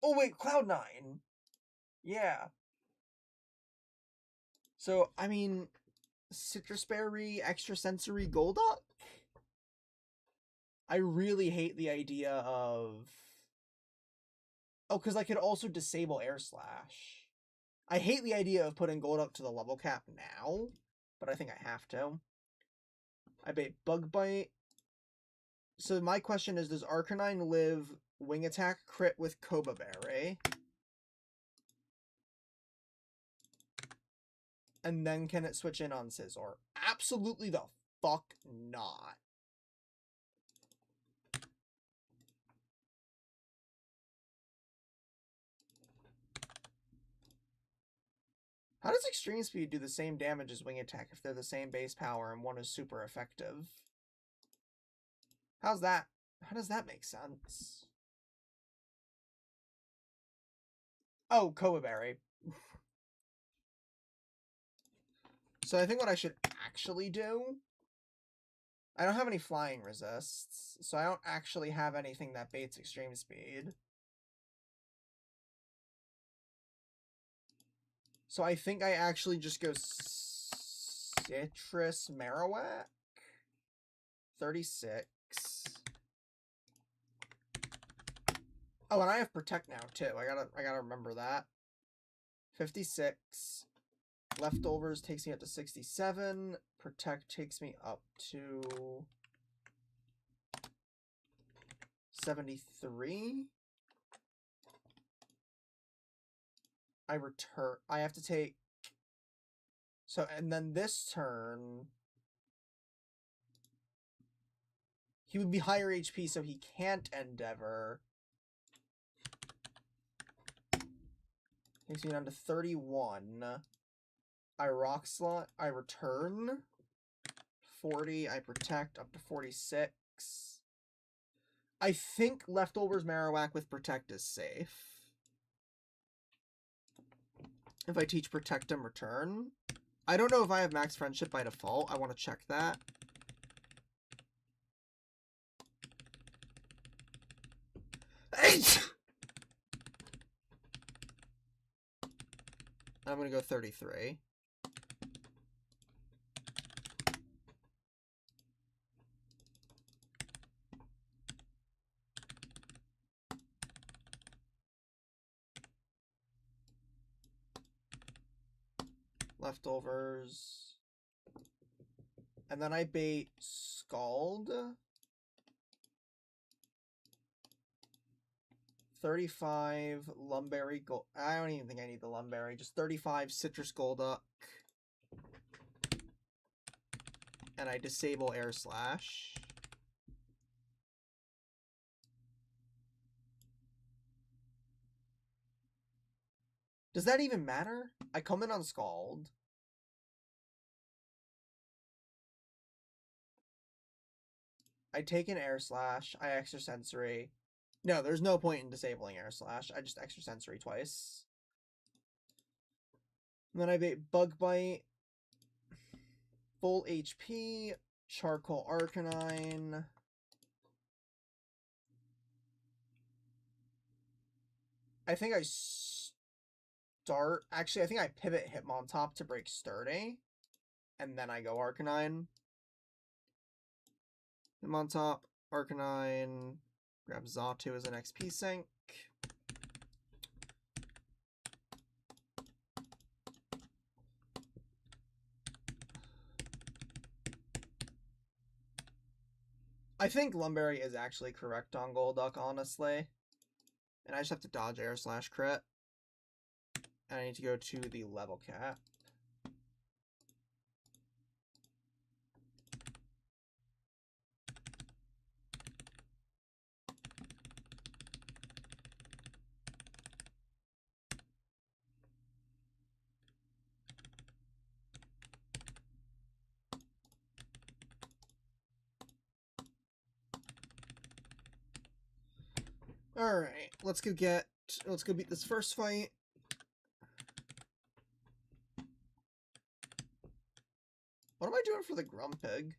Speaker 1: Oh wait, Cloud9. Yeah. So, I mean, Citrus Berry, Extra Sensory Golduck? I really hate the idea of... Oh, because I could also disable Air Slash. I hate the idea of putting Golduck to the level cap now, but I think I have to. I bait Bug Bite. So my question is, does Arcanine live Wing Attack crit with Koba Berry? And then can it switch in on Scizor? Absolutely the fuck not. How does Extreme Speed do the same damage as Wing Attack if they're the same base power and one is super effective? How's that? How does that make sense? Oh, Koba Berry. So I think what I should actually do... I don't have any flying resists, so I don't actually have anything that baits Extreme Speed. So I think I actually just go Citrus Marowak. 36. Oh, and I have Protect now too. I gotta remember that. 56. Leftovers takes me up to 67. Protect takes me up to 73. I return. I have to take... So, and then this turn... He would be higher HP, so he can't Endeavor. Takes me down to 31. I Rock Slot. I return. 40. I Protect up to 46. I think Leftovers Marowak with Protect is safe. If I teach Protect and Return. I don't know if I have Max Friendship by default. I want to check that. I'm going to go 33. Leftovers. And then I bait Scald. 35 Lumberry Gold. I don't even think I need the Lumberry. Just 35 Citrus Golduck. And I disable Air Slash. Does that even matter? I come in on Scald. I take an Air Slash. I Extrasensory. No, there's no point in disabling Air Slash. I just Extrasensory twice. And then I bait Bug Bite. Full HP. Charcoal Arcanine. I think I start... Actually, I think I pivot Hitmontop to break Sturdy. And then I go Arcanine. Hitmontop, Arcanine. Grab Xatu as an XP sink. I think Lumberry is actually correct on Golduck, honestly. And I just have to dodge Air Slash crit. And I need to go to the level cap. Alright, let's go beat this first fight. What am I doing for the Grumpig?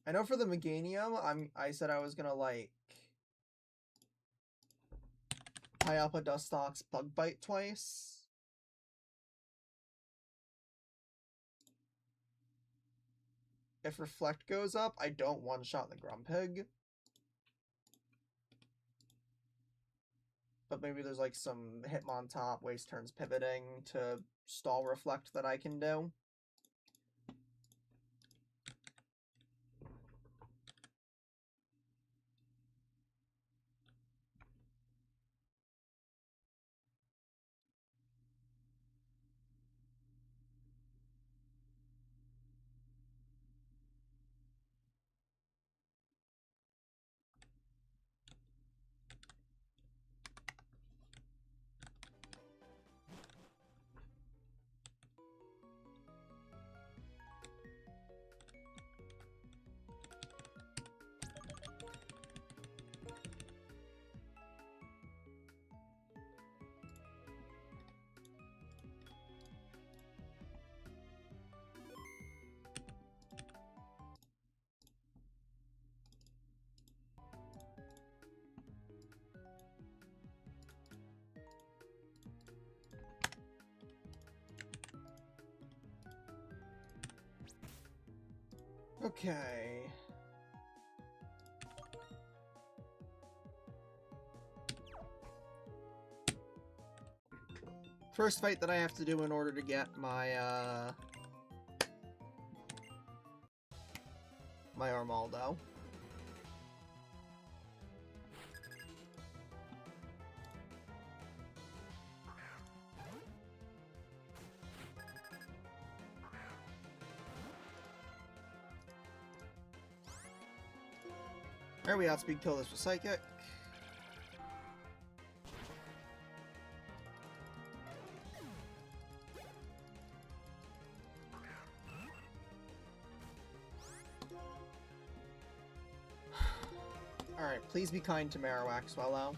Speaker 1: I know for the Meganium, I said I was gonna, like, high up a Dustox Bug Bite twice. If Reflect goes up, I don't one-shot the Grumpig. But maybe there's, like, some Hitmontop, Waste Turns pivoting to stall Reflect that I can do. Okay. First fight that I have to do in order to get my, my Armaldo. There we outspeed kill this with Psychic. Alright, please be kind to Marowak, Swallow.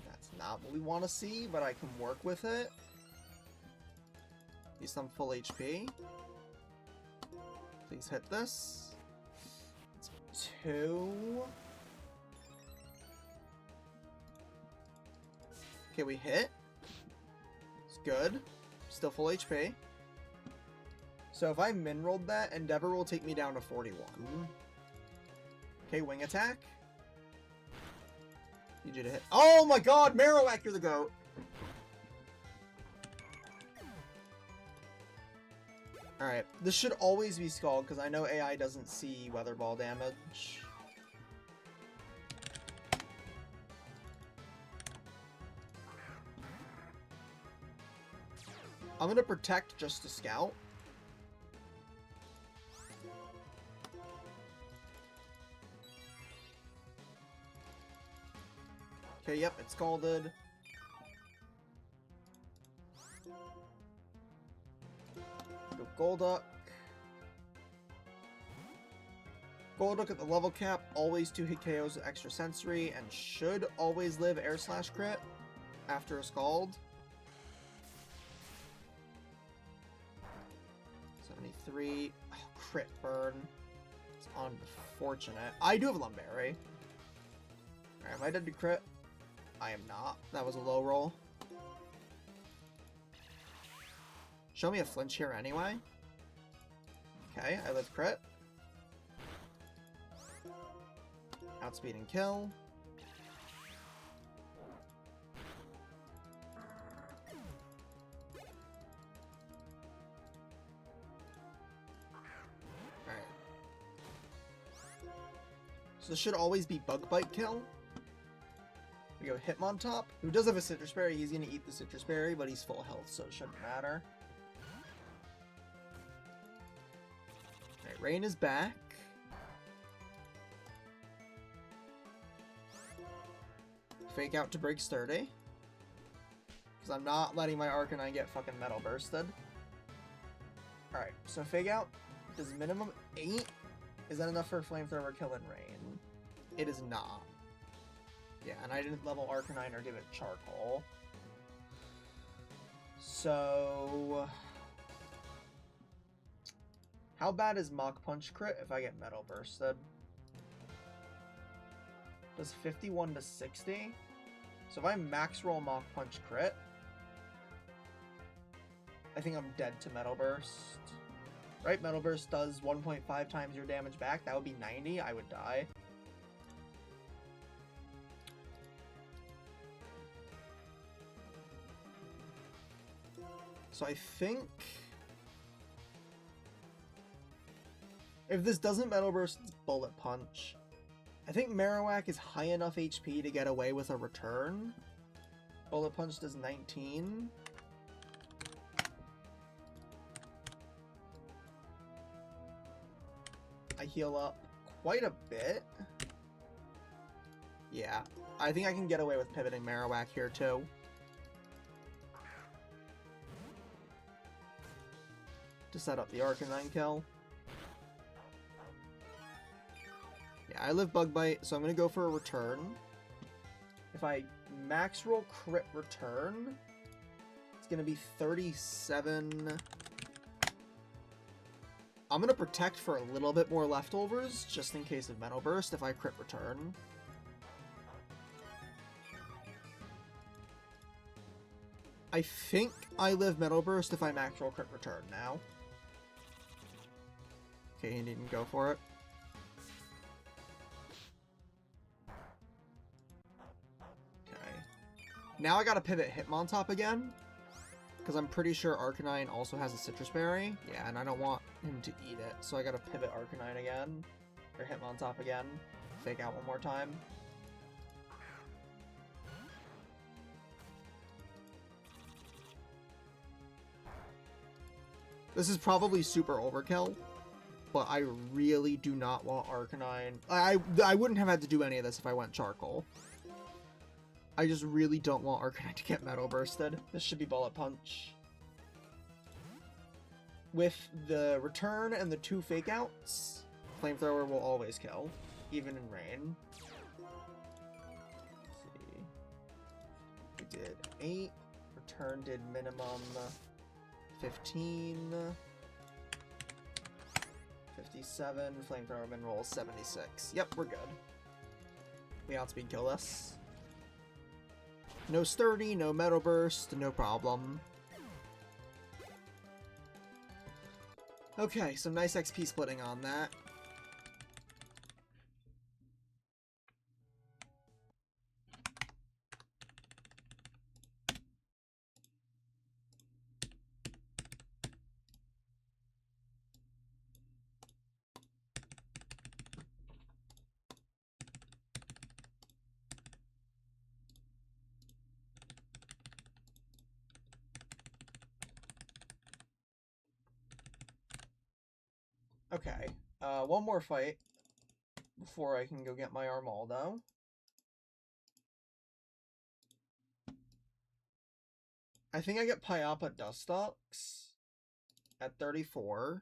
Speaker 1: That's not what we want to see, but I can work with it. At least I'm full HP. Please hit this. It's 2. Okay, we hit. It's good. Still full HP. So if I min-rolled that, Endeavor will take me down to 41. Okay, wing attack. Need you to hit. Oh my god, Marowak, you're the GOAT! Alright, this should always be Scald, because I know AI doesn't see Weather Ball damage. I'm gonna protect just to scout. Okay, yep, it's scalded. Go Golduck. Golduck at the level cap, always 2-hit KOs with extra sensory, and should always live air slash crit after a scald. 73. Oh, crit burn. It's unfortunate. I do have Lumberry. Alright, am I dead to crit? I am not. That was a low roll. Show me a flinch here anyway. Okay, I live crit. Outspeed and kill. Alright. So this should always be Bug Bite kill. We go Hitmontop, who does have a Citrus Berry. He's gonna eat the Citrus Berry, but he's full health, so it shouldn't matter. Alright, Rain is back. Fake out to break sturdy. Because I'm not letting my Arcanine get fucking Metal Bursted. Alright, so fake out does minimum 8. Is that enough for Flamethrower kill and Rain? It is not. Yeah, and I didn't level Arcanine or give it Charcoal. So... how bad is Mach Punch crit if I get Metal Bursted? Does 51 to 60? So if I max roll Mach Punch crit, I think I'm dead to Metal Burst. Right? Metal Burst does 1.5 times your damage back. That would be 90. I would die. So I think... if this doesn't Metal Burst, it's Bullet Punch. I think Marowak is high enough HP to get away with a return. Bullet Punch does 19. I heal up quite a bit. Yeah, I think I can get away with pivoting Marowak here too. To set up the Arcanine kill. Yeah, I live Bug Bite, so I'm going to go for a return. If I max roll crit return, it's going to be 37. I'm going to protect for a little bit more leftovers, just in case of Metal Burst if I crit return. I think I live Metal Burst if I'm actual crit return now. Okay, he didn't go for it. Okay. Now I gotta pivot Hitmontop again. Because I'm pretty sure Arcanine also has a Citrus Berry. Yeah, and I don't want him to eat it. So I gotta pivot Arcanine again. Or Hitmontop again. Fake out one more time. This is probably super overkill, but I really do not want Arcanine. I wouldn't have had to do any of this if I went Charcoal. I just really don't want Arcanine to get Metal Bursted. This should be Bullet Punch. With the return and the 2 fake outs, Flamethrower will always kill, even in rain. Let's see. We did 8. Return did minimum 15. 57. Flamethrower min roll 76. Yep, we're good. We outspeed kill this. No Sturdy, no Metal Burst, no problem. Okay, some nice XP splitting on that. Okay, one more fight before I can go get my Armaldo. I think I get Pyappa Dustox at 34.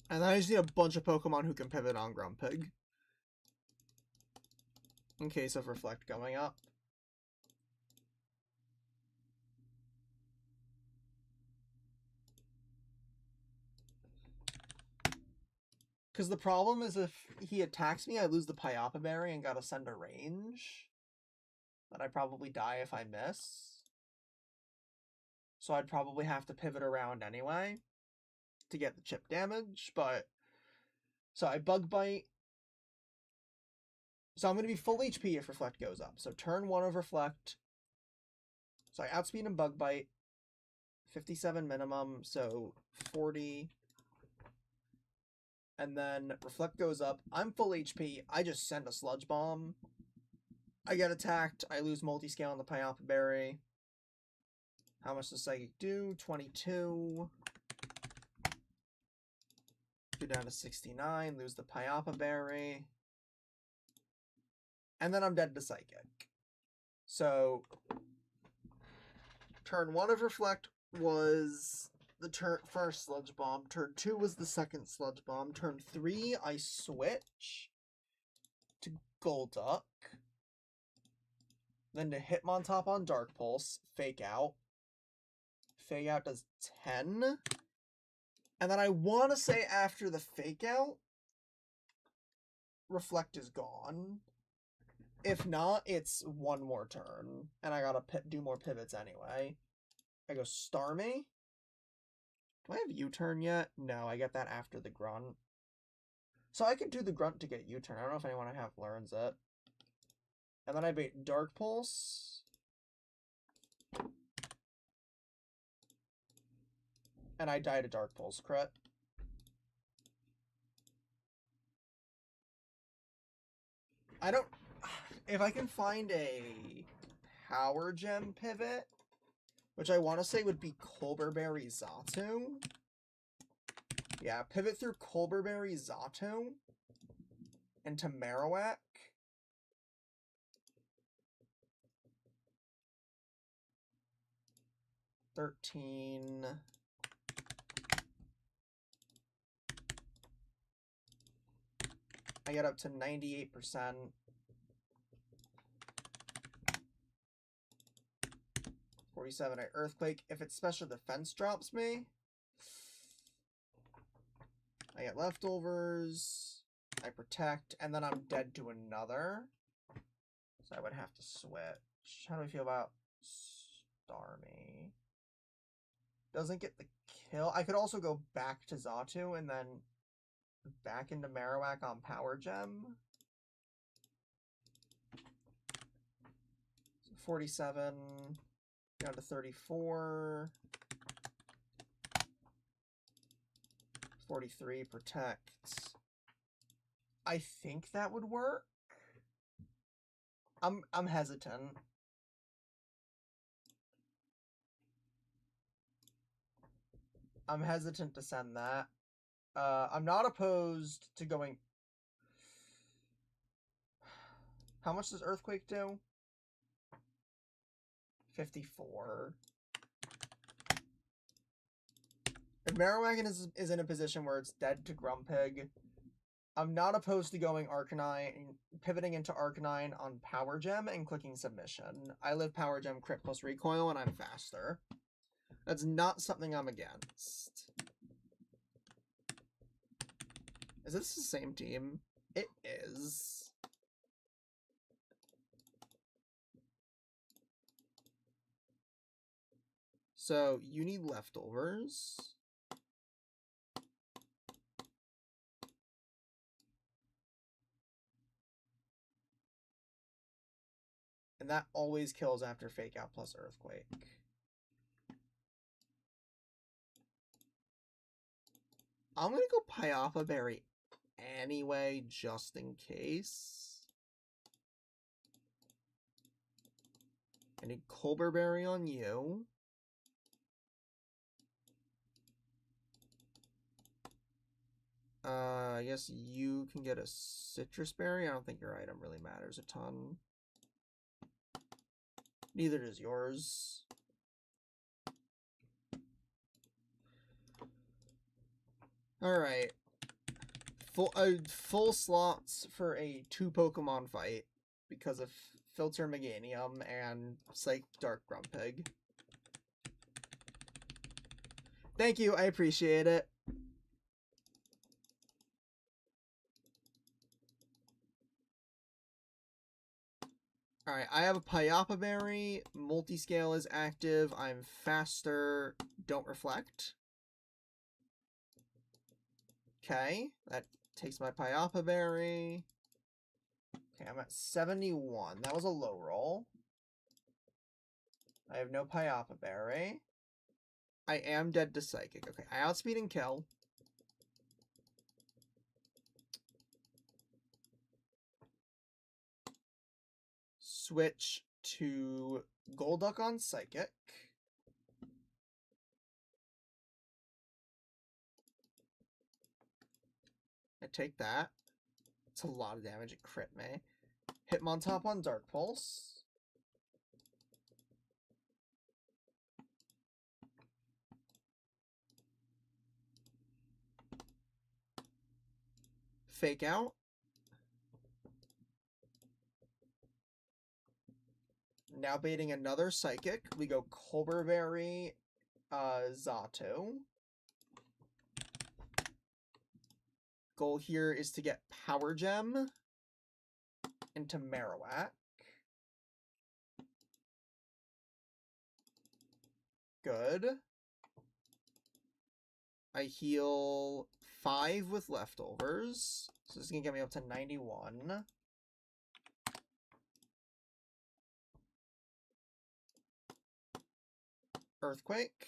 Speaker 1: And then I just need a bunch of Pokemon who can pivot on Grumpig. In case of Reflect going up. Because the problem is if he attacks me, I lose the Pyappa Berry and gotta send a range. That I probably die if I miss. So I'd probably have to pivot around anyway to get the chip damage, but... So I Bug Bite. So I'm going to be full HP if Reflect goes up. So turn 1 of Reflect. So I outspeed and Bug Bite. 57 minimum, so 40. And then Reflect goes up. I'm full HP. I just send a Sludge Bomb. I get attacked. I lose Multiscale on the Pyappa Berry. How much does Psychic do? 22. Go down to 69. Lose the Pyappa Berry. And then I'm dead to Psychic. So, turn 1 of Reflect was the first Sludge Bomb. Turn 2 was the second Sludge Bomb. Turn 3, I switch to Golduck. Then to Hitmontop on Dark Pulse. Fake out. Fake out does 10. And then I want to say after the Fake out, Reflect is gone. If not, it's one more turn. And I gotta do more pivots anyway. I go Starmie. Do I have U-turn yet? No, I get that after the Grunt. So I could do the Grunt to get U-turn. I don't know if anyone I have learns it. And then I bait Dark Pulse. And I die to Dark Pulse crit. I don't... If I can find a Power Gem pivot, which I want to say would be Colberberry Xatu. Yeah, pivot through Colberberry Xatu into Marowak. I get up to 98%. $47, I Earthquake. If its special defense drops me, I get leftovers, I protect, and then I'm dead to another. So I would have to switch. How do we feel about Starmie? Doesn't get the kill. I could also go back to Xatu and then back into Marowak on Power Gem. So 47 down to 34. 43 protects. I think that would work. I'm hesitant. I'm hesitant to send that. I'm not opposed to going. How much does Earthquake do? 54. If Marowak is in a position where it's dead to Grumpig, I'm not opposed to going Arcanine, pivoting into Arcanine on Power Gem and clicking Submission. I live Power Gem crit plus recoil and I'm faster. That's not something I'm against. Is this the same team? It is. So you need leftovers. And that always kills after Fake Out plus Earthquake. I'm going to go Pyappa Berry anyway, just in case. I need Colbur Berry on you. I guess you can get a Citrus Berry. I don't think your item really matters a ton. Neither does yours. Alright. Full slots for a 2 Pokemon fight because of Filter Meganium and Psych Dark Grumpig. Thank you, I appreciate it. Alright, I have a Pyappa Berry, Multiscale is active, I'm faster, don't reflect. Okay, that takes my Pyappa Berry. Okay, I'm at 71. That was a low roll. I have no Pyappa Berry. I am dead to Psychic. Okay, I outspeed and kill. Switch to Golduck on Psychic. I take that. It's a lot of damage. It crit me. Hitmontop on Dark Pulse. Fake Out. Now baiting another Psychic. We go Colbur Berry, Xatu. Goal here is to get Power Gem into Marowak. Good. I heal 5 with leftovers. So this is going to get me up to 91. Earthquake.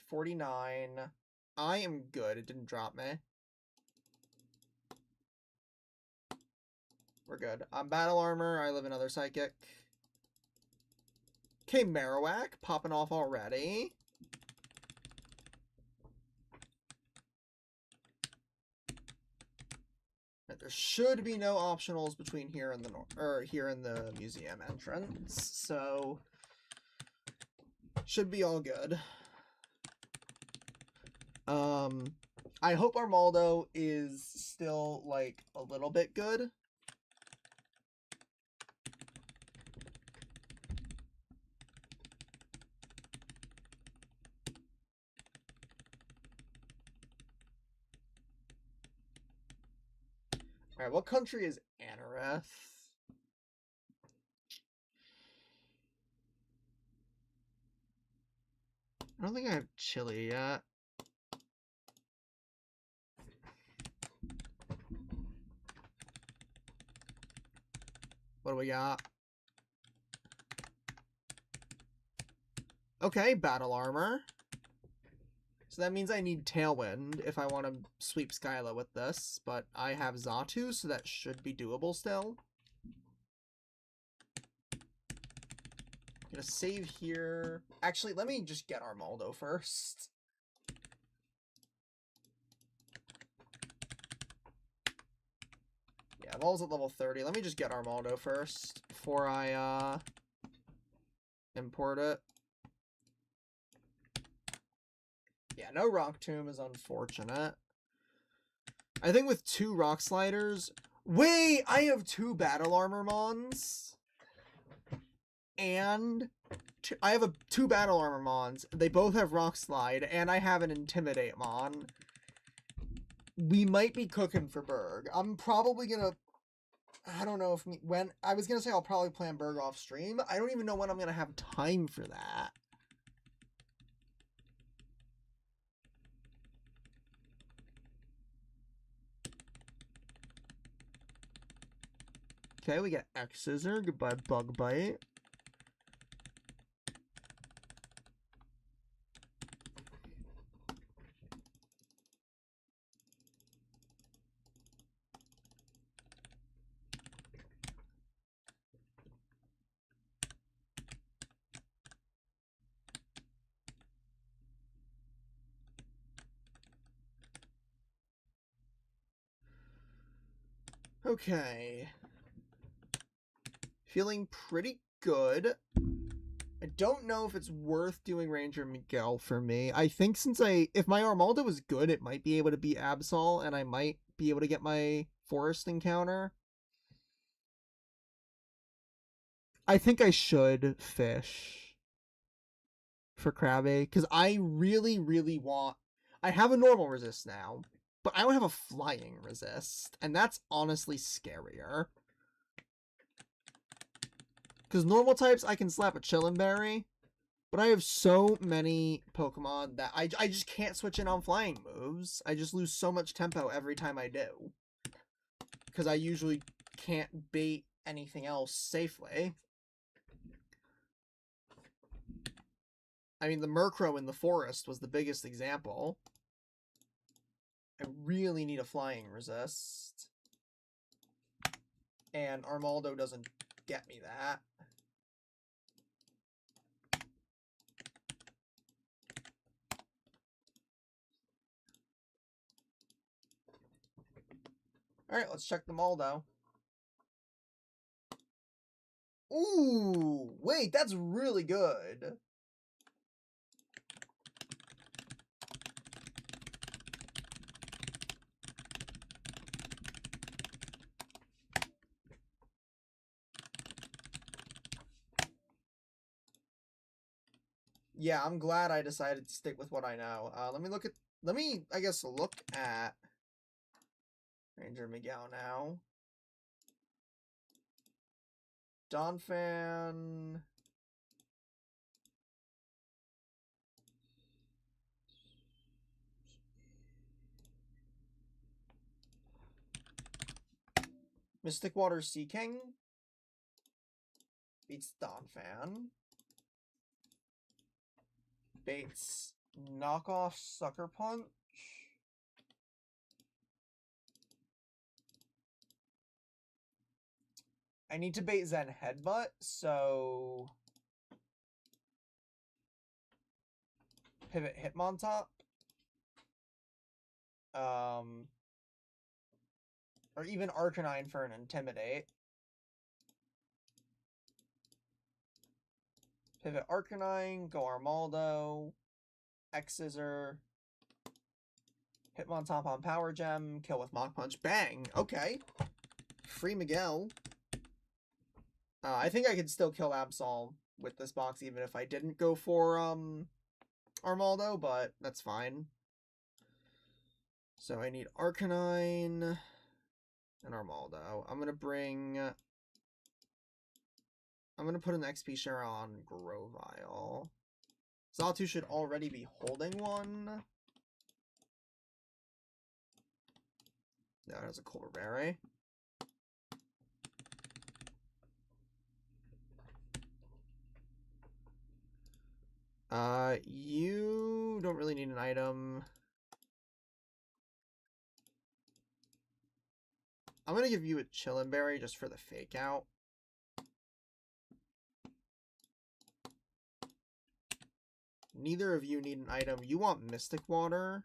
Speaker 1: 49. I am good. It didn't drop me. We're good. I'm Battle Armor. I live another Psychic. Okay, Marowak. Popping off already. There should be no optionals between here and the here in the museum entrance, so should be all good. I hope Armaldo is still, like, a little bit good. Alright, what country is Anareth? I don't think I have Chile yet. What do we got? Okay, battle armor. So that means I need Tailwind if I want to sweep Skyla with this, but I have Xatu, so that should be doable still. I'm gonna save here. Actually, let me just get Armaldo first. Yeah, Vol's at level 30. Let me just get Armaldo first before I import it. Yeah, no Rock Tomb is unfortunate. I think with 2 Rock Sliders... Wait! I have 2 Battle Armor Mons. And... I have 2 Battle Armor Mons. They both have Rock Slide. And I have an Intimidate Mon. We might be cooking for Berg. I'm probably gonna... I don't know if... when I was gonna say I'll probably plan Berg off stream. I don't even know when I'm gonna have time for that. Okay, we got X Scissor. Goodbye, Bug Bite. Okay. Feeling pretty good. I don't know if it's worth doing Ranger Miguel for me. I think if my Armaldo was good, it might be able to beat Absol, and I might be able to get my Forest encounter. I think I should fish for Krabby, because I really, really want... I have a normal resist now, but I don't have a flying resist, and that's honestly scarier. Because normal types, I can slap a Chillin' Berry, but I have so many Pokemon that I just can't switch in on flying moves. I just lose so much tempo every time I do. Because I usually can't bait anything else safely. I mean, the Murkrow in the forest was the biggest example. I really need a flying resist. And Armaldo doesn't get me that. Alright, let's check the Maldo. Ooh, wait, that's really good. Yeah, I'm glad I decided to stick with what I know. Let me, I guess, look at Ranger Miguel now. Donphan. Mystic Water Seaking beats Donphan. Bates knockoff Sucker Punch. I need to bait Zen Headbutt, so pivot Hitmontop. Or even Arcanine for an Intimidate. Pivot Arcanine, go Armaldo, X Scissor, Hitmontop on Power Gem, kill with Mach Punch, bang! Okay. Free Miguel. I think I could still kill Absol with this box even if I didn't go for, Armaldo, but that's fine. So I need Arcanine and Armaldo. I'm gonna put an XP share on Grovyle. Xatu should already be holding one. That has a Colbert. You don't really need an item. I'm gonna give you a Chillin' Berry just for the fake out. Neither of you need an item. You want Mystic Water.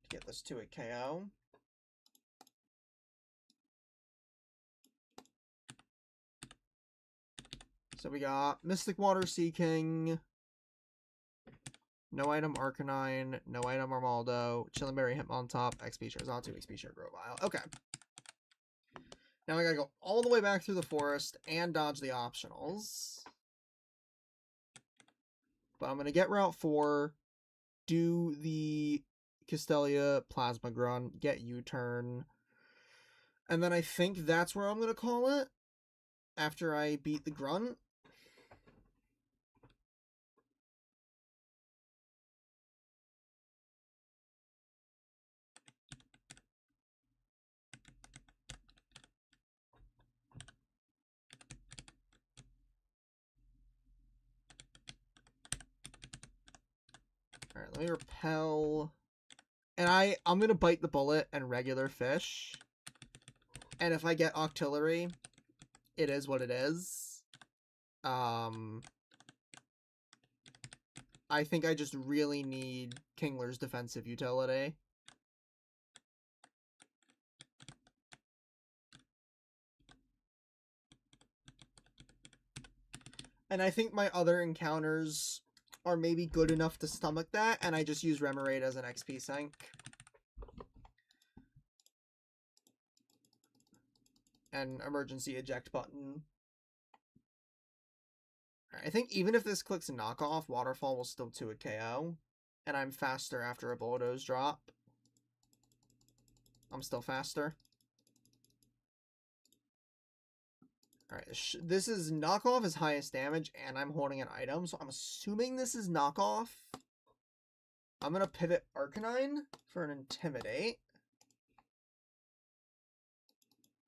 Speaker 1: Get this to a KO. So we got Mystic Water Seeking. No item Arcanine. No item Armaldo. Chillin' Berry Hitmontop. XP share Xatu. XP share Grovyle. Okay. Now I gotta go all the way back through the forest and dodge the optionals. But I'm gonna get Route 4. Do the Castelia Plasma Grunt. Get U-turn. And then I think that's where I'm gonna call it. After I beat the Grunt. Alright, let me repel. And I'm gonna bite the bullet and regular fish. And if I get Octillery, it is what it is. I think I just really need Kingler's defensive utility. And I think my other encounters are maybe good enough to stomach that, and I just use Remoraid as an XP sink. And emergency eject button. I think even if this clicks a knockoff, Waterfall will still do a KO. And I'm faster after a Bulldoze drop. I'm still faster. Alright, this is knockoff is highest damage, and I'm holding an item, so I'm assuming this is knockoff. I'm gonna pivot Arcanine for an Intimidate.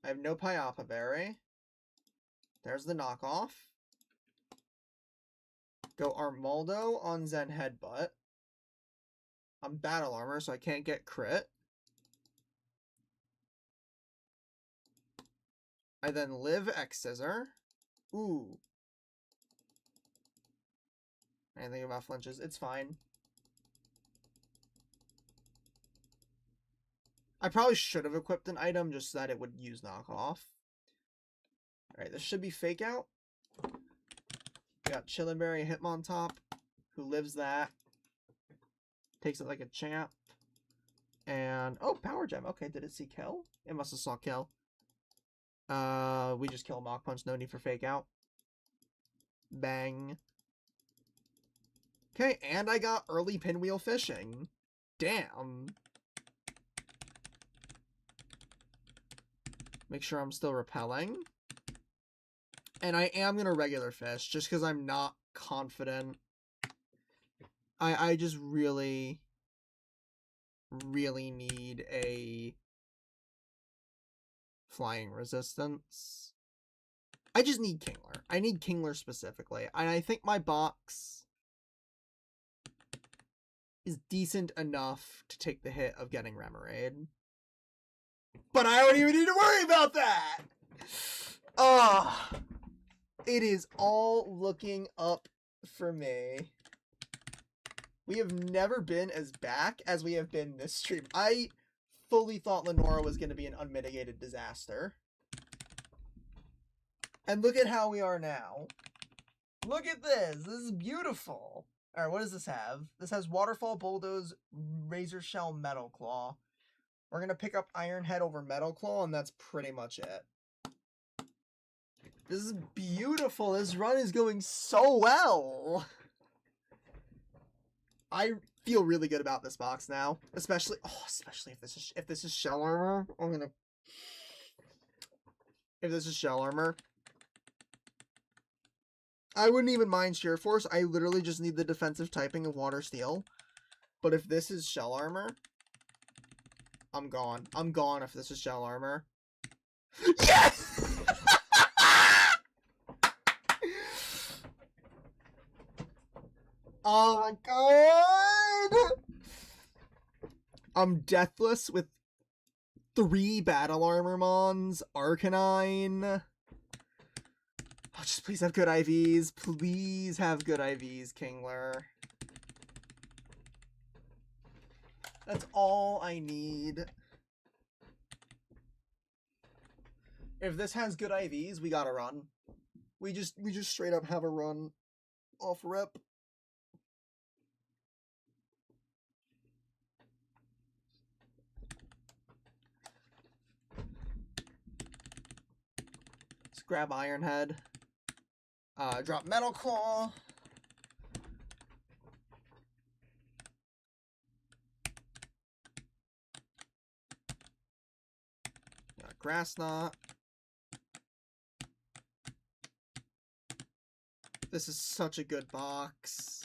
Speaker 1: I have no Pyapa Berry. There's the knockoff. Go Armaldo on Zen Headbutt. I'm Battle Armor, so I can't get crit. I then live X Scissor. Ooh. Anything about flinches? It's fine. I probably should have equipped an item just so that it would use knockoff. Alright, this should be fake out. We got Chillin' Berry Hitmontop, who lives that. Takes it like a champ. And, oh, Power Gem. Okay, did it see kill? It must have saw kill. We just kill Mach Punch, no need for fake out. Bang. Okay, and I got early Pinwheel Fishing. Damn. Make sure I'm still repelling. And I am going to regular fish, just because I'm not confident. I just really need a flying resistance. I just need Kingler. I need Kingler specifically. And I think my box is decent enough to take the hit of getting Remoraid. But I don't even need to worry about that! It is all looking up for me. We have never been as back as we have been this stream. I fully thought Lenora was going to be an unmitigated disaster. And look at how we are now. Look at this. This is beautiful. Alright, what does this have? This has Waterfall, Bulldoze, Razor Shell, Metal Claw. We're going to pick up Iron Head over Metal Claw, and that's pretty much it. This is beautiful. This run is going so well. I feel really good about this box now. Especially if this is Shell Armor. If this is Shell Armor. I wouldn't even mind Sheer Force. I literally just need the defensive typing of Water Steel. But if this is Shell Armor, I'm gone. I'm gone if this is Shell Armor. Yes! Oh my god! I'm Deathless with 3 Battle Armor Mons, Arcanine. Oh, just please have good IVs. Please have good IVs, Kingler. That's all I need. If this has good IVs, we gotta run. We just straight up have a run off rep. Let's grab Iron Head. Drop Metal Claw. Got Grass Knot. This is such a good box.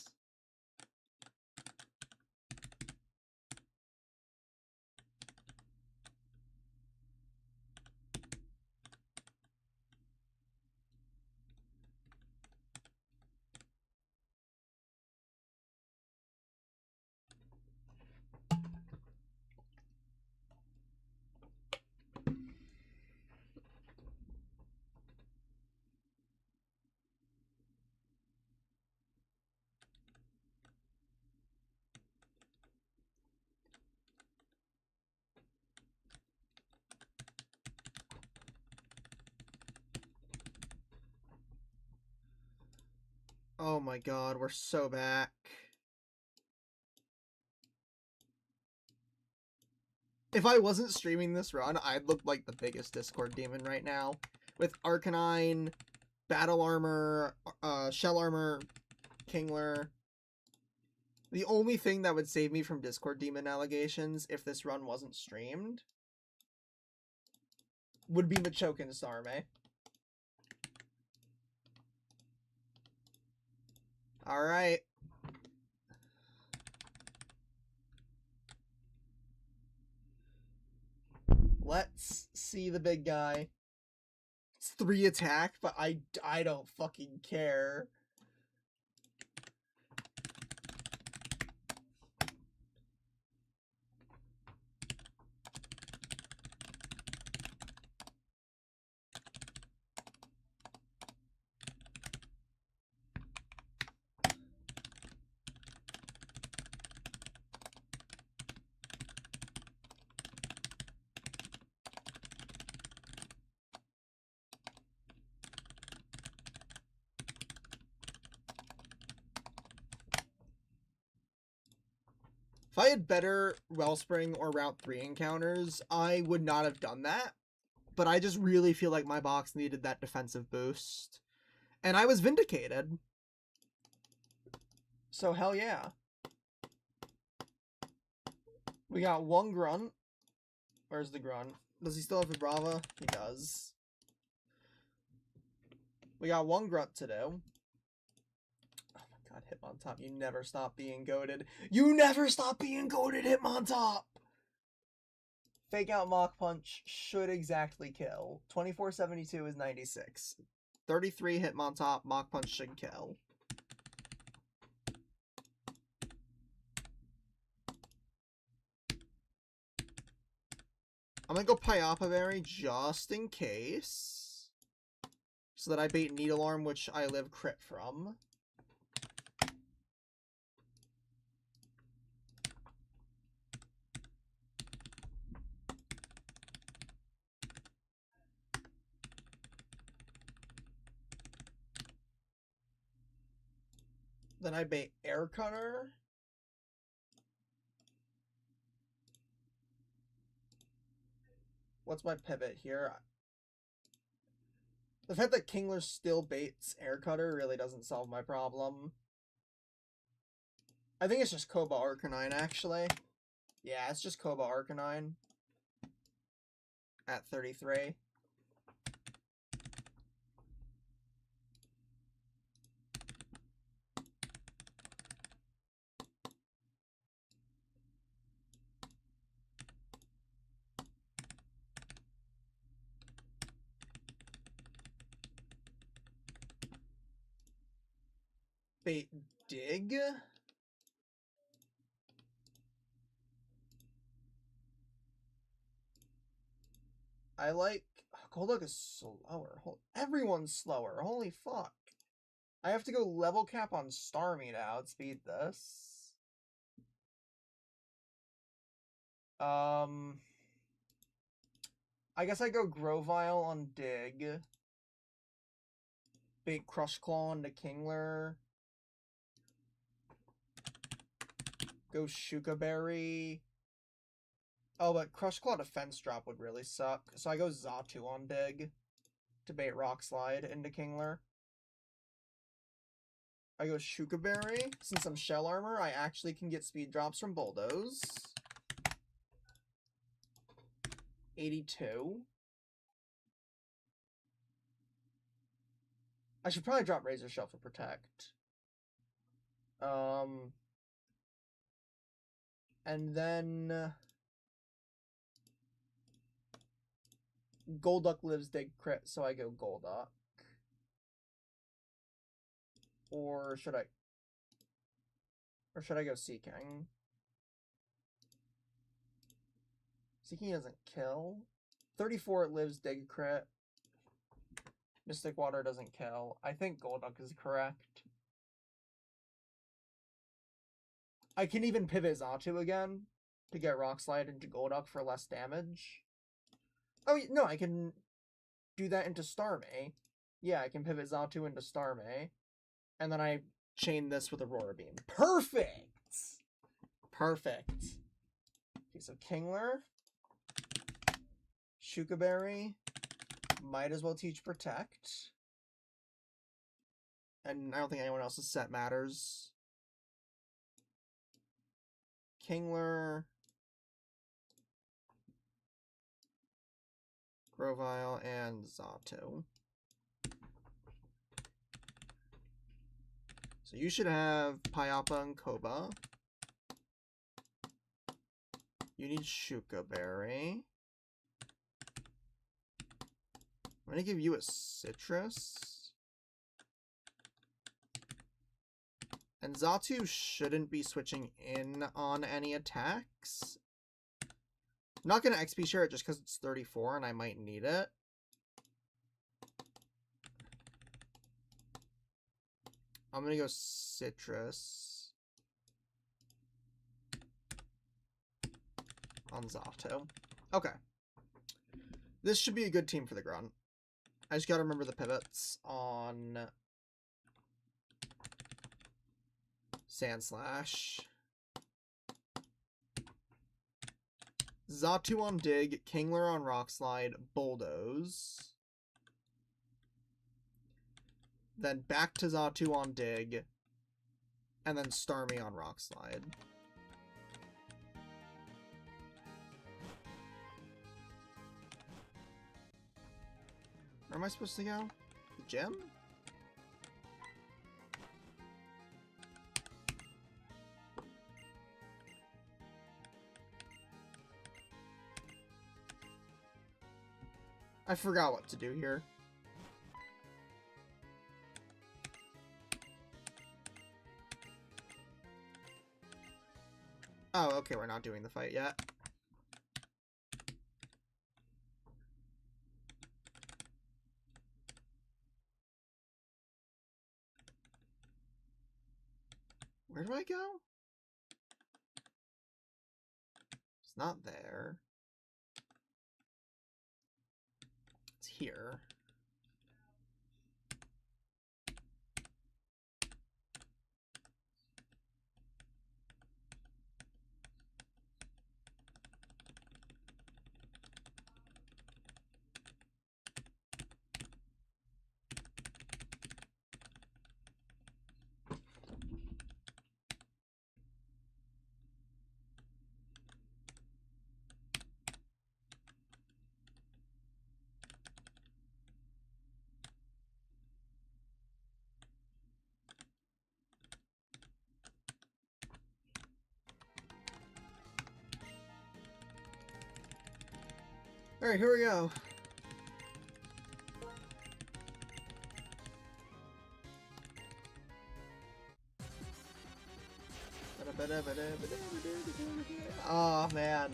Speaker 1: Oh my god, we're so back. If I wasn't streaming this run, I'd look like the biggest Discord demon right now. With Arcanine, Battle Armor, Shell Armor, Kingler. The only thing that would save me from Discord demon allegations if this run wasn't streamed would be Machoke and Starmie. Alright. Let's see the big guy. It's 3 attack, but I don't fucking care. If I had better Wellspring or Route 3 encounters, I would not have done that. But I just really feel like my box needed that defensive boost. And I was vindicated. So hell yeah. We got 1 Grunt. Where's the Grunt? Does he still have Vibrava? He does. We got 1 Grunt to do. God, Hitmontop, you never stop being goated. You never stop being goated, Hitmontop! Fake out Mach Punch should exactly kill. 2472 is 96. 33 Hitmontop, Mach Punch should kill. I'm gonna go Pyapa Berry just in case. So that I bait Needle Arm, which I live crit from. Then I bait Air Cutter. What's my pivot here? The fact that Kingler still baits Air Cutter really doesn't solve my problem. I think it's just Koba Arcanine, actually. Yeah, it's just Koba Arcanine. At 33. Bait Dig? I like... Golduck is slower. Everyone's slower. Holy fuck. I have to go level cap on Starmie to outspeed this. I guess I go Grovyle on Dig. Bait Crush Claw into Kingler. Go Shuka Berry. Oh, but Crush Claw defense drop would really suck. So I go Xatu on Dig to bait Rock Slide into Kingler. I go Shuka Berry. Since I'm Shell Armor, I actually can get speed drops from Bulldoze. 82. I should probably drop Razor Shell for Protect. And then... Golduck lives Dig Crit, so I go Golduck. Or should I go Seaking? Seaking doesn't kill. 34 it lives Dig Crit. Mystic Water doesn't kill. I think Golduck is correct. I can even pivot Xatu again to get Rock Slide into Golduck for less damage. Oh, no, I can do that into Starmie. Yeah, I can pivot Xatu into Starmie. And then I chain this with Aurora Beam. Perfect! Perfect. Okay, so Kingler. Shuka Berry. Might as well teach Protect. And I don't think anyone else's set matters. Kingler. Grovyle and Xatu. So you should have Pyappa and Koba. You need Shuka Berry. I'm going to give you a Citrus. And Xatu shouldn't be switching in on any attacks. I'm not going to XP share it just because it's 34 and I might need it. I'm going to go Citrus on Xatu. Okay. This should be a good team for the Grunt. I just got to remember the pivots on Sandslash. Xatu on Dig, Kingler on Rock Slide, Bulldoze. Then back to Xatu on Dig, and then Starmie on Rock Slide. Where am I supposed to go? The gym? I forgot what to do here. Oh, okay, we're not doing the fight yet. Where do I go? It's not there. It's here. Alright, here we go. Oh man.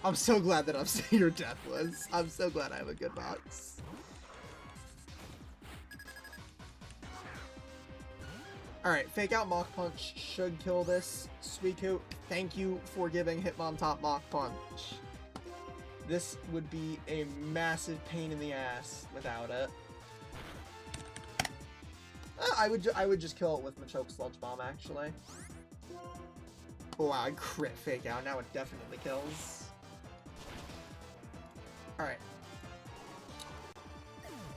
Speaker 1: I'm so glad that I'm saying your Deathless. I'm so glad I have a good box. Alright, Fake Out Mach Punch should kill this. Suicune, thank you for giving Hitmontop Mach Punch. This would be a massive pain in the ass without it. I would just kill it with Machoke Sludge Bomb, actually. Oh wow, I crit Fake Out. Now it definitely kills. Alright.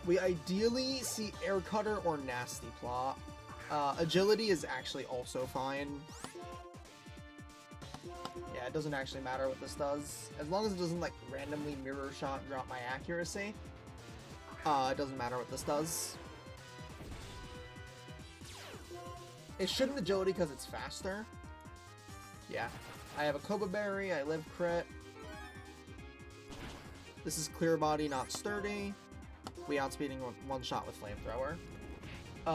Speaker 1: We ideally see Air Cutter or Nasty Plot. Agility is actually also fine. Yeah, it doesn't actually matter what this does. As long as it doesn't, like, randomly Mirror Shot and drop my accuracy. It doesn't matter what this does. It shouldn't Agility because it's faster. Yeah. I have a Koba Berry, I live crit. This is Clear Body, not Sturdy. We outspeeding one shot with Flamethrower.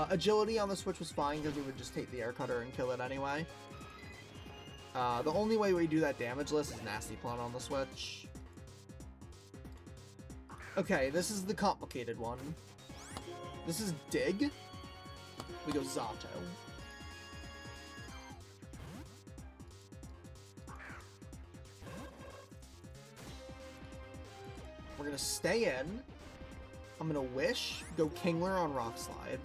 Speaker 1: Agility on the Switch was fine because we would just take the Air Cutter and kill it anyway. The only way we do that damageless is Nasty Plot on the Switch. Okay, this is the complicated one. This is Dig. We go Zato. We're gonna stay in. I'm gonna Wish, go Kingler on Rock Slide.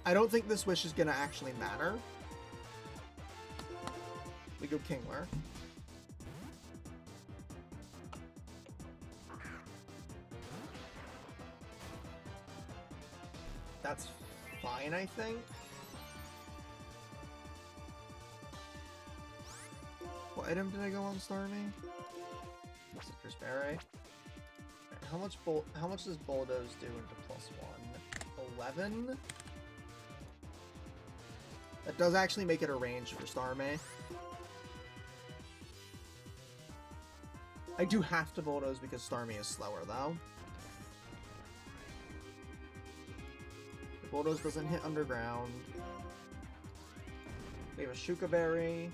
Speaker 1: I don't think this Wish is gonna actually matter. We go Kingler. That's fine, I think. What item did I go on Starmie? Citrus Berry. Right, how much does Bulldoze do into +1? 11? That does actually make it a range for Starmie. I do have to Bulldoze because Starmie is slower, though. The Bulldoze doesn't hit underground. We have a Shuka Berry.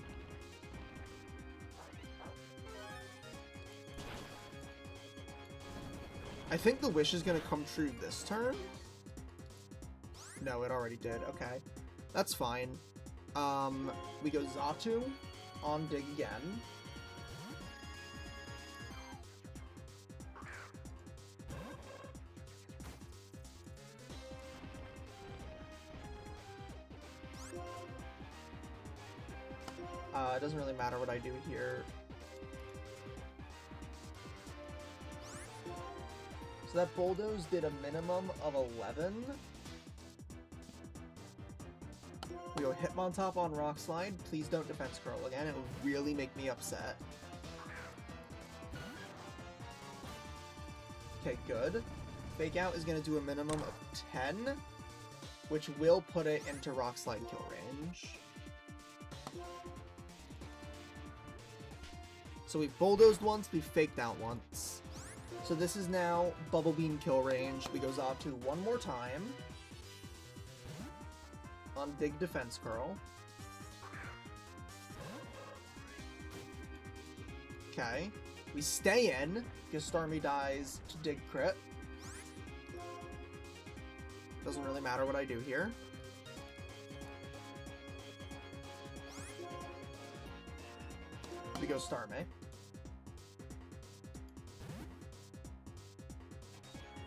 Speaker 1: I think the Wish is going to come true this turn. No, it already did. Okay. That's fine. We go Xatu on Dig again. It doesn't really matter what I do here. So that Bulldoze did a minimum of 11. We go Hitmontop on Rock Slide. Please don't Defense Curl again. It will really make me upset. Okay, good. Fake Out is going to do a minimum of 10, which will put it into Rock Slide kill range. So we've Bulldozed once, we've Faked Out once. So this is now Bubble Beam kill range. We go Xatu one more time. On Dig Defense Curl. Okay. We stay in, because Starmie dies to Dig crit. Doesn't really matter what I do here. We go Starmie.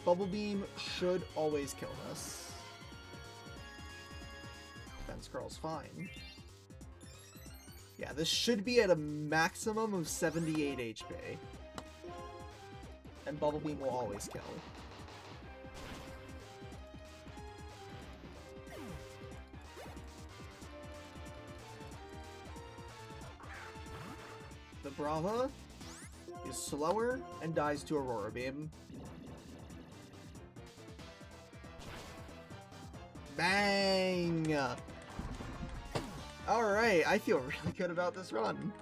Speaker 1: Bubble Beam should always kill this. Defense Curl's fine. Yeah, this should be at a maximum of 78 HP. And Bubble Beam will always kill. The Brava is slower and dies to Aurora Beam. Bang! Alright, I feel really good about this run.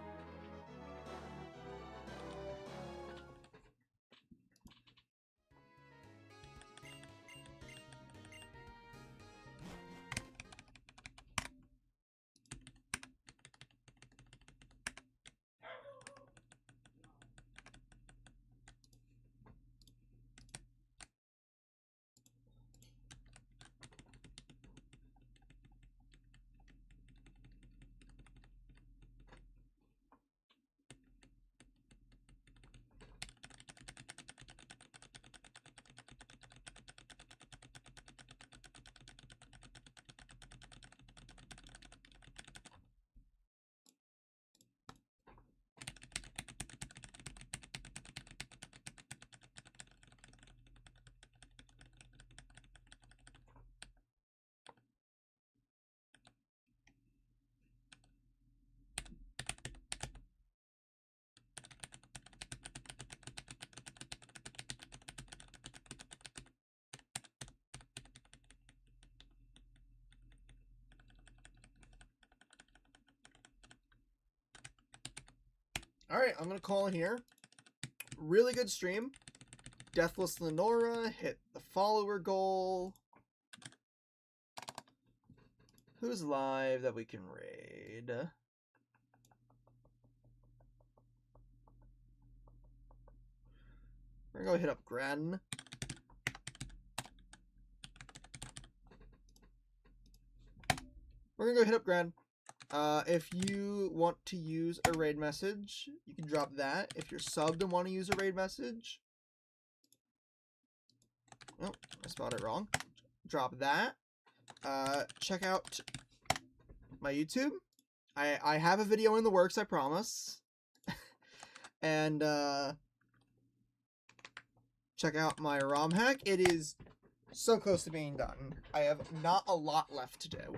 Speaker 1: Alright, I'm gonna call it here. Really good stream. Deathless Lenora hit the follower goal. Who's live that we can raid? We're gonna go hit up Gren. We're gonna go hit up Gren. If you want to use a raid message, you can drop that. If you're subbed and want to use a raid message, oh, I spelled it wrong. Drop that. Check out my YouTube. I have a video in the works, I promise. And check out my ROM hack. It is so close to being done. I have not a lot left to do,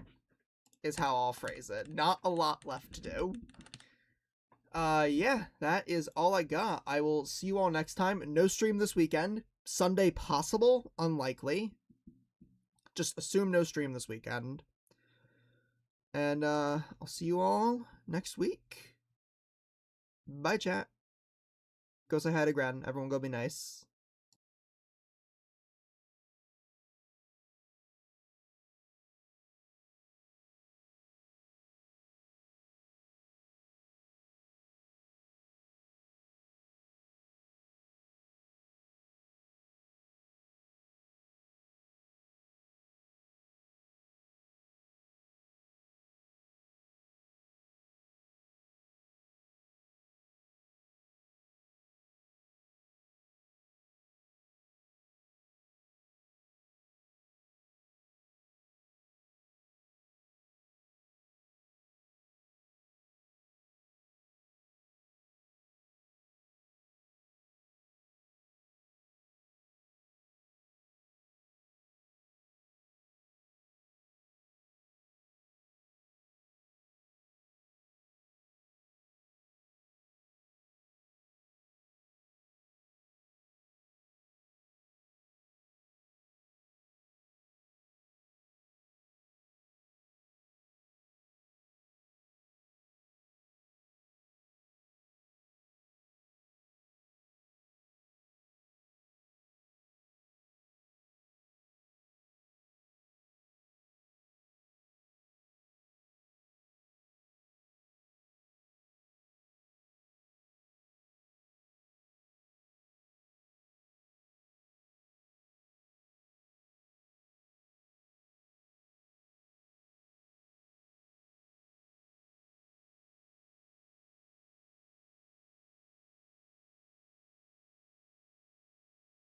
Speaker 1: is how I'll phrase it. Not a lot left to do. Yeah, that is all I got. I will see you all next time. No stream this weekend. Sunday possible, unlikely. Just assume no stream this weekend. And I'll see you all next week. Bye, chat. Go say hi to Gran. Everyone go be nice.